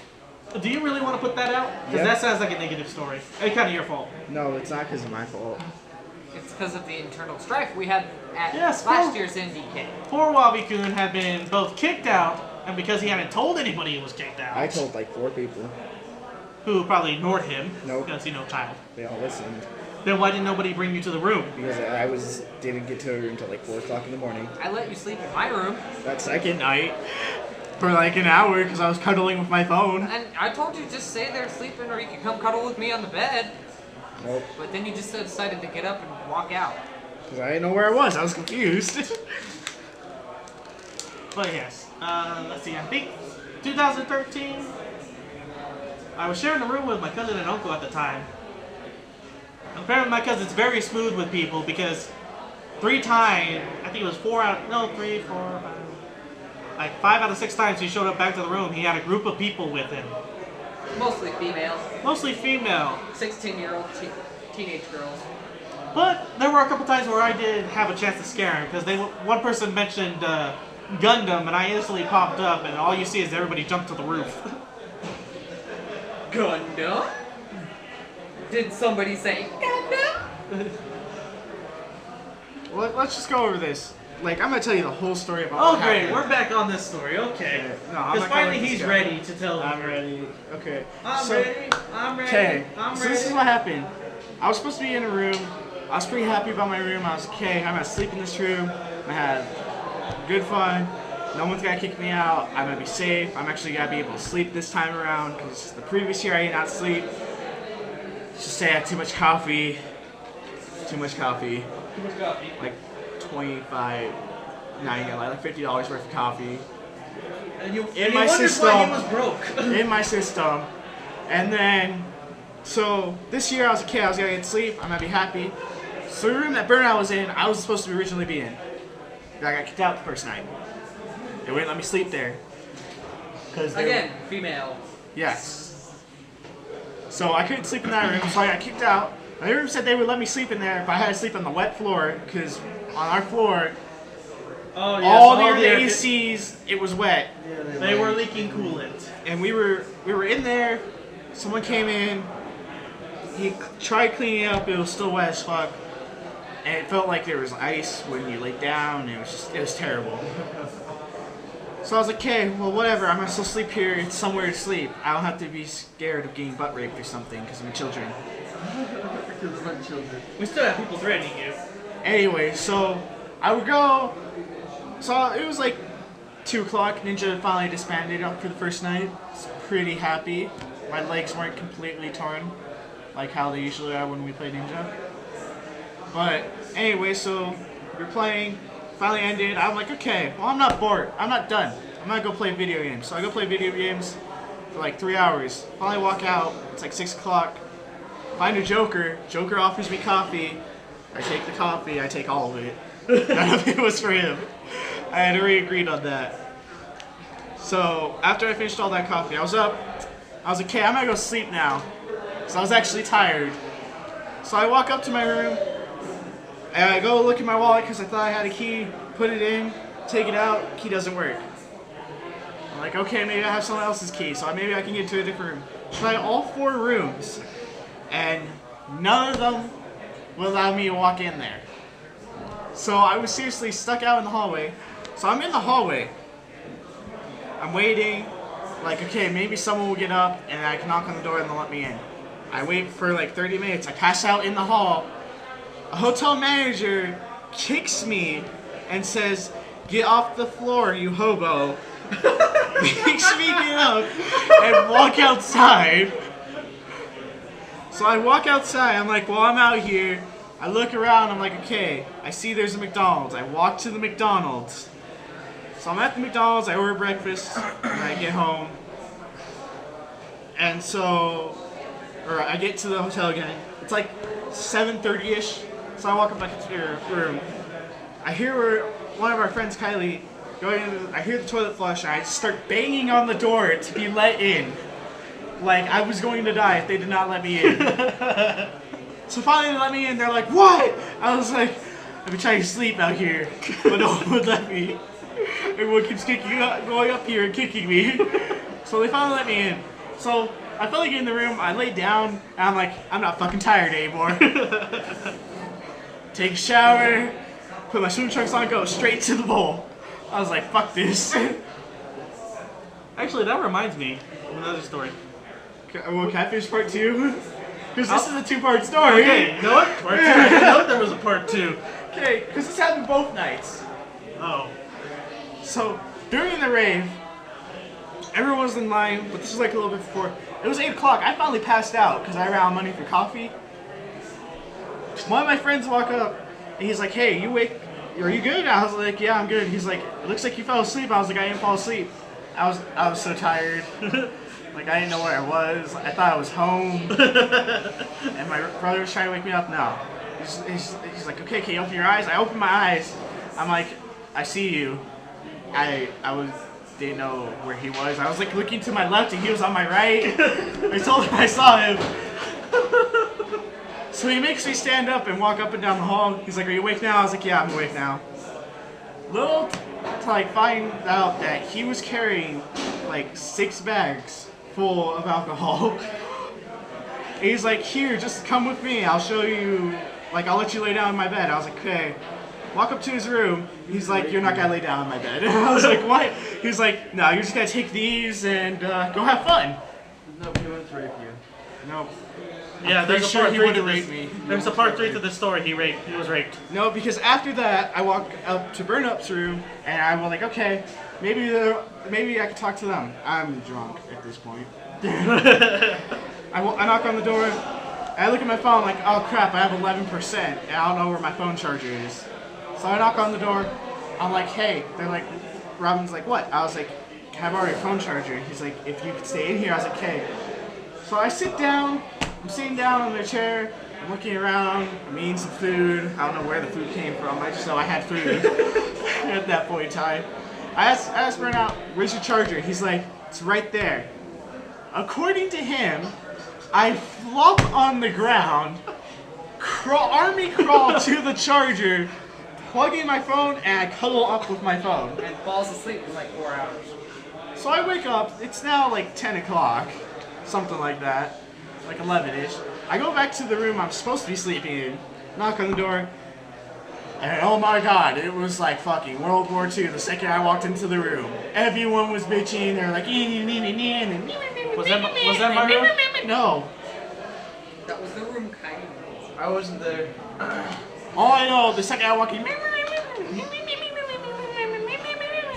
Speaker 1: Do you really want to put that out? Because
Speaker 5: Yeah.
Speaker 1: that sounds like a negative story. It's kind of your fault.
Speaker 5: No, it's not because of my fault.
Speaker 3: It's because of the internal strife we had at
Speaker 1: Yes,
Speaker 3: last
Speaker 1: well-
Speaker 3: year's NDK.
Speaker 1: Poor Wabi-kun had been both kicked out, and because he hadn't told anybody he was kicked out,
Speaker 5: I told like 4 people.
Speaker 1: who probably ignored him,
Speaker 5: Nope.
Speaker 1: because, child.
Speaker 5: They all listened.
Speaker 1: Then why didn't nobody bring you to the room?
Speaker 5: Because didn't get to a room until like 4 o'clock in the morning.
Speaker 3: I let you sleep in my room,
Speaker 5: That second night, for like an hour, because I was cuddling with my phone.
Speaker 3: and I told you just stay there sleeping, or you could come cuddle with me on the bed.
Speaker 5: Nope,
Speaker 3: But then you just decided to get up and walk out.
Speaker 5: because I didn't know where I was. I was confused.
Speaker 1: But yes, let's see, I think 2013, I was sharing a room with my cousin and uncle at the time. And apparently my cousin's very smooth with people because 3 times, I think it was 3, 4, 5, like 5 out of 6 times he showed up back to the room, he had a group of people with him.
Speaker 3: Mostly female,
Speaker 1: Mostly female.
Speaker 3: 16-year-old teenage girls.
Speaker 1: But there were a couple times where I did have a chance to scare him because one person mentioned Gundam and I instantly popped up and all you see is everybody jump to the roof.
Speaker 3: Gundam? Did somebody say Gundam?
Speaker 5: Well, let's just go over this. Like, I'm gonna tell you the whole story about
Speaker 1: Oh
Speaker 5: what
Speaker 1: great,
Speaker 5: happened.
Speaker 1: we're back on this story, okay.
Speaker 5: No, I'm
Speaker 1: Because
Speaker 5: not gonna
Speaker 1: finally
Speaker 5: let this
Speaker 1: he's
Speaker 5: go.
Speaker 1: ready to tell
Speaker 5: I'm
Speaker 1: you.
Speaker 5: ready. Okay.
Speaker 1: I'm
Speaker 5: So-
Speaker 1: ready, I'm ready,
Speaker 5: Okay,
Speaker 1: I'm
Speaker 5: so
Speaker 1: ready.
Speaker 5: this is what happened. I was supposed to be in a room. I was pretty happy about my room. I was okay. I'm gonna sleep in this room. I had good fun. No one's gonna kick me out. I'm gonna be safe. I'm actually gonna be able to sleep this time around because the previous year I did not sleep. Just say I had too much coffee. Too much coffee. Like 25, like $50 worth of coffee
Speaker 1: And you,
Speaker 5: in
Speaker 1: and
Speaker 5: my
Speaker 1: you wondered
Speaker 5: system.
Speaker 1: why he was broke.
Speaker 5: in my system. And then, so this year I was okay, I was gonna get sleep, I'm gonna be happy. So the room that Burnout was in, I was supposed to originally be in. I got kicked out the first night. They wouldn't let me sleep there.
Speaker 3: Again, female.
Speaker 5: Yes. So I couldn't sleep in that room, so I got kicked out. My room said they would let me sleep in there, but I had to sleep on the wet floor, because on our floor,
Speaker 1: Oh, yes,
Speaker 5: all the
Speaker 1: their-
Speaker 5: ACs, it was wet.
Speaker 1: They were leaking coolant.
Speaker 5: And we were in there. Someone came in. He tried cleaning up. It was still wet as fuck, and it felt like there was ice when you laid down. It was terrible. So I was like, okay, well, whatever. I'm gonna still sleep here. It's somewhere to sleep. I don't have to be scared of getting butt raped or something because I'm children.
Speaker 4: Because of my children.
Speaker 1: We still have people threatening you.
Speaker 5: Anyway, so I would go. So it was like 2 o'clock. Ninja finally disbanded up for the first night. I was pretty happy. My legs weren't completely torn, like how they usually are when we play Ninja. But anyway, so we're playing. Finally ended. I'm like, okay, well, I'm not bored. I'm not done. I'm gonna go play video games. So I go play video games for like 3 hours. Finally walk out. It's like 6 o'clock. Find a Joker. Joker offers me coffee. I take the coffee. I take all of it. None of it was for him. I had already agreed on that. So after I finished all that coffee, I was up. I was like, okay, I'm gonna go sleep now. So I was actually tired. So I walk up to my room. And I go look at my wallet because I thought I had a key. Put it in. Take it out. Key doesn't work. I'm like, okay, maybe I have someone else's key. So maybe I can get to a different room. Try all 4 rooms. And none of them will allow me to walk in there. So I was seriously stuck out in the hallway. So I'm in the hallway. I'm waiting. Like, okay, maybe someone will get up and I can knock on the door and they'll let me in. I wait for like 30 minutes. I pass out in the hall. A hotel manager kicks me and says, "Get off the floor, you hobo." Makes me get up and walk outside. So I walk outside. I'm like, well, I'm out here. I look around. I'm like, okay, I see there's a McDonald's. I walk to the McDonald's. So I'm at the McDonald's. I order breakfast. And I get home. And so, or I get to the hotel again. It's like 7:30ish. So I walk up back into the room. I hear one of our friends, Kylie, going into I hear the toilet flush, and I start banging on the door to be let in. Like I was going to die if they did not let me in. So finally they let me in, they're like, what? I was like, I've been trying to sleep out here, but no one would let me. Everyone keeps going up here and kicking me. So they finally let me in. So I finally get in the room, I lay down, and I'm like, I'm not fucking tired anymore. take a shower, put my swim trunks on, go straight to the bowl. I was like, fuck this.
Speaker 1: Actually, that reminds me of another story.
Speaker 5: Well, can I finish part 2? Because this is a 2-part story.
Speaker 1: Okay, you know what? Part 2. I didn't know there was a part 2.
Speaker 5: Okay, because this happened both nights.
Speaker 1: Oh.
Speaker 5: So, during the rave, everyone was in line, but this was like a little bit before. It was 8 o'clock. I finally passed out because I ran out of money for coffee. One of my friends walk up, and he's like, hey, you awake? Are you good? I was like, yeah, I'm good. He's like, it looks like you fell asleep. I was like, I didn't fall asleep. I was so tired. Like, I didn't know where I was. I thought I was home. And my brother was trying to wake me up. No. He's like, okay, can you open your eyes? I opened my eyes. I'm like, I see you. Didn't know where he was. I was like looking to my left and he was on my right. I told him I saw him. So he makes me stand up and walk up and down the hall. He's like, are you awake now? I was like, yeah, I'm awake now. Little to like find out that he was carrying like 6 bags full of alcohol. And he's like, here, just come with me. I'll show you, like, I'll let you lay down in my bed. I was like, okay. Walk up to his room. He's like, you're not gonna lay down in my bed. I was like, what? He's like, no, you're just gonna take these and go have fun.
Speaker 4: Nope, he went to rape you.
Speaker 5: Nope.
Speaker 1: Yeah, there's a
Speaker 5: sure
Speaker 1: part
Speaker 5: he
Speaker 1: 3
Speaker 5: would
Speaker 1: to
Speaker 5: have
Speaker 1: this.
Speaker 5: raped me.
Speaker 1: There's a part 3 to this story. He was raped.
Speaker 5: No, because after that, I walk up to Burnout's room and I was like, okay, maybe I could talk to them. I'm drunk at this point. I knock on the door. I look at my phone like, oh crap, I have 11% and I don't know where my phone charger is. So I knock on the door. I'm like, hey. They're like, Robin's like, what? I was like, can I borrow your phone charger? He's like, if you could stay in here. I was like, okay. So I sit down. I'm sitting down on the chair. I'm looking around. I'm eating some food. I don't know where the food came from. I just know I had food at that point in time. I asked Burnout, where's your charger? He's like, it's right there. According to him, I flop on the ground, army crawl to the charger, plug in my phone, and I cuddle up with my phone.
Speaker 3: And falls asleep in like 4 hours.
Speaker 5: So I wake up, it's now like 10 o'clock, something like that, like 11-ish. I go back to the room I'm supposed to be sleeping in, knock on the door, and oh my god, it was like fucking World War II the second I walked into the room. Everyone was bitching, they were like,
Speaker 1: Was that my room?
Speaker 5: No.
Speaker 3: That was the room, Kai.
Speaker 4: I wasn't there.
Speaker 5: All I know, the second I walk in,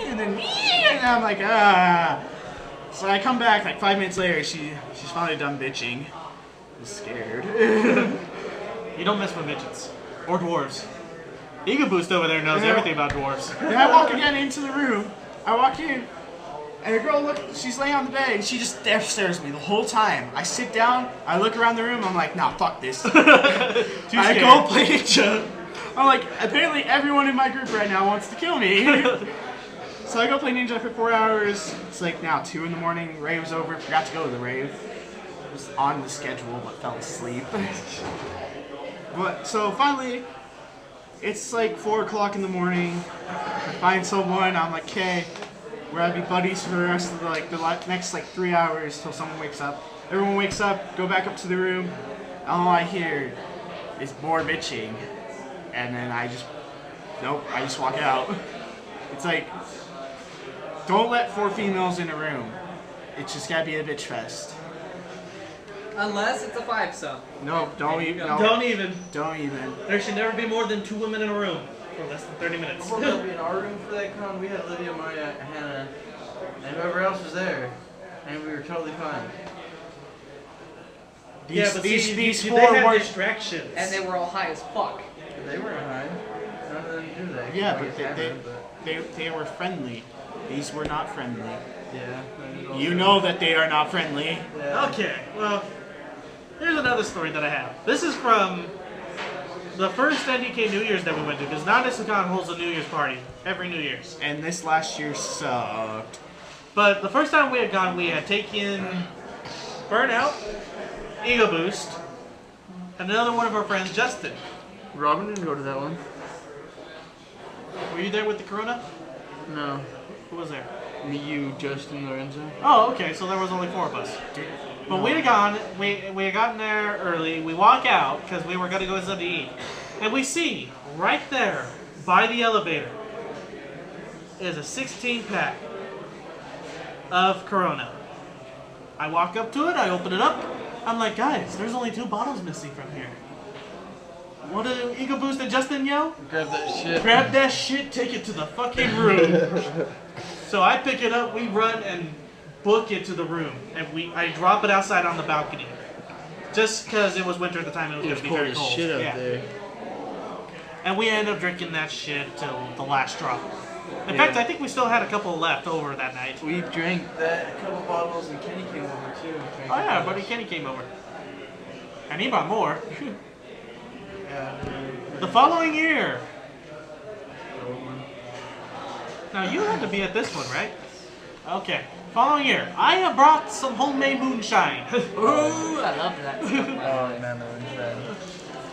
Speaker 5: and then and I'm like, ah. So I come back like 5 minutes later. She's finally done bitching. I was scared.
Speaker 1: You don't mess with midgets or dwarves. Ego Boost over there knows everything about dwarves.
Speaker 5: Then I walk again into the room. I walk in, and the girl she's laying on the bed, and she just stares at me the whole time. I sit down, I look around the room, I'm like, nah, fuck this. I go play Ninja. I'm like, apparently everyone in my group right now wants to kill me. So I go play Ninja for 4 hours. It's like now 2 in the morning, rave's over, forgot to go to the rave. Was on the schedule, but fell asleep. But, so finally, it's like 4 o'clock in the morning. I find someone, I'm like, okay, we're gonna be buddies for the rest of the next 3 hours till someone wakes up. Everyone wakes up, go back up to the room. All I hear is more bitching. And then I just walk out. It's like, don't let 4 females in a room. It's just gotta be a bitch fest.
Speaker 3: Unless it's a 5-sum.
Speaker 5: No, don't even. No,
Speaker 1: Don't even.
Speaker 5: don't even.
Speaker 1: There should never be more than 2 women in a room for less than 30 minutes.
Speaker 4: Before we in our room for that con, we had Lydia, Maya, Hannah, and whoever else was there, and we were totally fine.
Speaker 5: These
Speaker 1: they
Speaker 5: 4
Speaker 1: had
Speaker 5: weren't.
Speaker 1: distractions.
Speaker 3: And they were all high as fuck.
Speaker 4: They weren't high. None of them do that.
Speaker 5: Yeah,
Speaker 4: I
Speaker 5: but
Speaker 4: guess Hannah,
Speaker 5: they were friendly. These were not friendly.
Speaker 4: yeah.
Speaker 5: You know that they are not friendly.
Speaker 4: Yeah.
Speaker 1: Okay, well, here's another story that I have. This is from the first NDK New Year's that we went to, because Nan Desu Kan holds a New Year's party every New Year's.
Speaker 5: And this last year sucked.
Speaker 1: But the first time we had gone, we had taken Burnout, Ego Boost, and another one of our friends, Justin.
Speaker 4: Robin didn't go to that one.
Speaker 1: Were you there with the Corona?
Speaker 4: No.
Speaker 1: Who was there?
Speaker 4: Me, you, Justin, Lorenzo.
Speaker 1: Oh, okay, so there was only 4 of us. But we had gone, we had gotten there early. We walk out because we were gonna go something to eat. And we see right there by the elevator is a 16-pack of Corona. I walk up to it, I open it up. I'm like, guys, there's only 2 bottles missing from here. What do Ego Boost and Justin yell?
Speaker 7: Grab that shit.
Speaker 1: Grab that shit, take it to the fucking room. So I pick it up, we run and book it to the room. And I drop it outside on the balcony. Just because it was winter at the time, it was going to be very cold.
Speaker 7: Shit up there.
Speaker 1: And we end up drinking that shit till the last drop. In fact, I think we still had a couple left over that night.
Speaker 4: We drank that, a couple bottles, and Kenny came over too.
Speaker 1: Oh yeah, buddy Kenny came over. And he brought more.
Speaker 4: Yeah.
Speaker 1: The following year. Now you had to be at this one, right? Okay. Following year, I have brought some homemade moonshine.
Speaker 3: Ooh, I love that stuff.
Speaker 7: Oh man, that was bad.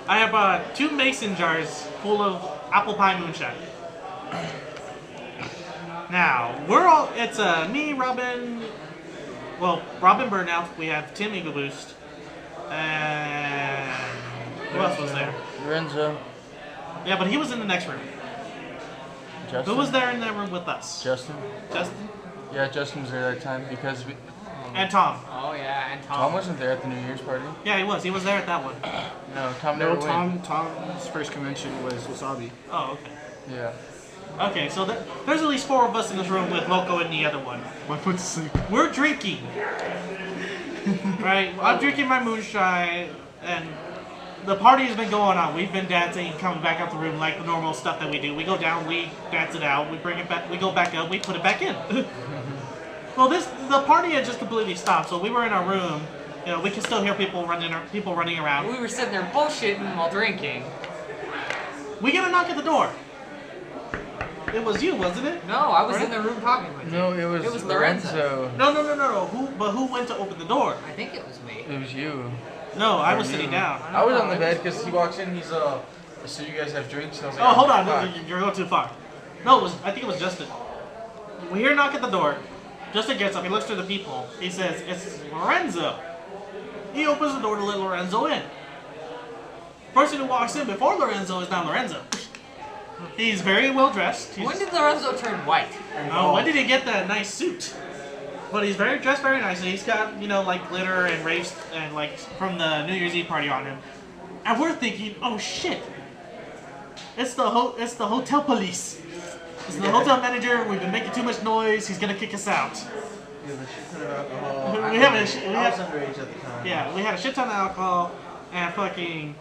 Speaker 1: I have brought 2 mason jars full of apple pie moonshine. Now, it's me, Robyn Burnout, we have Tim Eagle Boost, and who else was there?
Speaker 7: Lorenzo.
Speaker 1: Yeah, but he was in the next room.
Speaker 7: Justin.
Speaker 1: Who was there in that room with us?
Speaker 7: Justin.
Speaker 1: Justin?
Speaker 7: Yeah, Justin was there that time because we.
Speaker 1: And Tom.
Speaker 3: Oh yeah, and
Speaker 7: Tom wasn't there at the New Year's party.
Speaker 1: Yeah, he was. He was there at that one.
Speaker 7: No, Tom never went.
Speaker 5: Tom's first convention was Wasabi.
Speaker 1: Oh, okay.
Speaker 7: Yeah.
Speaker 1: Okay, so there's at least 4 of us in this room with Loco in the other one.
Speaker 5: My foot's asleep.
Speaker 1: We're drinking. Right? I'm drinking my moonshine, and the party has been going on. We've been dancing, coming back out the room like the normal stuff that we do. We go down, we dance it out, we bring it back, we go back up, we put it back in. Well, the party had just completely stopped, so we were in our room. You know, we can still hear people running around.
Speaker 3: we were sitting there bullshitting while drinking.
Speaker 1: We get a knock at the door. It was you, wasn't it?
Speaker 3: No, I was in the room talking with you.
Speaker 7: No, it was Lorenzo.
Speaker 1: No. Who went to open the door?
Speaker 3: I think it was me.
Speaker 7: It was you.
Speaker 1: No, I was sitting down.
Speaker 7: I was on the bed because he walks in. He's so you guys have drinks. And I was like,
Speaker 1: Oh, hold on,
Speaker 7: fuck.
Speaker 1: you're going too far. No, I think it was Justin. We hear a knock at the door. Justin gets up, he looks through the people. He says, "It's Lorenzo." He opens the door to let Lorenzo in. Person who walks in before Lorenzo is now Lorenzo. He's very well dressed.
Speaker 3: When did Lorenzo turn white?
Speaker 1: Oh, when did he get that nice suit? But he's dressed very nicely. He's got, like glitter and wraiths and like from the New Year's Eve party on him. And we're thinking, oh shit, it's the hotel police. It's the hotel manager. We've been making too much noise. He's gonna kick us out.
Speaker 4: We have a shit ton of alcohol.
Speaker 1: We have
Speaker 4: I was underage at the time.
Speaker 1: Yeah, we had a shit ton of alcohol, and fucking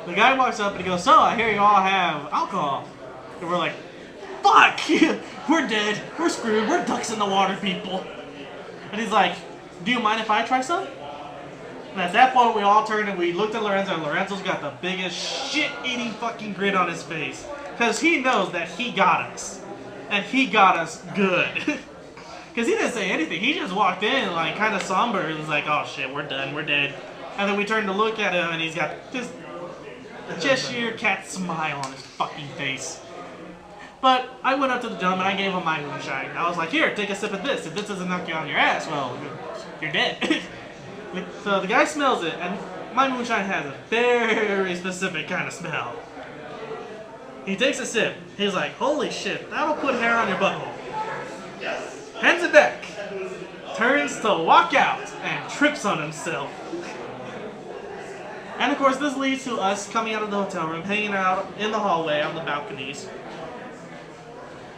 Speaker 1: the guy walks up and he goes, "So I hear you all have alcohol," and we're like, "Fuck, we're dead. We're screwed. We're ducks in the water, people." And he's like, "Do you mind if I try some?" And at that point, we all turned and we looked at Lorenzo, and Lorenzo's got the biggest shit-eating fucking grin on his face. Because he knows that he got us. And he got us good. Because he didn't say anything. He just walked in, like, kind of somber. And was like, oh shit, we're done, we're dead. And then we turned to look at him, and he's got this Cheshire cat smile on his fucking face. But I went up to the gentleman, I gave him my moonshine. I was like, here, take a sip of this. If this doesn't knock you on your ass, well, you're dead. So the guy smells it, and my moonshine has a very specific kind of smell. He takes a sip. He's like, holy shit, that'll put hair on your butthole. Hands it back. Turns to walk out and trips on himself. And of course, this leads to us coming out of the hotel room, hanging out in the hallway on the balconies.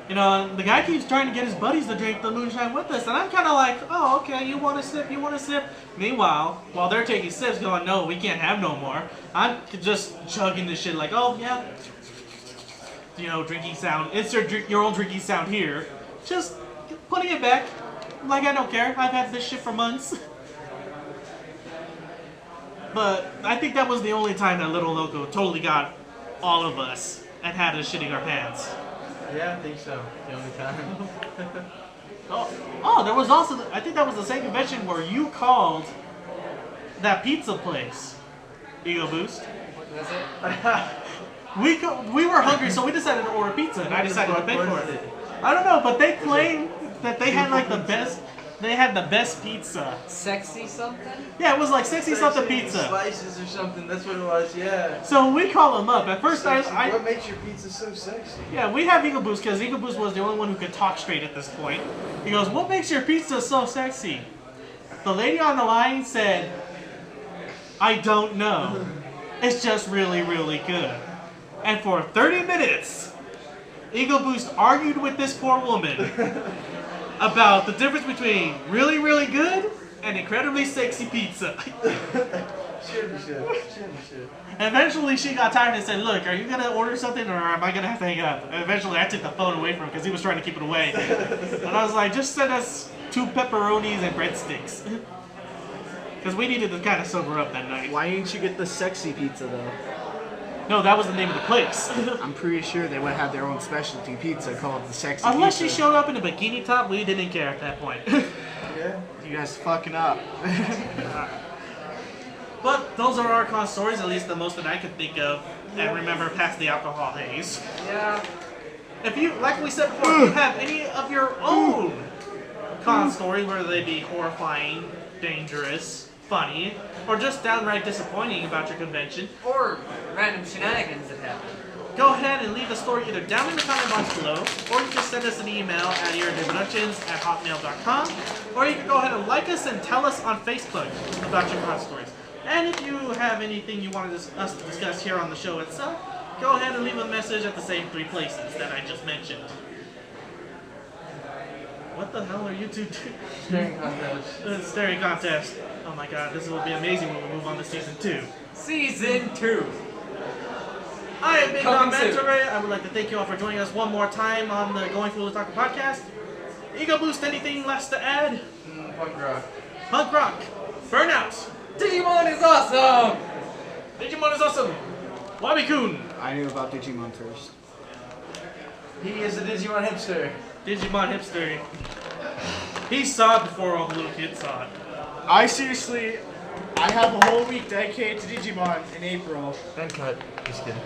Speaker 1: You know, the guy keeps trying to get his buddies to drink the moonshine with us, and I'm kind of like, oh, okay, you want a sip, you want a sip? Meanwhile, while they're taking sips, going, no, we can't have no more, I'm just chugging this shit like, oh, yeah. You know, drinking sound, insert your own drinking sound here. Just putting it back, like I don't care, I've had this shit for months. But I think that was the only time that Little Loco totally got all of us and had us shitting our pants.
Speaker 4: Yeah, I think so. The only time.
Speaker 1: Oh, there was also, I think that was the same convention where you called that pizza place. Ego Boost.
Speaker 3: Was it?
Speaker 1: We were hungry, so we decided to order pizza, and I decided to pay for it. I don't know, but they claimed that they had like the best They had the best pizza.
Speaker 3: Sexy something?
Speaker 1: Yeah, it was like sexy something pizza.
Speaker 4: Slices or something. That's what it was. Yeah.
Speaker 1: So we call them up. At first,
Speaker 4: What makes your pizza so sexy?
Speaker 1: yeah, we have Eagle Boost because Eagle Boost was the only one who could talk straight at this point. He goes, "What makes your pizza so sexy?" The lady on the line said, "I don't know. It's just really, really good." And for 30 minutes, Eagle Boost argued with this poor woman about the difference between really, really good and incredibly sexy pizza.
Speaker 4: Should.
Speaker 1: Eventually, she got tired and said, "Look, are you going to order something or am I going to have to hang up?" And eventually, I took the phone away from him because he was trying to keep it away. And I was like, "Just send us 2 pepperonis and breadsticks." Because we needed to kind of sober up that night.
Speaker 2: Why didn't you get the sexy pizza though?
Speaker 1: No, that was the name of the place.
Speaker 2: I'm pretty sure they would have their own specialty pizza called the sexy
Speaker 1: Unless
Speaker 2: pizza.
Speaker 1: she showed up in a bikini top, we didn't care at that point.
Speaker 4: Yeah.
Speaker 2: You guys fucking up.
Speaker 1: But those are our con stories, at least the most that I could think of and remember past the alcohol haze.
Speaker 3: Yeah.
Speaker 1: If you, like we said before, if you have any of your own con stories, whether they be horrifying, dangerous, funny, or just downright disappointing about your convention,
Speaker 3: Or random shenanigans that happen.
Speaker 1: go ahead and leave the story either down in the comment box below, or you can send us an email at eardeproductions@hotmail.com, or you can go ahead and like us and tell us on Facebook about your con stories. And if you have anything you want us to discuss here on the show itself, go ahead and leave a message at the same 3 places that I just mentioned. What the hell are you two doing?
Speaker 4: Staring contest.
Speaker 1: Staring contest. Oh my god, this will be amazing when we move on to season 2.
Speaker 3: Season 2.
Speaker 1: I have been
Speaker 3: Coming
Speaker 1: Nan
Speaker 3: soon.
Speaker 1: Manta Ray. I would like to thank you all for joining us one more time on the Going Through the Otaku podcast. Ego Boost, anything less to add?
Speaker 4: Punk rock.
Speaker 1: Punk rock. Burnout.
Speaker 3: Digimon is awesome!
Speaker 1: Digimon is awesome. Wabi-kun.
Speaker 2: I knew about Digimon first.
Speaker 4: He is a Digimon hipster.
Speaker 1: Digimon hipster. He saw it before all the little kids saw it.
Speaker 5: I seriously, I have a whole week dedicated to Digimon in April.
Speaker 4: Then cut. Just kidding.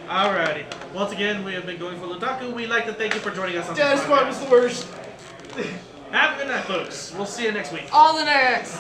Speaker 1: Alrighty. Once again, we have been Going for Otaku. We'd like to thank you for joining us on
Speaker 5: Dennis
Speaker 1: this
Speaker 5: Part was
Speaker 1: podcast.
Speaker 5: the worst.
Speaker 1: Have a good night, folks. We'll see you next week.
Speaker 3: All the next!